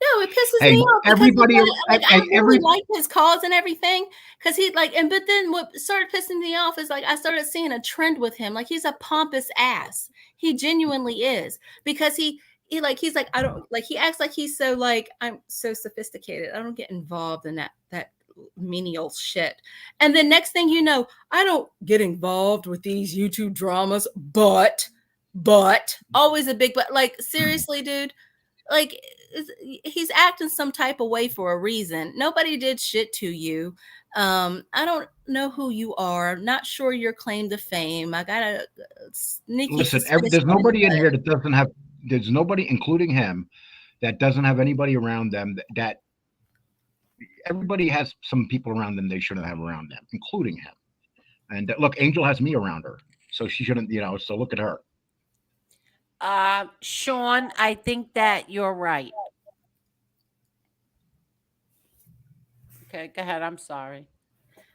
No, it pisses Hey, me off because everybody, I really like his cause and everything. Because but then what started pissing me off is I started seeing a trend with him. Like, he's a pompous ass. He genuinely is, because he's like, I don't like. He acts like he's so I'm so sophisticated. I don't get involved in that menial shit. And then next thing you know, I don't get involved with these YouTube dramas. But always a big but. Like, seriously, dude. Like, he's acting some type of way for a reason. Nobody did shit to you. I don't know who you are. Not sure your claim to fame. I got a sneaky. Listen, there's nobody in here that doesn't have. There's nobody, including him, that doesn't have anybody around them that everybody has some people around them they shouldn't have around them, including him. And look, Angel has me around her, so she shouldn't. So look at her. Sean, I think that you're right. Okay, go ahead. I'm sorry.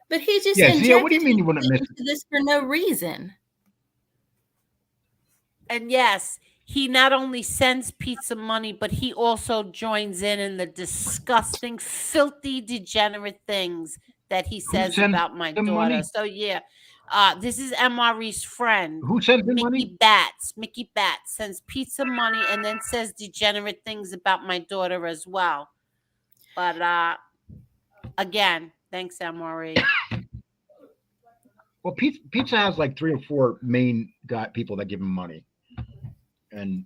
But he just injected what do you mean you wouldn't miss this for no reason? And yes, he not only sends pizza money, but he also joins in the disgusting, filthy, degenerate things that he says about my daughter. Money? So yeah, This is MRE's friend. Who sends in money? Mickey Bats. Mickey Bats sends pizza money and then says degenerate things about my daughter as well. But again, thanks, MRE. Well, Pizza has like 3 or 4 main people that give him money, and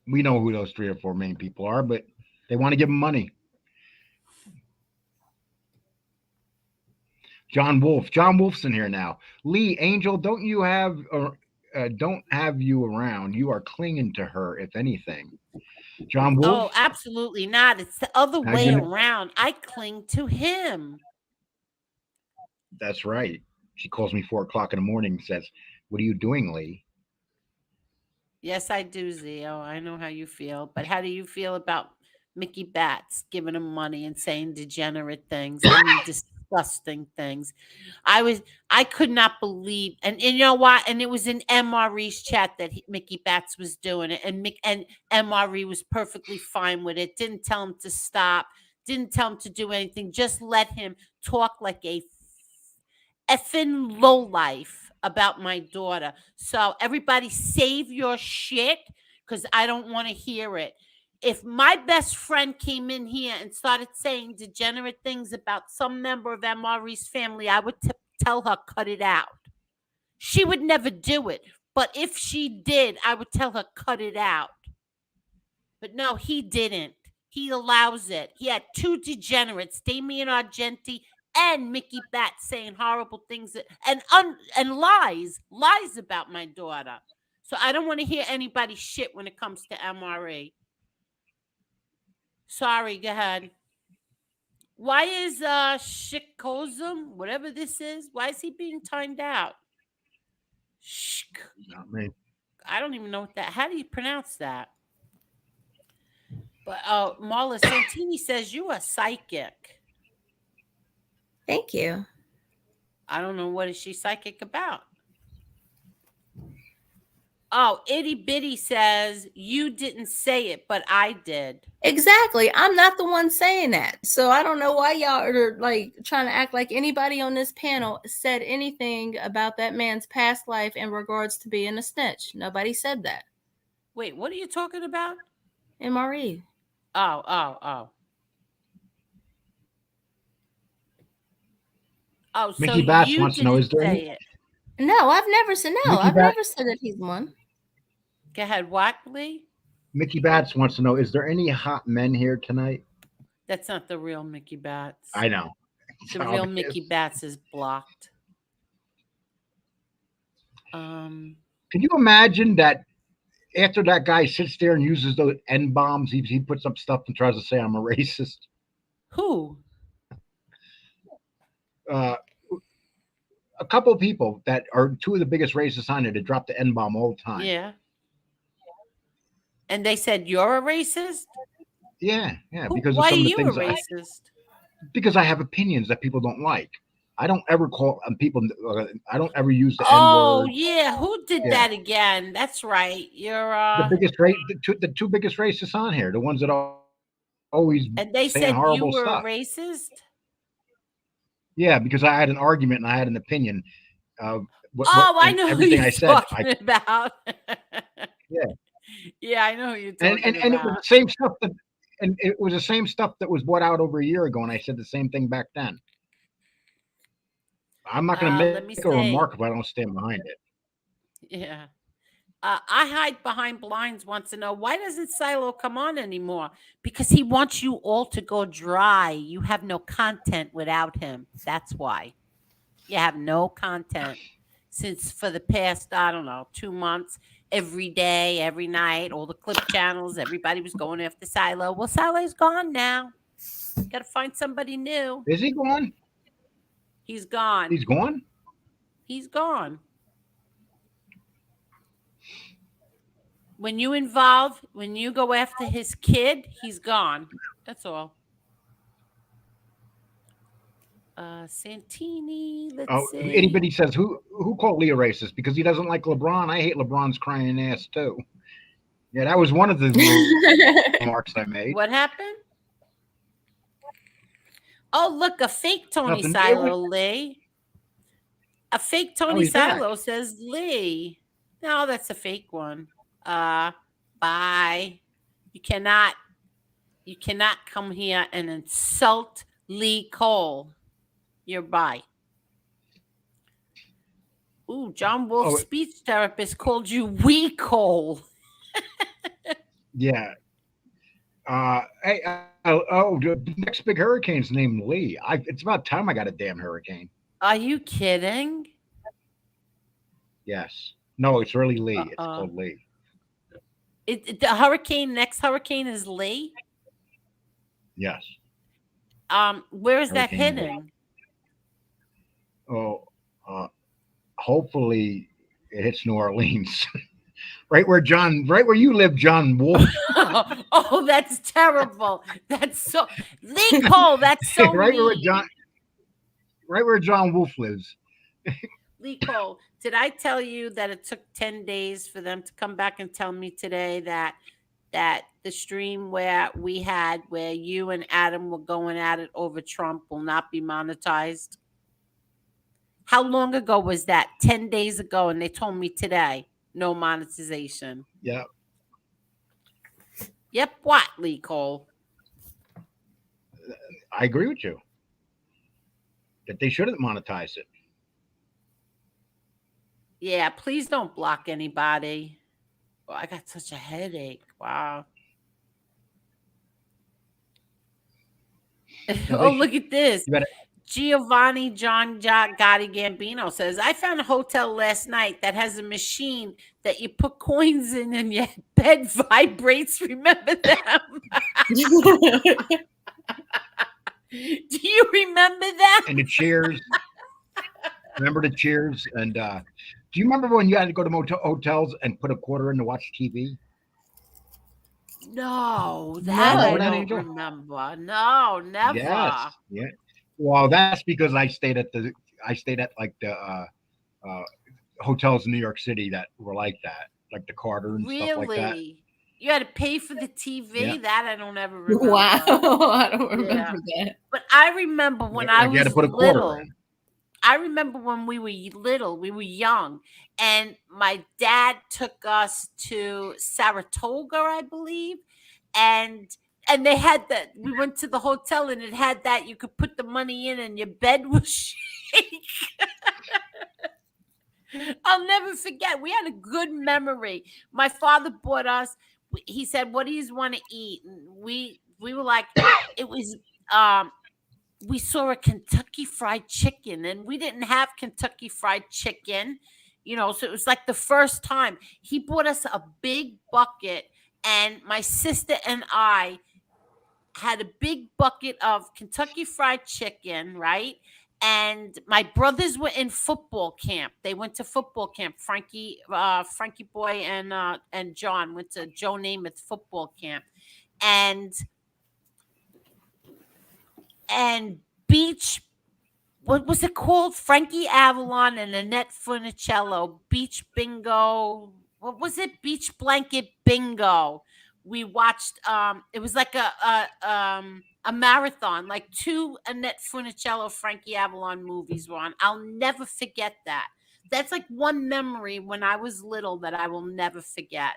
we know who those 3 or 4 main people are, but they want to give him money. John Wolf's in here now. Lee, Angel, don't have you around. You are clinging to her, if anything. John Wolf. Oh, absolutely not. It's the other way around. I cling to him. That's right. She calls me 4 o'clock in the morning and says, "What are you doing, Lee?" Yes, I do, Zio. I know how you feel. But how do you feel about Mickey Bats giving him money and saying degenerate things? I mean, disgusting things. I could not believe, and you know what? And it was in MRE's chat that Mickey Bats was doing it, and MRE was perfectly fine with it. Didn't tell him to stop. Didn't tell him to do anything. Just let him talk like a effing lowlife about my daughter. So everybody save your shit, because I don't want to hear it. If my best friend came in here and started saying degenerate things about some member of MRE's family, I would tell her, cut it out. She would never do it. But if she did, I would tell her, cut it out. But no, he didn't. He allows it. He had 2 degenerates, Damien Argenti and Mickey Bats, saying horrible things and lies about my daughter. So I don't want to hear anybody's shit when it comes to MRE. Sorry, go ahead. Why is Shikozum, whatever this is, why is he being timed out? Not me. I don't even know what that. How do you pronounce that? But Marla Santini says you are psychic. Thank you. I don't know, what is she psychic about? Oh, Itty Bitty says you didn't say it, but I did. Exactly. I'm not the one saying that. So I don't know why y'all are like trying to act like anybody on this panel said anything about that man's past life in regards to being a snitch. Nobody said that. Wait, what are you talking about? MRE. Oh. Oh, so Mickey Bats you wants to know, didn't is there say any? it. No, I've never said no. Mickey I've Bat- never said that he's one. Go ahead, what, Lee? Mickey Bats wants to know, is there any hot men here tonight? That's not the real Mickey Bats. I know. The real Mickey Bats is blocked. Can you imagine that after that guy sits there and uses those N-bombs, he puts up stuff and tries to say I'm a racist? Who? A couple of people that are 2 of the biggest racists on it that drop the N-bomb all the time. Yeah. And they said you're a racist? Yeah, because why of some are of the you things a racist? because I have opinions that people don't like. I don't ever call people. I don't ever use the N-word. Oh yeah, who did that again? That's right. You're the biggest the 2 biggest racists on here, the ones that are always and they saying said horrible you were stuff. a racist. Yeah, because I had an argument and I had an opinion. I know who you're talking about. Yeah. Yeah, I know who you're talking about. And it was the same stuff that was brought out over a year ago, and I said the same thing back then. I'm not going to make a remark if I don't stand behind it. Yeah. I hide behind blinds wants to know, why doesn't Silo come on anymore? Because he wants you all to go dry. You have no content without him. That's why. You have no content. Since for the past, I don't know, 2 months, every day, every night, all the clip channels, everybody was going after Silo. Well, Silo's gone now. Got to find somebody new. Is he gone? He's gone. He's gone? He's gone. When you go after his kid, he's gone. That's all. Santini, let's see. Anybody says who called Lee a racist because he doesn't like LeBron? I hate LeBron's crying ass too. Yeah, that was one of the remarks I made. What happened? Oh, look, a fake Tony Silo, Lee. A fake Oh, Tony he's back. Silo says Lee. No, that's a fake one. Bye. You cannot come here and insult Lee Cole. You're bye. Ooh, John Wolf's Oh, speech therapist called you Wee Cole. yeah. Hey, the next big hurricane's named Lee. It's about time I got a damn hurricane. Are you kidding? Yes. No, it's really Lee. It's Uh-uh. called Lee. The next hurricane is Lee. Yes. Where is that Hurricane Lee. hitting? Oh, hopefully it hits New Orleans. Right where you live, John Wolf. Oh, that's terrible. That's so Lee Cole. That's so right where mean. John Wolf lives. Lee Cole, did I tell you that it took 10 days for them to come back and tell me today that the stream where you and Adam were going at it over Trump will not be monetized? How long ago was that? 10 days ago, and they told me today, no monetization. Yeah. Yep, what, Lee Cole? I agree with you. That they shouldn't monetize it. Yeah, please don't block anybody. Oh, I got such a headache. Wow. Oh, look at this. Giovanni John Gotti Gambino says, I found a hotel last night that has a machine that you put coins in and your bed vibrates. Remember them? Do you remember that? And the cheers. Remember the cheers? And do you remember when you had to go to hotels and put a quarter in to watch TV? No, that No. I That don't Angel? remember. No, never. Yes. Yeah. Well, that's because I stayed at like the hotels in New York City that were like that, like the Carter and stuff like that. Really? You had to pay for the TV? Yeah. That I don't ever remember. Wow, I don't remember Yeah. that. But I remember when I Like you had was to put a quarter little. in. I remember when we were little, we were young, and my dad took us to Saratoga, I believe, and they had that. We went to the hotel, and it had that you could put the money in, and your bed will shake. I'll never forget. We had a good memory. My father bought us. He said, "What do you want to eat?" And we were like, it was. We saw a Kentucky Fried Chicken, and we didn't have Kentucky Fried Chicken, so it was like the first time. He bought us a big bucket, and my sister and I had a big bucket of Kentucky Fried Chicken, right? And my brothers were in football camp. They went to football camp. Frankie Boy and John went to Joe Namath football camp, and Beach, what was it called? Frankie Avalon and Annette Funicello, Beach Bingo. What was it? Beach Blanket Bingo. We watched. It was like a marathon. Like 2 Annette Funicello, Frankie Avalon movies were on. I'll never forget that. That's like one memory when I was little that I will never forget,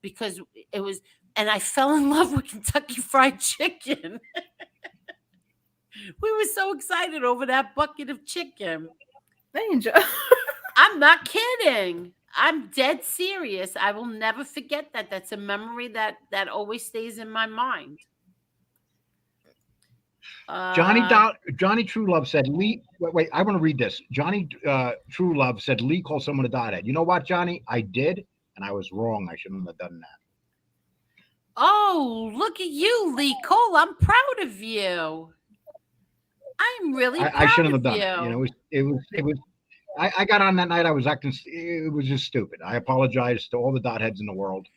because it was. And I fell in love with Kentucky Fried Chicken. We were so excited over that bucket of chicken. Angel. I'm not kidding. I'm dead serious. I will never forget that. That's a memory that always stays in my mind. Johnny True Love said Lee. Wait, I want to read this. Johnny True Love said Lee called someone a dot-head. You know what, Johnny? I did, and I was wrong. I shouldn't have done that. Oh, look at you, Lee Cole. I'm proud of you. I'm really proud I shouldn't have of done you. it. Was. I got on that night. I was acting. It was just stupid. I apologize to all the dot heads in the world.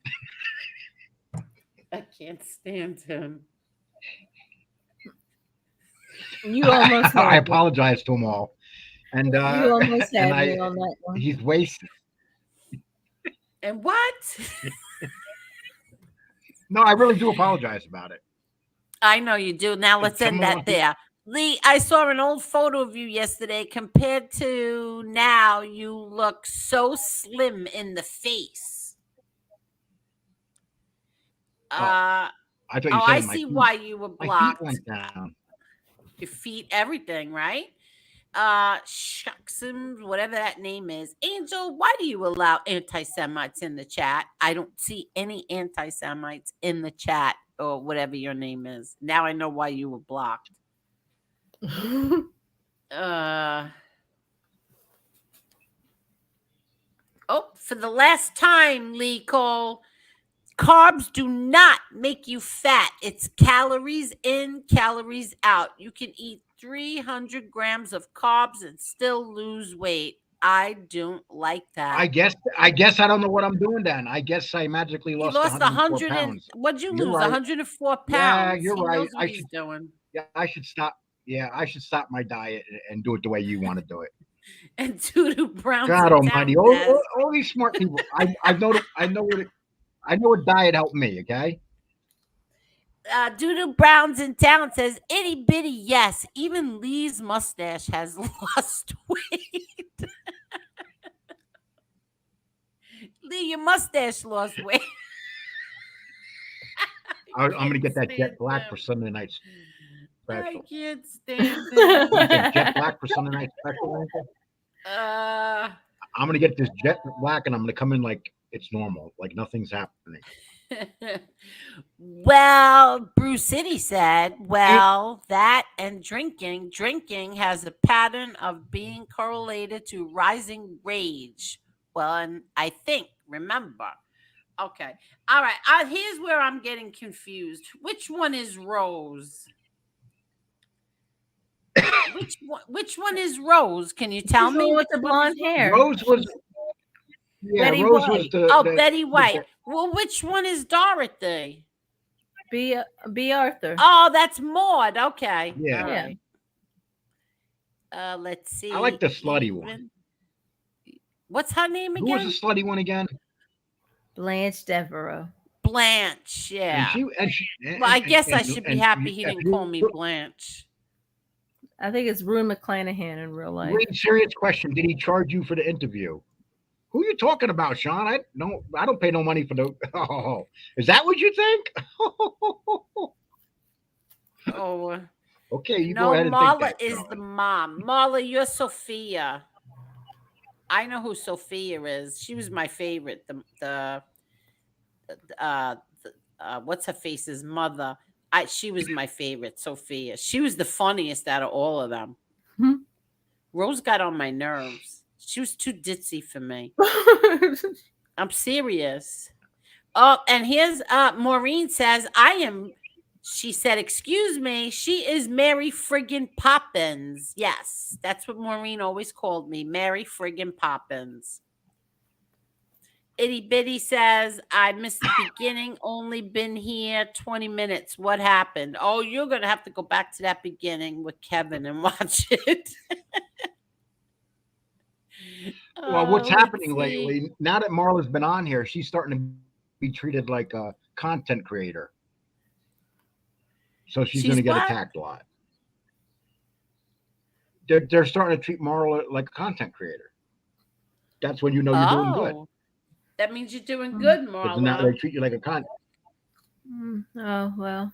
I can't stand him. You almost had I me. apologize to them all. And You almost had and me on that one. he's wasted. And what? No, I really do apologize about it. I know you do. Now let's end that there. Lee, I saw an old photo of you yesterday. Compared to now, you look so slim in the face. I thought you Oh, said I in my see feet. why you were My feet blocked. went down. Your feet, everything, right? Shucks and whatever that name is. Angel, why do you allow anti-Semites in the chat? I don't see any anti-Semites in the chat or whatever your name is. Now I know why you were blocked. For the last time, Lee Cole, carbs do not make you fat. It's calories in, calories out. You can eat 300 grams of carbs and still lose weight. I don't like that. I guess I don't know what I'm doing then. I guess I magically He lost lost 104 100 and pounds. what'd you You're lose? right. 104 pounds. Yeah, you're he right. knows what he's doing. Yeah, I should stop. Yeah, I should stop my diet and do it the way you want to do it. And Doodoo Brown's God in Almighty! town says, All these smart people. I know what diet helped me. Okay. Doodoo Brown's in town says, itty bitty, yes. Even Lee's mustache has lost weight. Lee, your mustache lost weight. I'm gonna get that Jet Black for Sunday night I special. can't stand him. You said Jet Black for Sunday night special. I'm gonna get this Jet Black and I'm gonna come in like it's normal, like nothing's happening. Well, Bruce City said, well, that and drinking has a pattern of being correlated to rising rage. Well, and I think, remember. Okay. All right. Here's where I'm getting confused. Which one is Rose? Which one is Rose? Can you tell me? With the blonde hair. Rose was Betty Rose White. was the Betty White. Well, which one is Dorothy? B. Arthur. Oh, that's Maud. Okay. Yeah. All right. Let's see. I like the slutty one. What's her name again? Who was the slutty one again? Blanche Devereaux. Blanche, yeah. Well, I guess I should be happy he didn't call me Blanche. I think it's Rue McClanahan in real life. Wait, serious question. Did he charge you for the interview? Who are you talking about, Sean? I don't pay no money for the. Oh, is that what you think? Oh. Okay, you go ahead and Marla think that, is the mom. Marla, you're Sophia. I know who Sophia is. She was my favorite. What's her face's mother? She was my favorite, Sophia. She was the funniest out of all of them. Rose got on my nerves. She was too ditzy for me. I'm serious. Oh, and here's Maureen says, she said, excuse me, she is Mary friggin' Poppins. Yes, that's what Maureen always called me, Mary friggin' Poppins. Itty Bitty says, I missed the beginning, only been here 20 minutes. What happened? Oh, you're going to have to go back to that beginning with Kevin and watch it. Well, what's happening lately, now that Marla's been on here, she's starting to be treated like a content creator. So she's going to get attacked a lot. They're starting to treat Marla like a content creator. That's when you know you're doing good. That means you're doing good, Marla. Now they treat you like a content. Oh, well.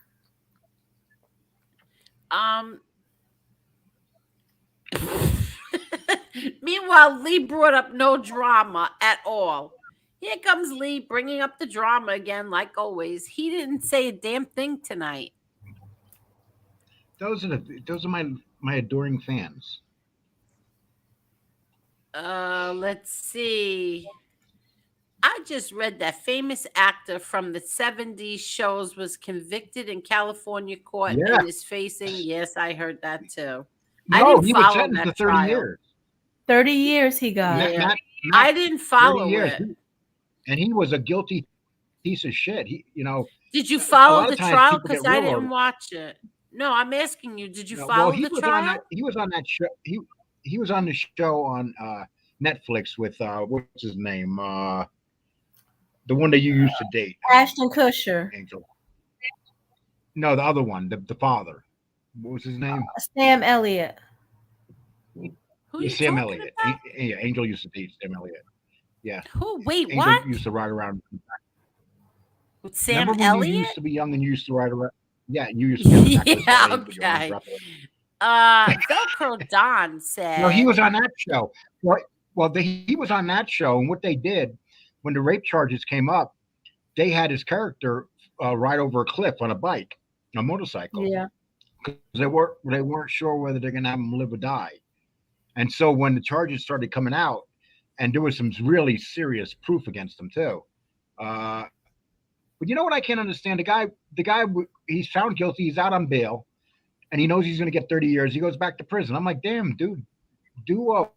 Meanwhile, Lee brought up no drama at all. Here comes Lee bringing up the drama again, like always. He didn't say a damn thing tonight. Those are my adoring fans. Let's see. I just read that famous actor from the 70s shows was convicted in California court and is facing. Yes, I heard that too. No, he was sentenced to 30 years. 30 years he got. I didn't follow it. And he was a guilty piece of shit. Did you follow the trial? Because I didn't watch it. No, I'm asking you. Did you follow the trial? He was on that show. He was on the show on Netflix with what's his name? The one that you used to date. Ashton Kutcher. Angel. No, the other one, the father. What was his name? Sam Elliott. Who Yeah, you Sam talking Elliott. about? Yeah, Angel used to date Sam Elliott. Yeah, Who? Wait, Angel what? used to ride around. With Remember Sam when you used Elliott? to be young and you used to ride around? Yeah, you used to get a necklace Yeah, called Angel. Your arms okay. wrapped around. Velcro Don No, he said, was on that show. He was on that show, and what they did when the rape charges came up, they had his character ride over a cliff on a bike, a motorcycle, Yeah. because they weren't sure whether they're going to have him live or die. And so when the charges started coming out, and there was some really serious proof against him too. Uh, but you know what I can't understand? He's found guilty. He's out on bail, and he knows he's going to get 30 years. He goes back to prison. I'm like, damn, dude, do a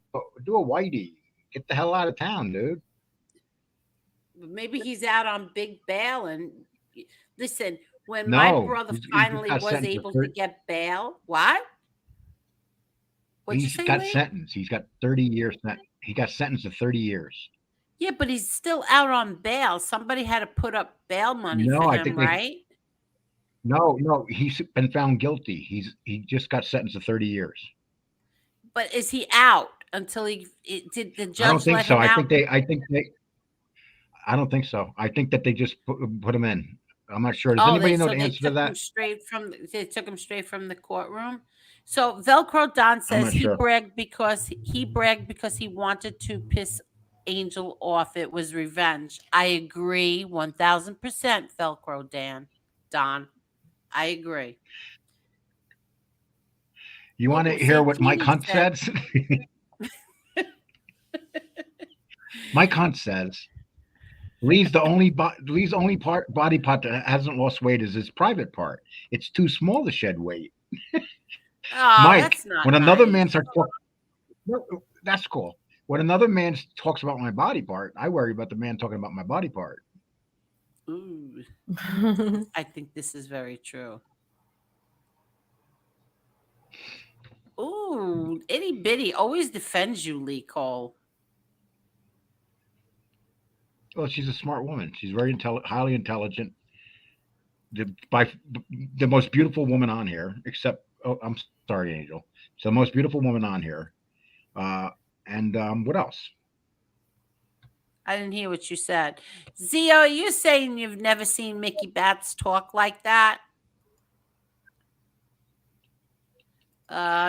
whitey. Get the hell out of town, dude. maybe he's out on big bail. And listen, when my No, brother he just finally got was sentenced to able to 30. get bail, what? What'd you He's say, got Lee? sentenced. He's got 30 years. He got sentenced to 30 years. Yeah, but he's still out on bail. Somebody had to put up bail money for No, I him, think they. right? No, he's been found guilty. He just got sentenced to 30 years. But is he out until did the I don't judge think let so. him out? I don't think so. I think that they just put him in. I'm not sure. Does Oh, anybody know the they answer to took him that? straight from the courtroom. So Velcro Don I'm says not sure. he bragged because he wanted to piss Angel off. It was revenge. I agree 1000%, Velcro Don. I agree. You want to Oh, hear what Mike Santini Hunt said says? Mike Hunt says Lee's only body part that hasn't lost weight is his private part. It's too small to shed weight. Oh, Mike, that's not when another nice. man starts talking, no, that's cool. When another man talks about my body part, I worry about the man talking about my body part. Ooh, I think this is very true. Ooh, itty bitty always defends you, Lee Cole. Well, she's a smart woman. She's very highly intelligent. By the most beautiful woman on here, except I'm sorry, Angel. She's the most beautiful woman on here. Uh, and what else? I didn't hear what you said. Zio, are you saying you've never seen Mickey Bats talk like that?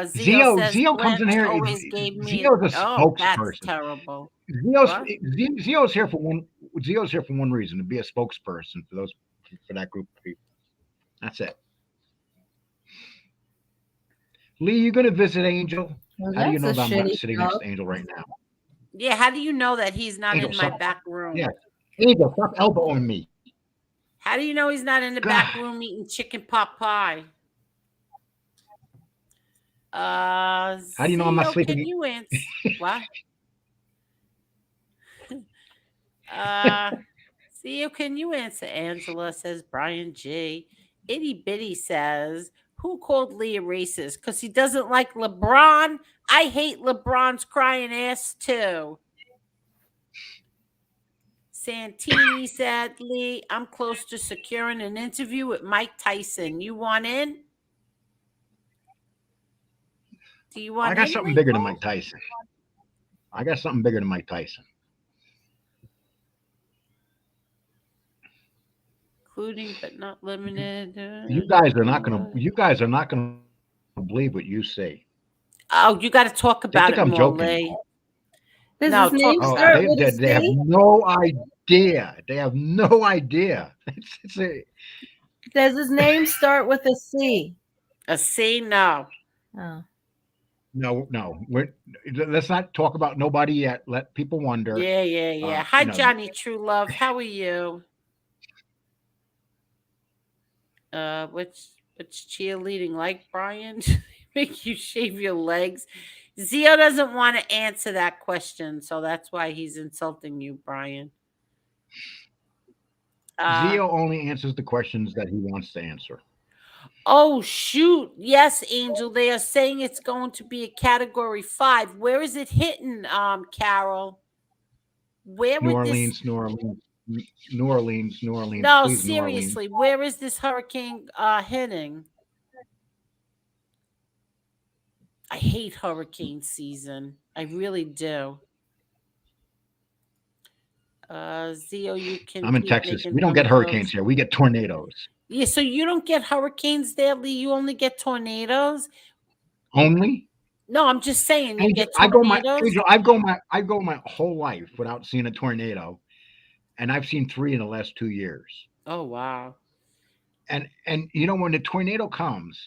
Zio says Zio comes in Blanche here. always gave me. Zio's a Oh, that's spokesperson. terrible. Zio's What? Zio's here for one. Zio's here for one reason: to be a spokesperson for that group of people. That's it. Lee, you going to visit Angel? Well, How do you that's know a that I'm shitty sitting next job. to Angel right now? Yeah, how do you know that he's not Angel, in my stop. back room? Yeah, Angel, stop elbowing me. How do you know he's not in the God, back room eating chicken pot pie? how do you know I'm not Zio, can sleeping? you answer? What? Uh, Zio, can you answer? Angela says Brian G. Itty Bitty says, who called Lee a racist? Because he doesn't like LeBron. I hate LeBron's crying ass too. Santini said, Lee, I'm close to securing an interview with Mike Tyson. You want in? Do you I want got in, something Lee bigger than Cole? Mike Tyson. I got something bigger than Mike Tyson. Including but not limited. You guys are not going to. You guys are not going to believe what you see. Oh, you got to talk They about think it I'm more, joking. Lee. Does No, his talk name Oh, about start it. with a they have C? no idea. They have no idea. Does his name start with a C? A C? No. Oh. No. Let's not talk about nobody yet. Let people wonder. Yeah. Hi, You know, Johnny True Love. How are you? Which cheerleading like Brian? Make you shave your legs? Zio doesn't want to answer that question, so that's why he's insulting you, Brian. Zio only answers the questions that he wants to answer. Oh shoot. Yes, Angel. They are saying it's going to be a category 5. Where is it hitting, Carol? Where New would this Orleans, New Orleans, New Orleans, New Orleans. No, Please, New Orleans. seriously, where is this hurricane hitting? I hate hurricane season. I really do. Zio, you can I'm in keep Texas. making We don't fun get of those. hurricanes here. We get tornadoes. Yeah, so you don't get hurricanes there, Lee. You only get tornadoes. Only No, I'm just saying you Angel. get tornadoes. I go my whole life without seeing a tornado, and I've seen three in the last 2 years. Oh wow. And you know when the tornado comes,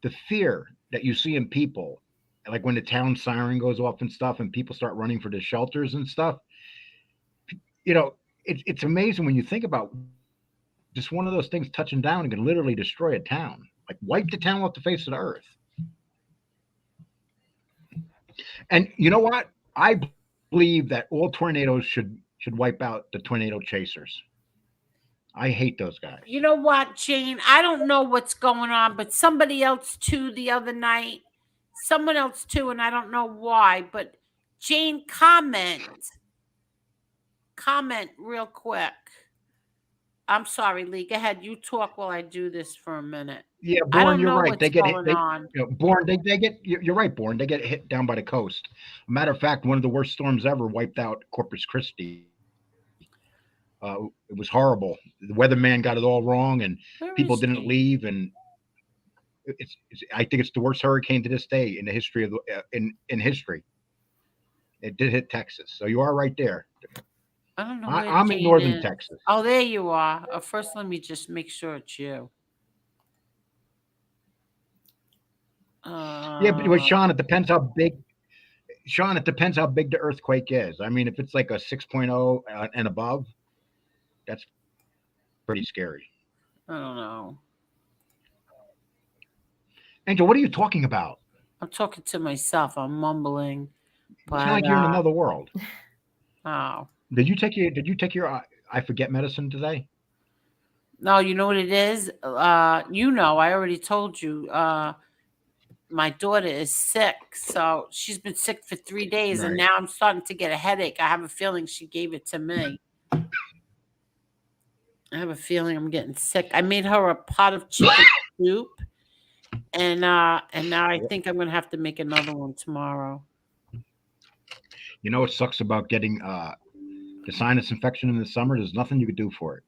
the fear that you see in people, like when the town siren goes off and stuff, and people start running for the shelters and stuff. You know, it's amazing when you think about just one of those things touching down and can literally destroy a town, like wipe the town off the face of the earth. And you know what? I believe that all tornadoes should wipe out the tornado chasers. I hate those guys. You know what, Jane? I don't know what's going on, but somebody else too the other night. Someone else too, and I don't know why. But Jane, comment real quick. I'm sorry, Lee. Go ahead. You talk while I do this for a minute. Yeah, I Born, don't you're know right. They what's get hit. going They, on. Born, they get. You're right, Born. They get hit down by the coast. Matter of fact, one of the worst storms ever wiped out Corpus Christi. It was horrible. The weatherman got it all wrong, and people Where didn't is leave. Jane? And I think it's the worst hurricane to this day in the history of in history. It did hit Texas, so you are right there. I don't know where I'm in Jane northern is. Texas. Oh, there you are. First, let me just make sure it's you. Yeah, but with Uh, Sean, it depends how big. Sean, it depends how big the earthquake is. I mean, if it's like a 6.0 and above, that's pretty scary. I don't know. Angel, what are you talking about? I'm talking to myself. I'm mumbling, You sound but like you're in another world. oh Did you take your I forget medicine today? no, you know what it is. I already told you. My daughter is sick, so she's been sick for 3 days, and Right. now I'm starting to get a headache. I have a feeling she gave it to me. I have a feeling I'm getting sick. I made her a pot of chicken soup, and now I think I'm gonna have to make another one tomorrow. You know what sucks about getting the sinus infection in the summer? There's nothing you could do for it.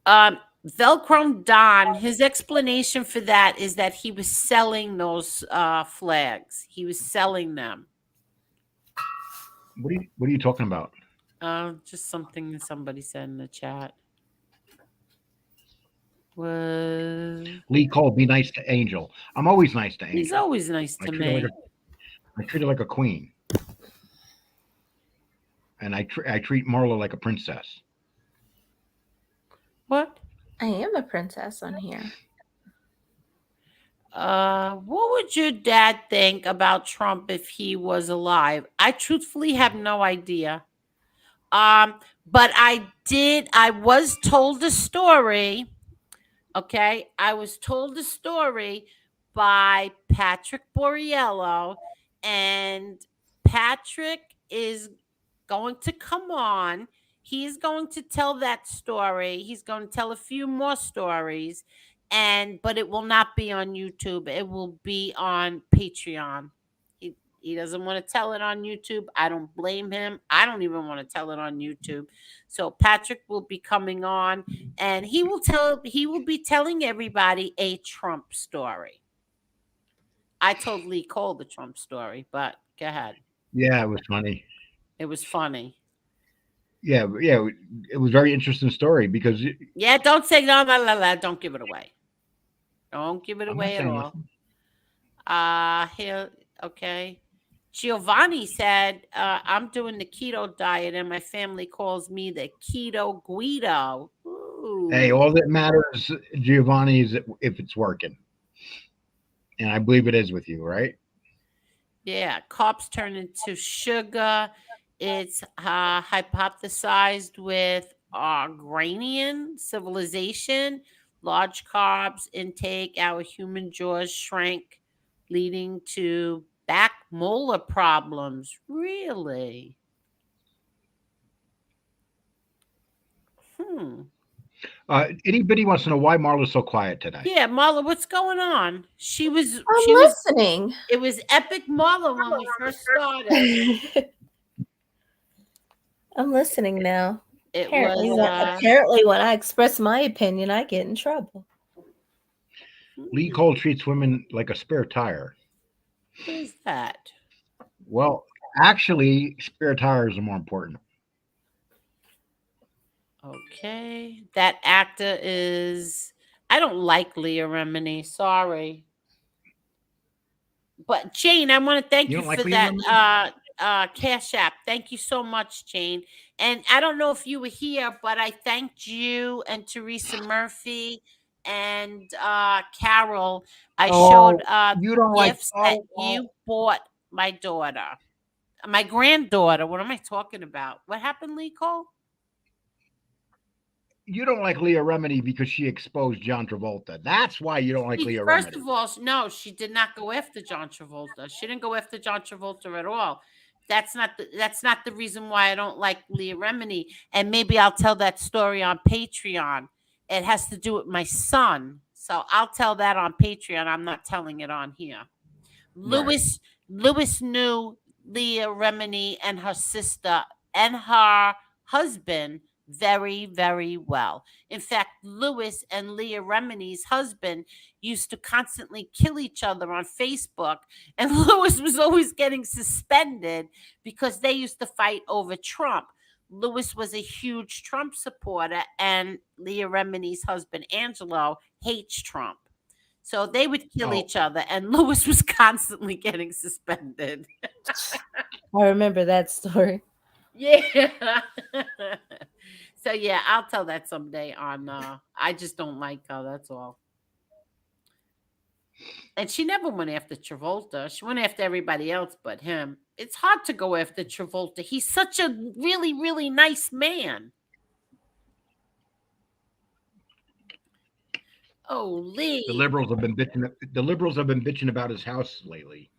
Um, Velcro Don, his explanation for that is that he was selling those flags. He was selling them. What are you talking about? Just something somebody said in the chat was Lee called me nice to Angel. I'm always nice to he's Angel. always nice I to treat her like me. I treat her like a queen, and I treat Marla like a princess. What? I am a princess on here. What would your dad think about Trump if he was alive? I truthfully have no idea. Um, but I was told a story. Okay, I was told a story by Patrick Borriello, and Patrick is going to come on. He's going to tell that story. He's going to tell a few more stories, and but it will not be on YouTube. It will be on Patreon. He doesn't want to tell it on YouTube. I don't blame him. I don't even want to tell it on YouTube. So Patrick will be coming on, and he will be telling everybody a Trump story. I told Lee Cole the Trump story, but go ahead. Yeah, it was funny. It was funny. Yeah, it was a very interesting story because Yeah, don't say no, no, no, no. Don't give it away. Don't give it I'm not away at saying all. nothing. Here, okay. Giovanni said, I'm doing the keto diet and my family calls me the keto Guido. Hey, Ooh. all that matters, Giovanni, is if it's working, and I believe it is with you, right? Yeah, carbs turn into sugar. It's hypothesized with Granian civilization. Large carbs intake, our human jaws shrank, leading to back molar problems. Really? Hmm. Anybody wants to know why Marla's so quiet today? Yeah, Marla, what's going on? She was. I'm She was. listening. It was epic Marla when we first started. I'm listening now. It Apparently, was. apparently, when I express my opinion, I get in trouble. Lee Cole treats women like a spare tire. What is that? Well, actually, spare tires are more important. Okay, that actor is. I don't like Leah Remini. Sorry. But Jane, I want to thank You you don't like for Leah that Remini? Cash App. Thank you so much, Jane. And I don't know if you were here, but I thanked you and Teresa Murphy and Carol. I showed Oh, you don't like. gifts that you bought my daughter, my granddaughter. What am I talking about? What happened, Lee Cole? You don't like Leah Remini because she exposed John Travolta. That's why you don't like Leah First Remini. of all, no, she did not go after John Travolta. She didn't go after John Travolta at all. That's not the reason why I don't like Leah Remini. And maybe I'll tell that story on Patreon. It has to do with my son. So I'll tell that on Patreon. I'm not telling it on here. Right. Lewis knew Leah Remini and her sister and her husband very, very well. In fact, Lewis and Leah Remini's husband used to constantly kill each other on Facebook, and Lewis was always getting suspended because they used to fight over Trump. Lewis was a huge Trump supporter, and Leah Remini's husband, Angelo, hates Trump. So they would kill Oh, each other, and Lewis was constantly getting suspended. I remember that story. Yeah. So yeah, I'll tell that someday on I just don't like her, that's all. And she never went after Travolta. She went after everybody else but him. It's hard to go after Travolta. He's such a really, really nice man. Oh, the Lee. liberals have been bitching. The liberals have been bitching about his house lately.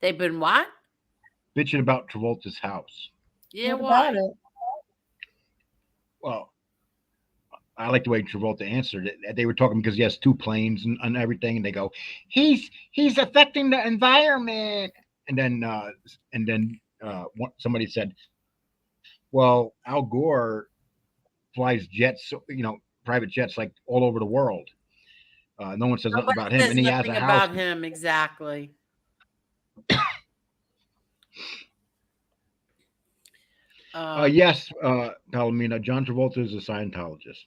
They've been what? Bitching about Travolta's house. Yeah, What why? about it? Well, I like the way Travolta answered it. They were talking because he has two planes and everything, and they go, "He's affecting the environment." And then somebody said, "Well, Al Gore flies jets, private jets like all over the world. No one says nothing Nobody about him, says and he has nothing a house." about him, exactly. Yes, Palomina. John Travolta is a Scientologist,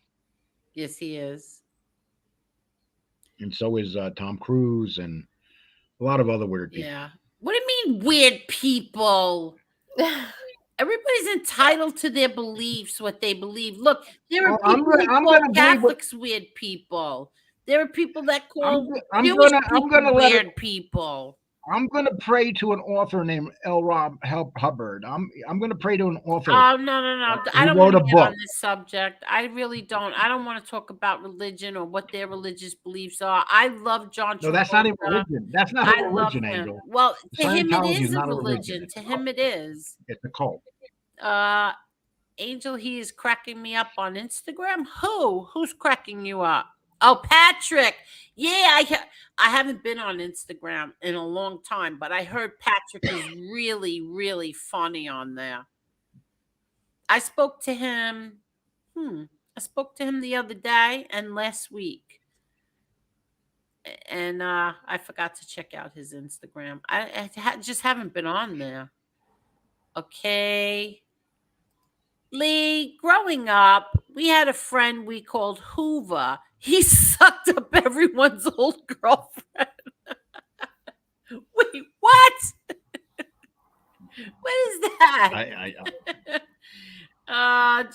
Yes, he is. and so is Tom Cruise and a lot of other weird people. Yeah. What do you mean, weird people? Everybody's entitled to their beliefs, what they believe. Look, there are Well, people who I'm call gonna believe what Catholics weird people. There are people that I'm. call Jewish I'm people gonna let it. weird people. I'm gonna pray to an author named L. Rob Hubbard. I'm gonna pray to an author Oh, no, no, no. I who don't want wrote to a get on book. this subject. I really don't. I don't want to talk about religion or what their religious beliefs are. I love John No, that's not a Travolta. religion. That's not a I love religion, him. Angel. Well, to him it Scientology is is a not a religion. religion. To him it is. It's a cult. Uh Angel, he is cracking me up on Instagram. Who's cracking you up? Oh, Patrick. Yeah, I haven't been on Instagram in a long time, but I heard Patrick is really, really funny on there. I spoke to him. I spoke to him the other day and last week, and I forgot to check out his Instagram. Just haven't been on there. Okay. Lee, growing up, we had a friend we called Hoover. He sucked up everyone's old girlfriend. Wait, what? What is that?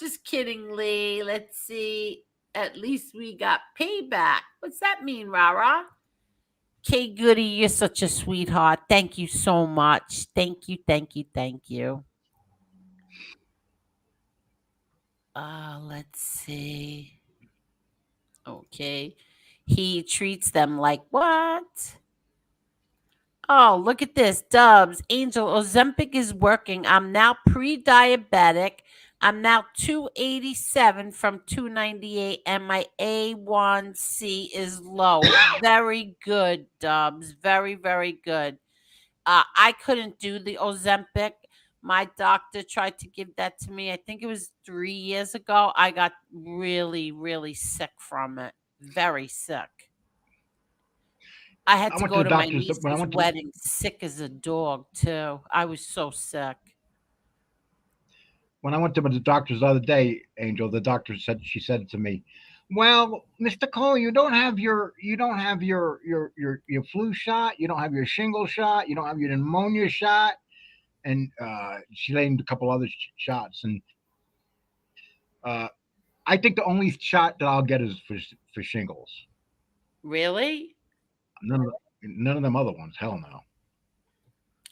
Just kidding, Lee. Let's see. At least we got payback. What's that mean, Rara? K Goody, you're such a sweetheart. Thank you so much. Thank you, thank you, thank you. Let's see. Okay. He treats them like what? Oh, look at this. Dubs. Angel, Ozempic is working. I'm now pre diabetic. I'm now 287 from 298, and my A1C is low. Very good, Dubs. Very, very good. I couldn't do the Ozempic. My doctor tried to give that to me. I think it was 3 years ago. I got really, really sick from it. Very sick. I had I to went to go the to my doctor's when I niece's went to wedding sick as a dog, too. I was so sick. when I went to the doctor's the other day, Angel. The doctor said she said to me, "Well, Mr. Cole, you don't have your flu shot. You don't have your shingle shot. You don't have your pneumonia shot." And she named a couple other shots. And uh, I think the only shot that I'll get is for shingles. Really? None of them other ones. Hell no.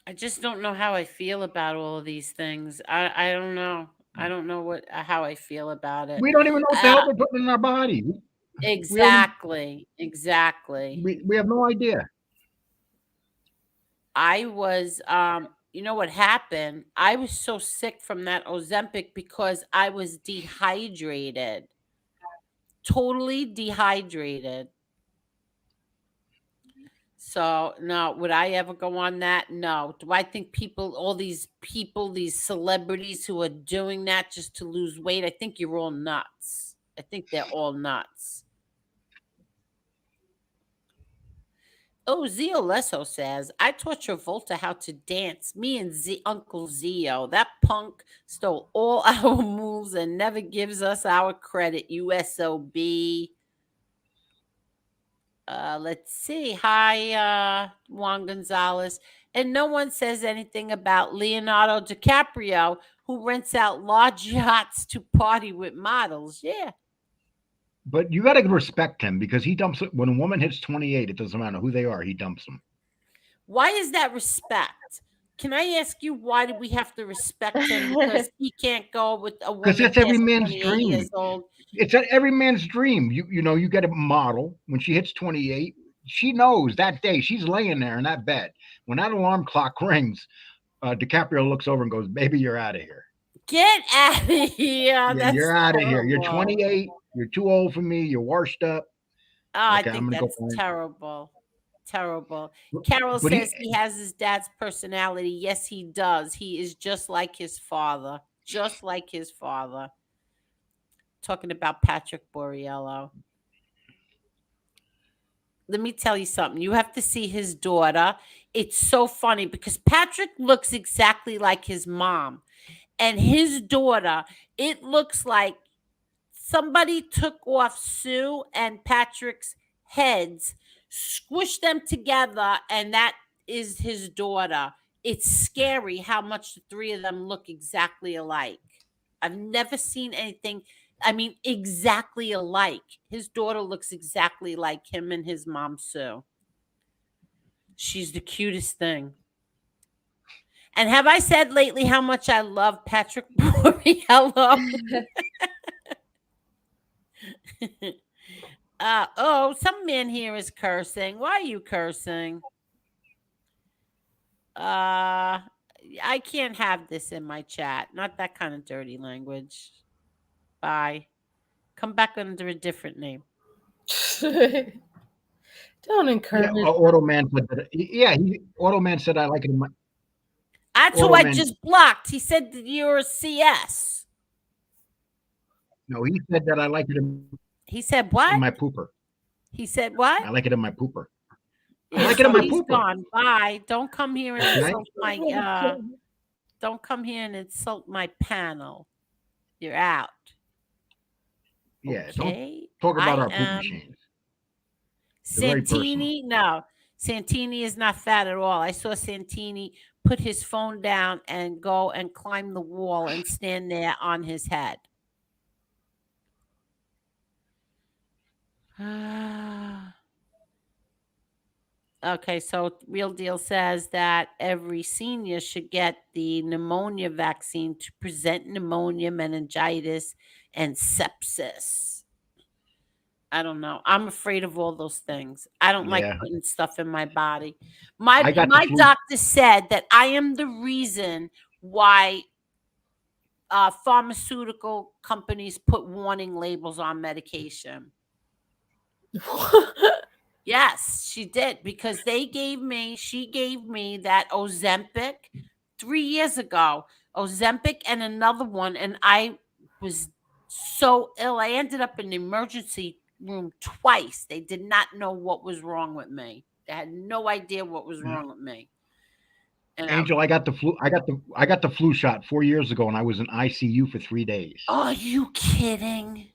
I just don't know how I feel about all of these things. I don't know. I don't know how I feel about it. We don't even know what the Uh, hell they're putting in our body. We don't. exactly. Exactly. We have no idea. I was you know what happened? I was so sick from that Ozempic because I was dehydrated. Totally dehydrated. So, no, would I ever go on that? No. Do I think all these people, these celebrities who are doing that just to lose weight, I think you're all nuts. I think they're all nuts. Oh, Zio Lesso says, I taught Travolta how to dance. Me and Uncle Zio. That punk stole all our moves and never gives us our credit. USOB. Let's see. Hi, Juan Gonzalez. And no one says anything about Leonardo DiCaprio, who rents out large yachts to party with models. Yeah. But you got to respect him because he dumps it when a woman hits 28. It doesn't matter who they are. He dumps them. Why is that respect? Can I ask you why do we have to respect him? Because he can't go with a Because woman that's every past man's 28 dream. years old? It's every man's dream. You get a model when she hits 28. She knows that day she's laying there in that bed. When that alarm clock rings, DiCaprio looks over and goes, "Baby, you're out of here. Get out of here. Yeah, That's you're out of here. You're terrible. 28. You're too old for me. You're washed up. Oh, I Okay, I'm think gonna go that's find." terrible. Terrible. Carol But says he has his dad's personality. Yes, he does. He is just like his father. Just like his father. Talking about Patrick Borriello. Let me tell you something. You have to see his daughter. It's so funny because Patrick looks exactly like his mom. And his daughter, it looks like somebody took off Sue and Patrick's heads, squished them together, and that is his daughter. It's scary how much the three of them look exactly alike. I've never seen anything, I mean, exactly alike. His daughter looks exactly like him and his mom, Sue. She's the cutest thing. And have I said lately how much I love Patrick Borriello? Some man here is cursing. Why are you cursing? I can't have this in my chat. Not that kind of dirty language. Bye. Come back under a different name. Don't encourage. Yeah, Automan said that. Yeah, Automan said I like it in my. That's who I just blocked. He said that you're a CS. No, he said that I like it in. He said what? In my pooper. He said what? I like it in my pooper. Yeah, I like it in my he's pooper. Gone. Bye. Don't come here and insult my don't come here and insult my panel. You're out. Yeah, okay. Don't talk about our poop machines. Santini, no. Santini is not fat at all. I saw Santini put his phone down and go and climb the wall and stand there on his head. Okay, so Real Deal says that every senior should get the pneumonia vaccine to prevent pneumonia, meningitis, and sepsis. I don't know. I'm afraid of all those things. I don't like putting stuff in my body. My doctor said that I am the reason why pharmaceutical companies put warning labels on medication. Yes, she did, because she gave me that Ozempic 3 years ago. Ozempic and another one, and I was so ill. I ended up in the emergency room twice. They did not know what was wrong with me. They had no idea what was wrong with me. And Angel, I got the flu. I got the flu shot 4 years ago, and I was in ICU for 3 days. Are you kidding?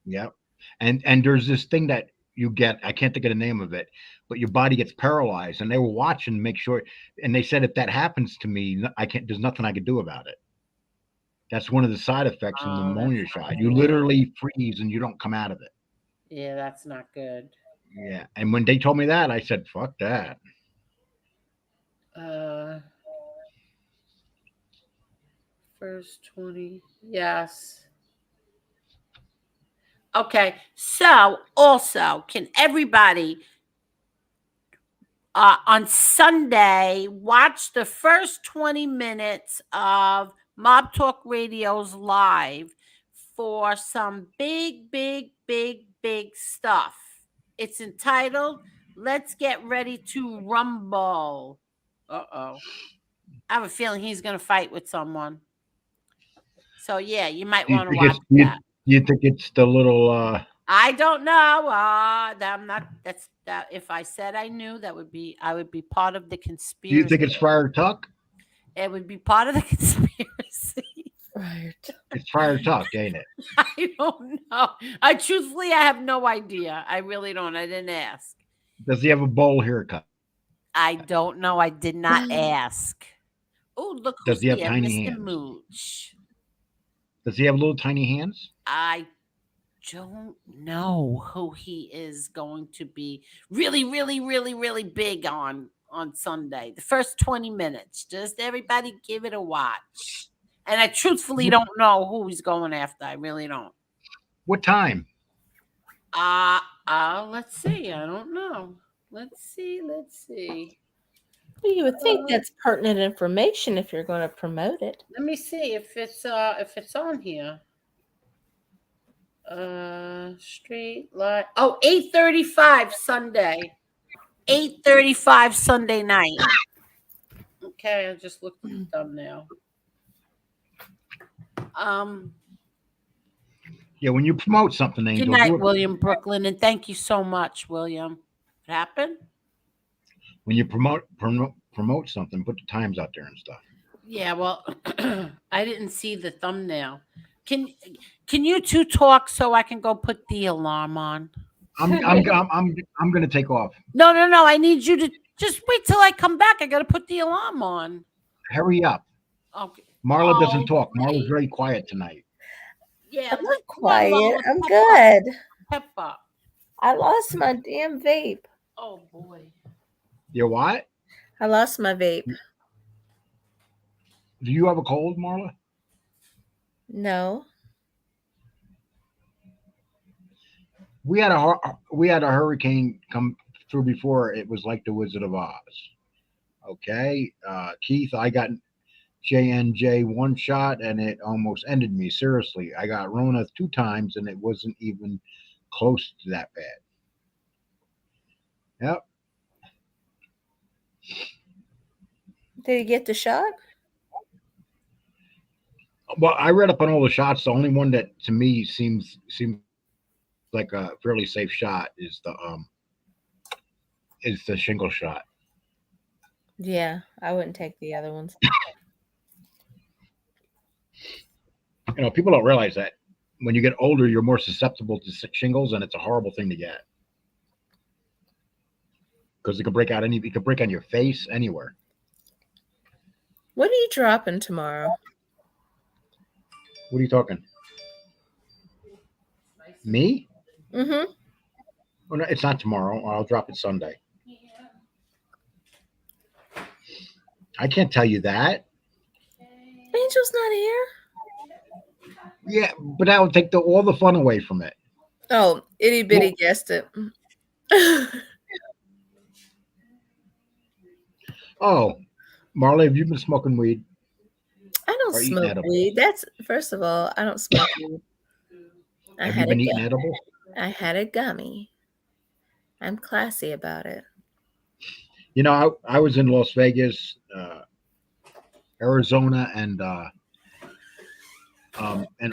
Yep. And there's this thing that you get. I can't think of the name of it, but your body gets paralyzed, and they were watching to make sure. And they said if that happens to me, I can't. There's nothing I could do about it. That's one of the side effects from the pneumonia shot. You literally freeze and you don't come out of it. Yeah, that's not good. Yeah. And when they told me that, I said, "Fuck that." First 20. Yes. Okay. So also, can everybody on Sunday watch the first 20 minutes of Mob Talk Radio's live for some big, big, big, big stuff. It's entitled Let's Get Ready to Rumble. Uh-oh. I have a feeling he's going to fight with someone. So, yeah, you might want to watch that. You think it's the little... I don't know. I'm not. That's that. If I said I knew, I would be part of the conspiracy. Do you think it's Friar Tuck? It would be part of the conspiracy. Right. It's Friar Tuck, ain't it? I don't know. Truthfully, I have no idea. I really don't. I didn't ask. Does he have a bowl haircut? I don't know. I did not ask. Oh, look who's Does he have here, tiny Mr. hands? Mooch. Does he have little tiny hands? I don't know who he is going to be really, really, really, really big on Sunday. The first 20 minutes. Just everybody give it a watch. And I truthfully don't know who he's going after. I really don't. What time? Let's see. I don't know. Let's see. Well, you would think that's pertinent information if you're going to promote it. Let me see if it's on here. Street light. Oh, 8:35 Sunday. 8:35 Sunday night. Okay, I just looked at the thumbnail. Yeah, when you promote something, Angel. Good night, William Brooklyn, and thank you so much, William. What happened? When you promote something, put the times out there and stuff. Yeah, well, I didn't see the thumbnail. Can you two talk so I can go put the alarm on? I'm gonna take off. No. I need you to just wait till I come back. I gotta put the alarm on. Hurry up. Okay. Marla doesn't talk. Marla's very quiet tonight. Yeah, I'm not quiet. I'm good. Pepper. I lost my damn vape. Oh boy. Your what? I lost my vape. Do you have a cold, Marla? No. We had a hurricane come through before. It was like the Wizard of Oz. Okay, Keith, I got JNJ one shot and it almost ended me. Seriously, I got Rona 2 times and it wasn't even close to that bad. Yep. Did you get the shot? Well, I read up on all the shots. The only one that to me seems like a fairly safe shot is the shingle shot. Yeah, I wouldn't take the other ones. You know, people don't realize that when you get older, you're more susceptible to shingles, and it's a horrible thing to get because it could break on your face, anywhere. What are you dropping tomorrow? What are you talking? Me? Mm-hmm. Well, no, it's not tomorrow. I'll drop it Sunday. I can't tell you that. Angel's not here. Yeah, but that would take all the fun away from it. Oh, itty bitty guessed it. Oh, Marley, have you been smoking weed? I don't or eating smoke edibles? weed. That's first of all, I don't smoke weed. I Have you had a been eating edibles? gummy. I'm classy about it. I was in Las Vegas, Arizona, and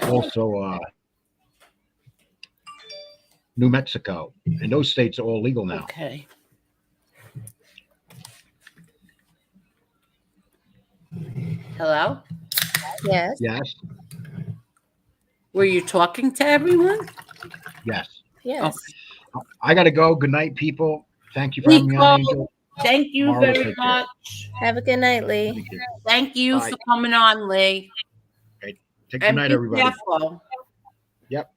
also New Mexico, and those states are all legal now. Okay. Hello? Yes. Yes, Were you talking to everyone? yes. Okay. Yes. I got to go. Good night, people. Thank you for having me on, Nico, Angel. thank you Marla, very take care. much. Have a good night, Lee. Thank you. Thank you Bye. for coming on, Lee. Okay. Take good And night, be everybody. careful. Yep.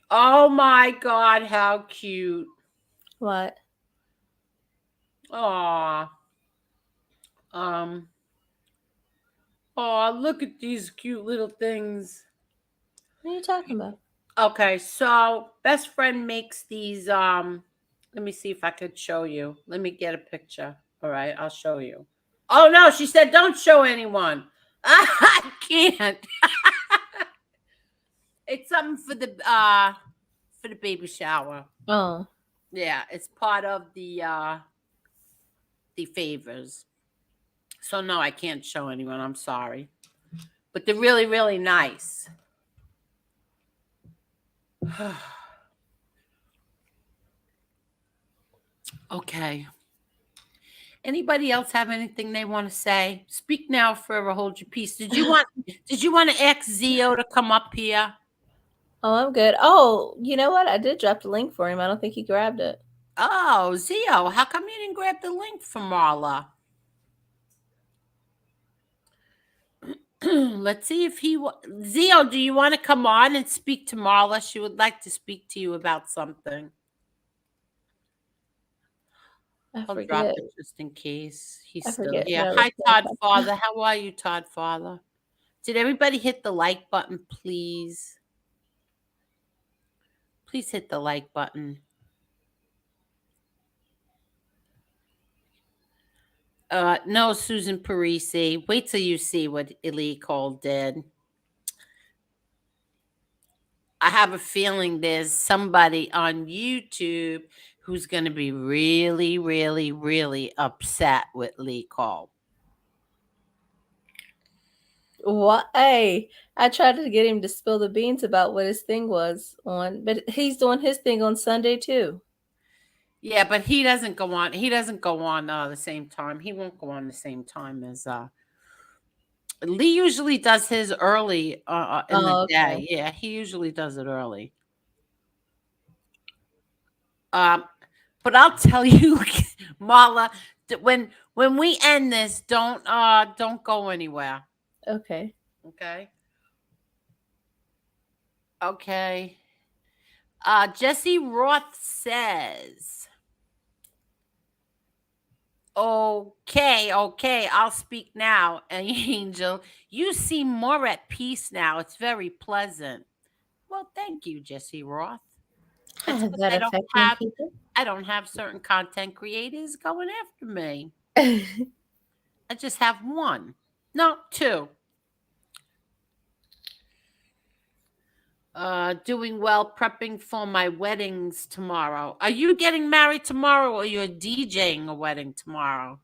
Oh my God, how cute. What? Aw. Um, oh, look at these cute little things. What are you talking about? Okay, so best friend makes these let me see if I could show you. Let me get a picture. All right, I'll show you. Oh no, she said don't show anyone. I can't. It's something for the baby shower. Oh. Yeah, it's part of the favors. So no, I can't show anyone. I'm sorry. But they're really, really nice. Okay. Anybody else have anything they want to say? Speak now, forever hold your peace. Did you want to ask Zio to come up here? Oh, I'm good. Oh, you know what? I did drop the link for him. I don't think he grabbed it. Oh, Zio, how come you didn't grab the link from Marla? Let's see if Zio, do you want to come on and speak to Marla? She would like to speak to you about something. I'll drop forget. it just in case he's I still forget here. what I was Hi, gonna Todd talk Father. How are you, Todd Father? Did everybody hit the like button, please? Please hit the like button. No, Susan Parisi. Wait till you see what Ellie Cole did. I have a feeling there's somebody on YouTube who's going to be really, really, really upset with Lee Cole. Why? I tried to get him to spill the beans about what his thing was on, but he's doing his thing on Sunday too. Yeah, but he doesn't go on. He doesn't go on the same time. He won't go on the same time as Lee usually does his early in the day. Yeah, he usually does it early. But I'll tell you, Marla, when we end this, don't go anywhere. Okay. Okay. Okay. Jesse Roth says, okay, I'll speak now. Angel, you seem more at peace now. It's very pleasant. Well, thank you, Jesse Roth. It's Has 'cause that affecting people? I don't have certain content creators going after me. I just have one. No, two. Doing well, prepping for my weddings tomorrow. Are you getting married tomorrow or you're DJing a wedding tomorrow?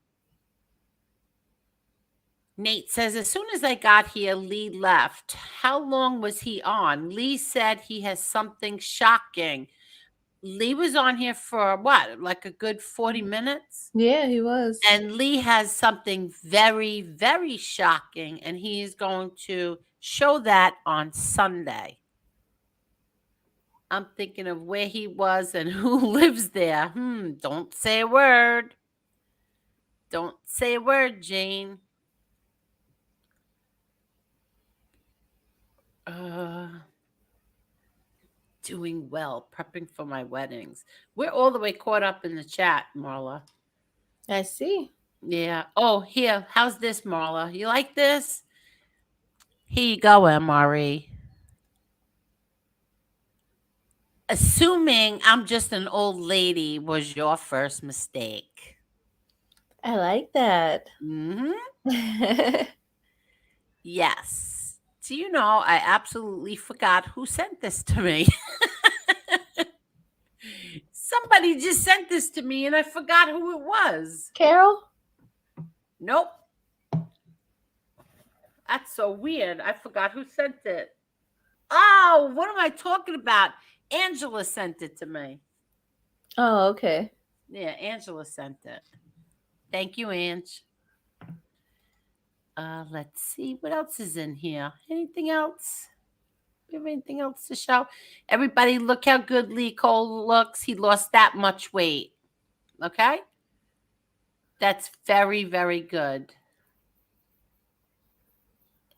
Nate says, as soon as I got here, Lee left. How long was he on? Lee said he has something shocking. Lee was on here for what, like a good 40 minutes? Yeah, he was. And Lee has something very, very shocking, and he is going to show that on Sunday. I'm thinking of where he was and who lives there. Don't say a word. Don't say a word, Jane. Doing well, prepping for my weddings. We're all the way caught up in the chat, Marla. I see. Yeah. Oh, here. How's this, Marla? You like this? Here you go, MRE. Assuming I'm just an old lady was your first mistake. I like that. Mm-hmm. Yes. Do you know, I absolutely forgot who sent this to me. Somebody just sent this to me and I forgot who it was. Carol? Nope. That's so weird. I forgot who sent it. Oh, what am I talking about? Angela sent it to me. Oh, okay. Yeah, Angela sent it. Thank you, Ange. Let's see what else is in here. Anything else? We have anything else to show? Everybody, look how good Lee Cole looks. He lost that much weight. Okay? That's very, very good.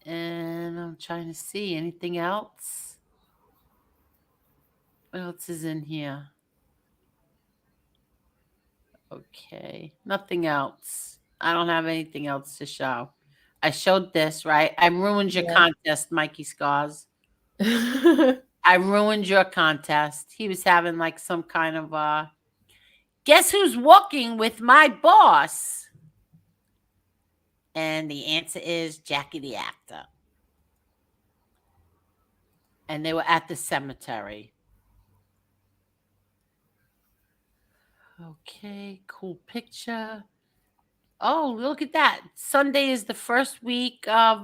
And I'm trying to see anything else. What else is in here? Okay, nothing else. I don't have anything else to show. I showed this, right? I ruined your Yeah. contest, Mikey Scars. I ruined your contest. He was having like some kind of guess who's walking with my boss? And the answer is Jackie the actor. And they were at the cemetery. Okay, cool picture. Oh, look at that. Sunday is the first week of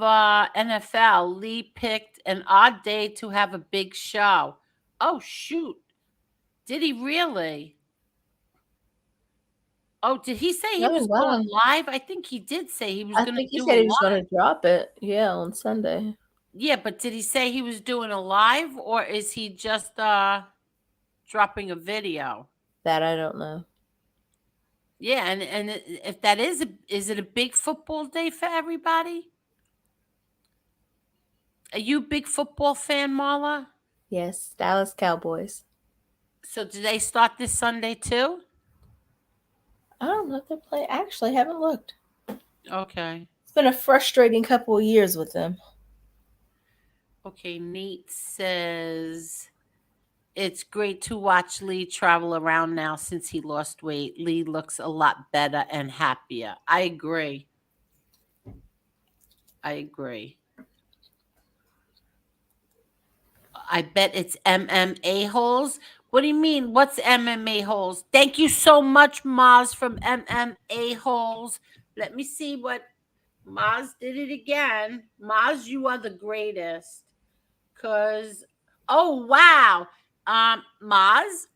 NFL. Lee picked an odd day to have a big show. Oh, shoot. Did he really? Oh, did he say he Oh, was wow. going live? I think he did say he was I going think to he do said a he was live. going to drop it. Yeah, on Sunday. Yeah, but did he say he was doing a live or is he just dropping a video? That I don't know. Yeah, and if that is it a big football day for everybody? Are you a big football fan, Marla? Yes, Dallas Cowboys. So do they start this Sunday too? I don't know if they play. Actually, haven't looked. Okay. It's been a frustrating couple of years with them. Okay, Nate says it's great to watch Lee travel around now since he lost weight. Lee looks a lot better and happier. I agree. I agree. I bet it's MMA holes. What do you mean? What's MMA holes? Thank you so much, Maz from MMA holes. Let me see what Maz did it again. Maz, you are the greatest. Cause oh wow. Maz,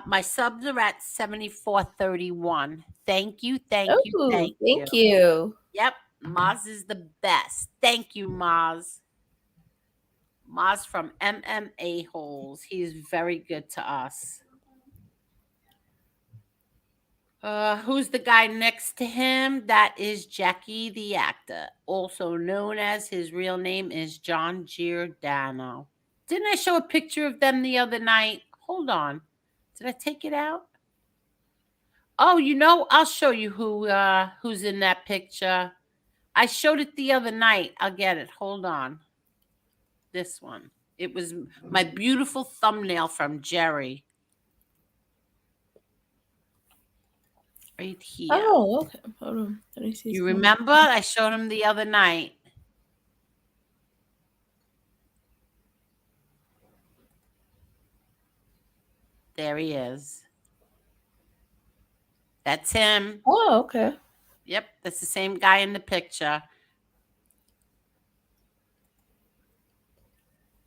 my subs are at 7431. Thank you, thank you, Oh, thank you. thank you. Yep, Maz is the best. Thank you, Maz. Maz from MMA Holes. He's very good to us. Who's the guy next to him? That is Jackie the actor, also known as his real name is John Giordano. Didn't I show a picture of them the other night? Hold on. Did I take it out? Oh, I'll show you who's in that picture. I showed it the other night. I'll get it. Hold on. This one. It was my beautiful thumbnail from Jerry. Right here. Oh, okay. Hold on. Let me see. You remember? I showed him the other night. There he is. That's him. Oh, okay. Yep, that's the same guy in the picture.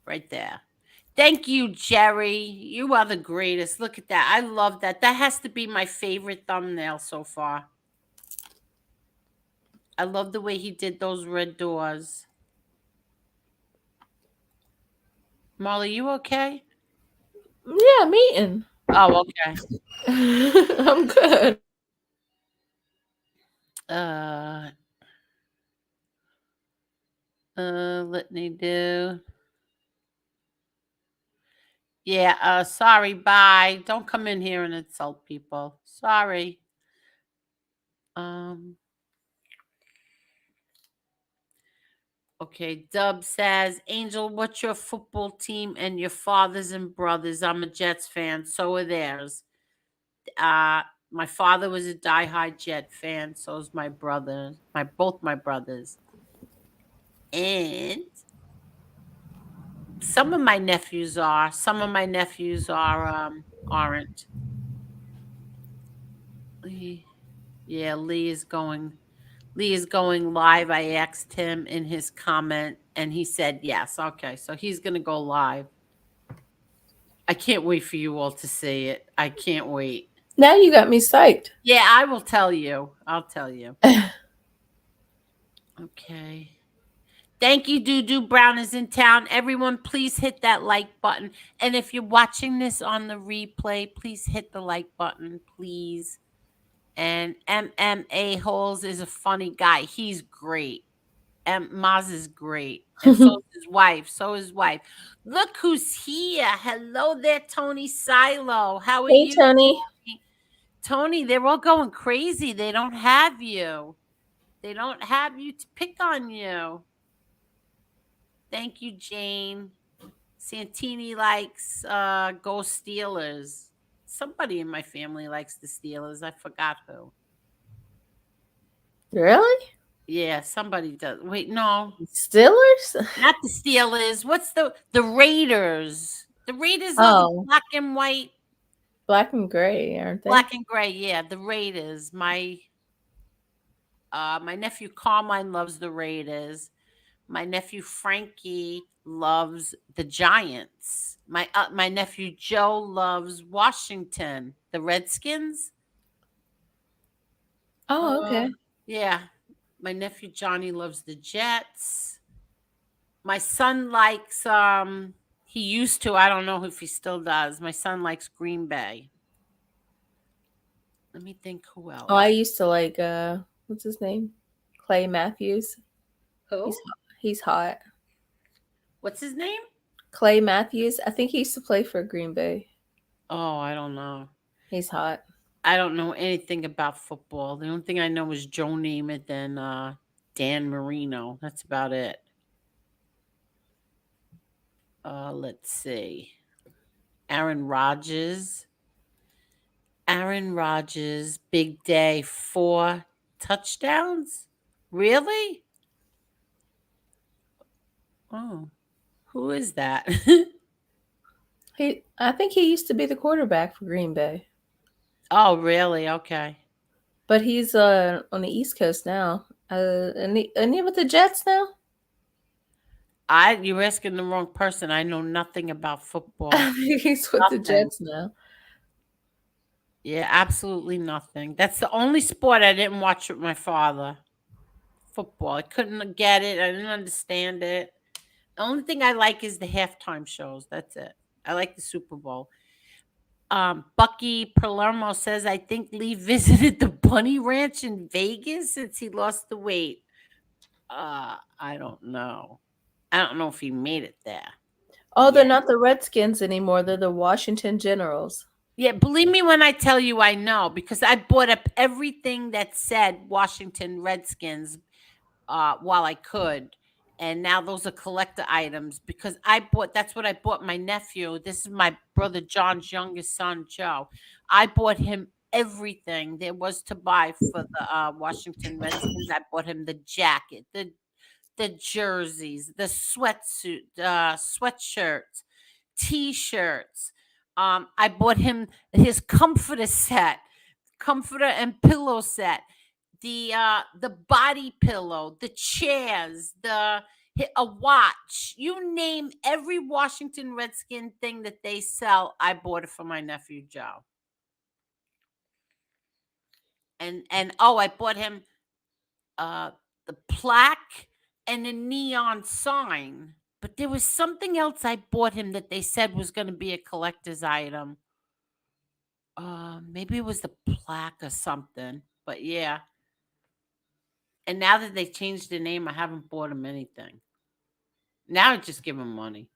Right there. Thank you, Jerry. You are the greatest. Look at that. I love that. That has to be my favorite thumbnail so far. I love the way he did those red doors. Molly, you okay? Yeah, I'm eating. Oh, okay. I'm good. Let me do. Yeah, sorry, bye. Don't come in here and insult people. Sorry. Okay, Dub says, Angel, what's your football team and your fathers and brothers? I'm a Jets fan, so are theirs. My father was a diehard Jet fan, so is my brother. Both my brothers. And some of my nephews are. Some of my nephews aren't. Yeah, Lee is going. Lee is going live. I asked him in his comment, and he said yes. Okay, so he's gonna go live. I can't wait for you all to see it. I can't wait. Now you got me psyched. Yeah, I will tell you. I'll tell you. Okay. Thank you, Doo Brown is in town. Everyone, please hit that like button. And if you're watching this on the replay, please hit the like button, please. And MMA Holes is a funny guy. He's great. Maz is great. And so is his wife. So is his wife. Look who's here. Hello there, Tony Silo. How are Hey, you? Tony. Tony, they're all going crazy. They don't have you. They don't have you to pick on you. Thank you, Jane. Santini likes Go Steelers. Somebody in my family likes the Steelers. I forgot who. Really? Yeah, somebody does. Wait, no. Steelers? Not the Steelers. What's the Raiders? The Raiders are the black and white. Black and gray, aren't they? Black and gray, yeah. The Raiders. My nephew Carmine loves the Raiders. My nephew Frankie loves the Giants. My nephew Joe loves Washington, the Redskins. Oh, okay. Yeah. My nephew Johnny loves the Jets. My son likes he used to, I don't know if he still does. My son likes Green Bay. Let me think who else. Oh, I used to like what's his name? Clay Matthews. Who? He's hot. What's his name? Clay Matthews. I think he used to play for Green Bay. Oh, I don't know. He's hot. I don't know anything about football. The only thing I know is Joe Namath and Dan Marino. That's about it. Let's see. Aaron Rodgers. Aaron Rodgers, big day, 4 touchdowns? Really? Oh, who is that? I think he used to be the quarterback for Green Bay. Oh, really? Okay. But he's on the East Coast now. And he with the Jets now? You're asking the wrong person. I know nothing about football. He's with the Jets now. Yeah, absolutely nothing. That's the only sport I didn't watch with my father. Football. I couldn't get it. I didn't understand it. The only thing I like is the halftime shows. That's it. I like the Super Bowl. Bucky Palermo says, I think Lee visited the Bunny Ranch in Vegas since he lost the weight. I don't know. I don't know if he made it there. Oh, they're not the Redskins anymore. They're the Washington Generals. Yeah, believe me when I tell you I know, because I bought up everything that said Washington Redskins while I could. And now those are collector items because that's what I bought my nephew. This is my brother John's youngest son, Joe. I bought him everything there was to buy for the Washington Redskins. I bought him the jacket, the jerseys, the sweatsuit, sweatshirts, t-shirts. I bought him his comforter set, comforter and pillow set, the body pillow, the chairs, a watch. You name every Washington Redskin thing that they sell, I bought it for my nephew Joe. And I bought him the plaque and a neon sign. But there was something else I bought him that they said was going to be a collector's item. Maybe it was the plaque or something. But yeah. And now that they changed the name, I haven't bought him anything. Now I just give him money.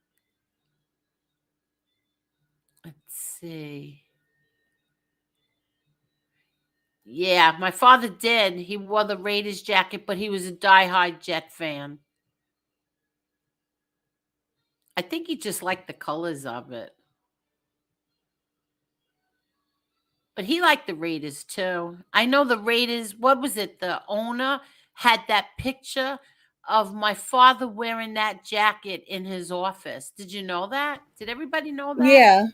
Let's see. Yeah, my father did. He wore the Raiders jacket, but he was a diehard Jet fan. I think he just liked the colors of it. But he liked the Raiders too. I know the Raiders, what was it? The owner had that picture of my father wearing that jacket in his office. Did you know that? Did everybody know that? Yeah.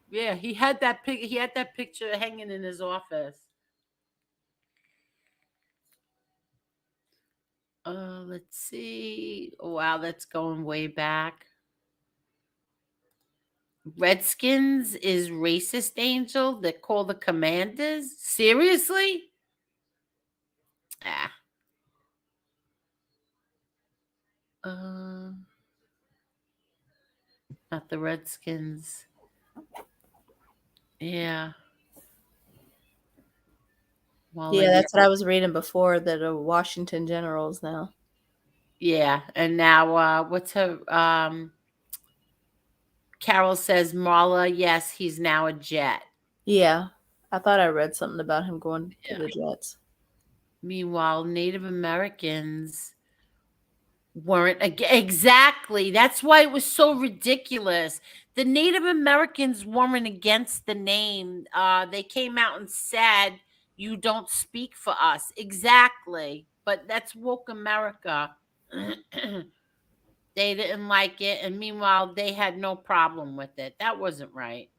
Yeah, he had that he had that picture hanging in his office. Let's see. Oh, wow, that's going way back. Redskins is racist, Angel, that call the commanders? Seriously? Ah. Uh, not the Redskins. Yeah. Well, Yeah, that's what I was reading before, that Washington Generals now. Yeah, and now what's her Carol says Marla, yes, he's now a Jet. Yeah. I thought I read something about him going to the Jets. Meanwhile, Native Americans weren't exactly. That's why it was so ridiculous. The Native Americans weren't against the name. They came out and said, "You don't speak for us." Exactly. But that's woke America. They didn't like it, and meanwhile, they had no problem with it. That wasn't right.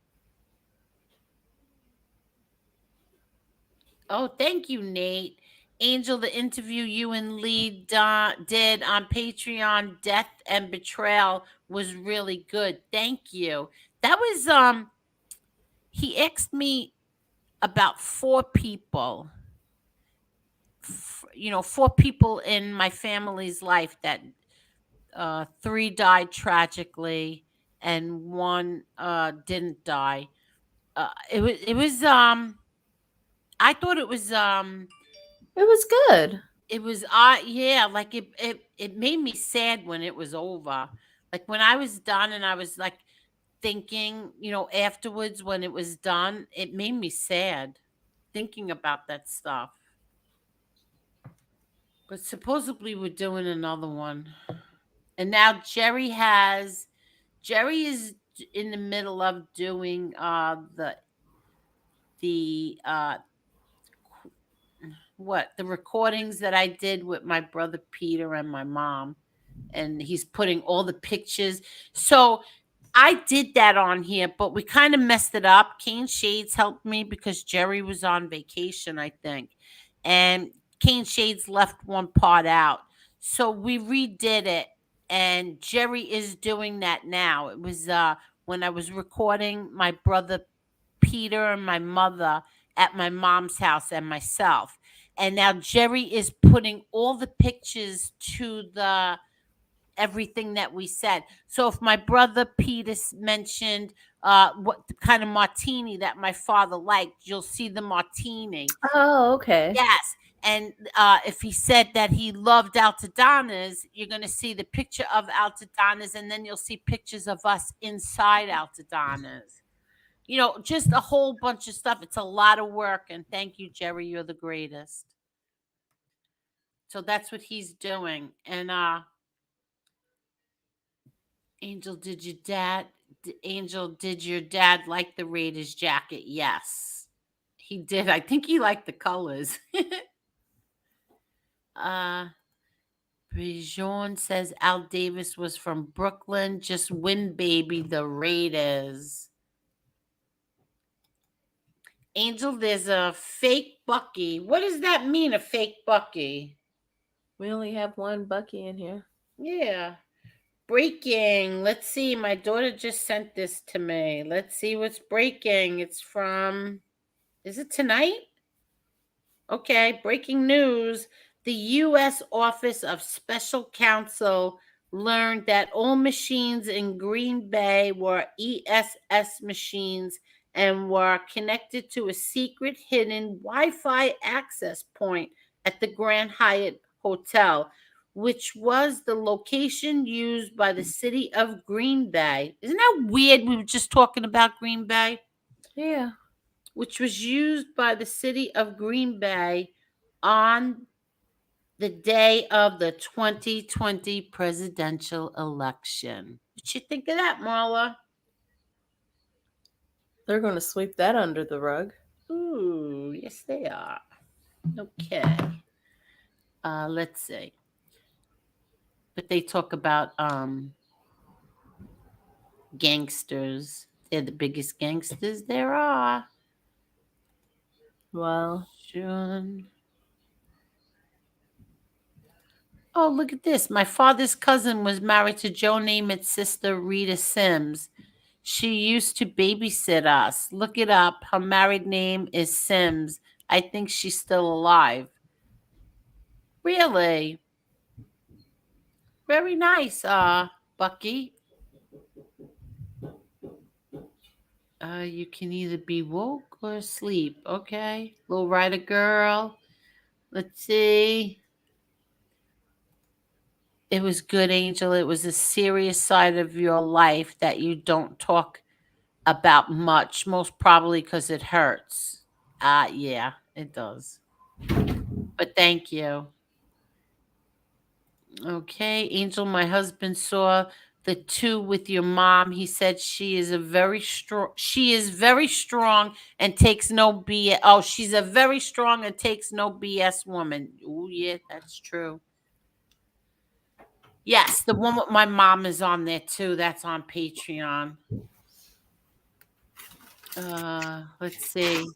Oh, thank you, Nate. Angel, the interview you and Lee did on Patreon, Death and Betrayal, was really good. Thank you. That was he asked me about four people. Four people in my family's life that three died tragically and one didn't die. It was I thought It was good. it was yeah, like it made me sad when it was over. Like when I was done and I was like thinking, afterwards when it was done, it made me sad thinking about that stuff. But supposedly we're doing another one. And now Jerry is in the middle of doing the the recordings that I did with my brother Peter and my mom, and he's putting all the pictures. So I did that on here, but we kind of messed it up. Kane Shades helped me because Jerry was on vacation, I think, and Kane Shades left one part out, so we redid it. And Jerry is doing that now. It was when I was recording my brother Peter and my mother at my mom's house and myself. And now Jerry is putting all the pictures to the everything that we said. So if my brother Peter mentioned what kind of martini that my father liked, you'll see the martini. Oh, okay. Yes. And if he said that he loved Altadana's, you're going to see the picture of Altadana's, and then you'll see pictures of us inside Altadana's. Just a whole bunch of stuff. It's a lot of work. And thank you, Jerry. You're the greatest. So that's what he's doing. And Angel, did your dad like the Raiders jacket? Yes, he did. I think he liked the colors. Brijon says Al Davis was from Brooklyn. Just win, baby, the Raiders. Angel, there's a fake Bucky. What does that mean, a fake Bucky? We only have one Bucky in here. Yeah. Breaking. Let's see. My daughter just sent this to me. Let's see what's breaking. It's from, is it tonight? Okay. Breaking news. The U.S. Office of Special Counsel learned that all machines in Green Bay were ESS machines and were connected to a secret hidden Wi-Fi access point at the Grand Hyatt Hotel, which was the location used by the city of Green Bay. Isn't that weird? We were just talking about Green Bay. Yeah. Which was used by the city of Green Bay on the day of the 2020 presidential election. What you think of that, Marla? They're going to sweep that under the rug. Ooh, yes, they are. Okay. Let's see. but they talk about gangsters. They're the biggest gangsters there are. Wow. June. Oh, look at this. My father's cousin was married to Joe Namath's sister, Rita Sims. She used to babysit us. Look it up. Her married name is Sims. I think she's still alive. Really? Very nice, Bucky. You can either be woke or asleep. Okay. Little Rider Girl. Let's see. It was good, Angel. It was a serious side of your life that you don't talk about much, most probably because it hurts. Yeah, it does. But thank you. Okay, Angel, my husband saw the two with your mom. He said she is very strong and takes no BS. Oh, she's a very strong and takes no BS woman. Oh, yeah, that's true. Yes, the one with my mom is on there too. That's on Patreon. Let's see.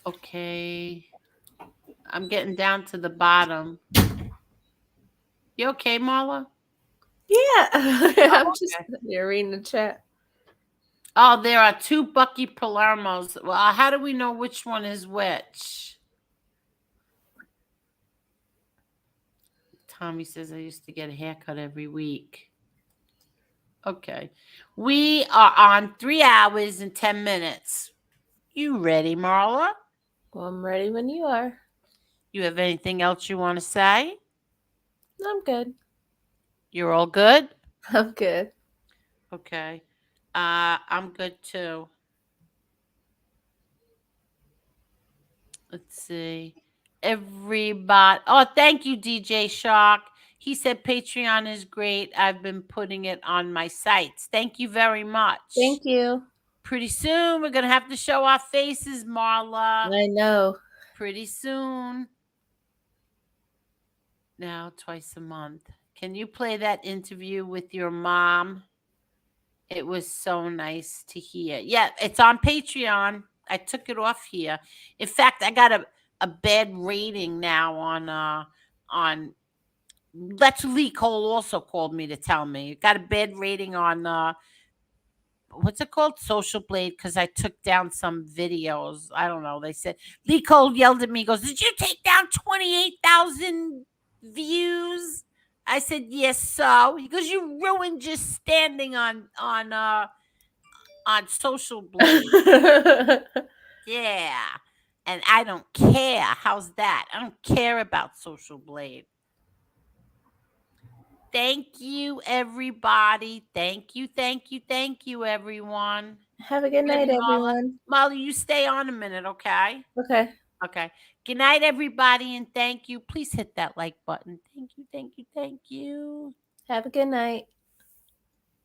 Okay. I'm getting down to the bottom. You okay, Marla? Yeah. I'm Oh, just okay. here reading the chat. Oh, there are two Bucky Palermos. Well, how do we know which one is which? Tommy says I used to get a haircut every week. Okay. We are on 3 hours and 10 minutes. You ready, Marla? Well, I'm ready when you are. You have anything else you want to say? I'm good. You're all good? I'm good. Okay. I'm good too. Let's see. Everybody. Oh, thank you, DJ Shark. He said Patreon is great. I've been putting it on my sites. Thank you very much. Thank you. Pretty soon we're gonna have to show our faces, Marla. I know. Pretty soon. Now twice a month. Can you play that interview with your mom? It was so nice to hear. Yeah, it's on Patreon. I took it off here. In fact, I got a bad rating now on that's Lee Cole also called me to tell me. Got a bad rating on what's it called? Social Blade, because I took down some videos. I don't know. They said Lee Cole yelled at me, he goes, "Did you take down 28,000 views?" I said, "Yes, so." He goes, "You ruined just standing on Social Blade." Yeah. And I don't care. How's that? I don't care about Social Blade. Thank you, everybody. Thank you, thank you, thank you, everyone. Have a good night, Ready, Marla? everyone. Marla, you stay on a minute, okay? Okay. Okay. Good night, everybody, and thank you. Please hit that like button. Thank you, thank you, thank you. Have a good night.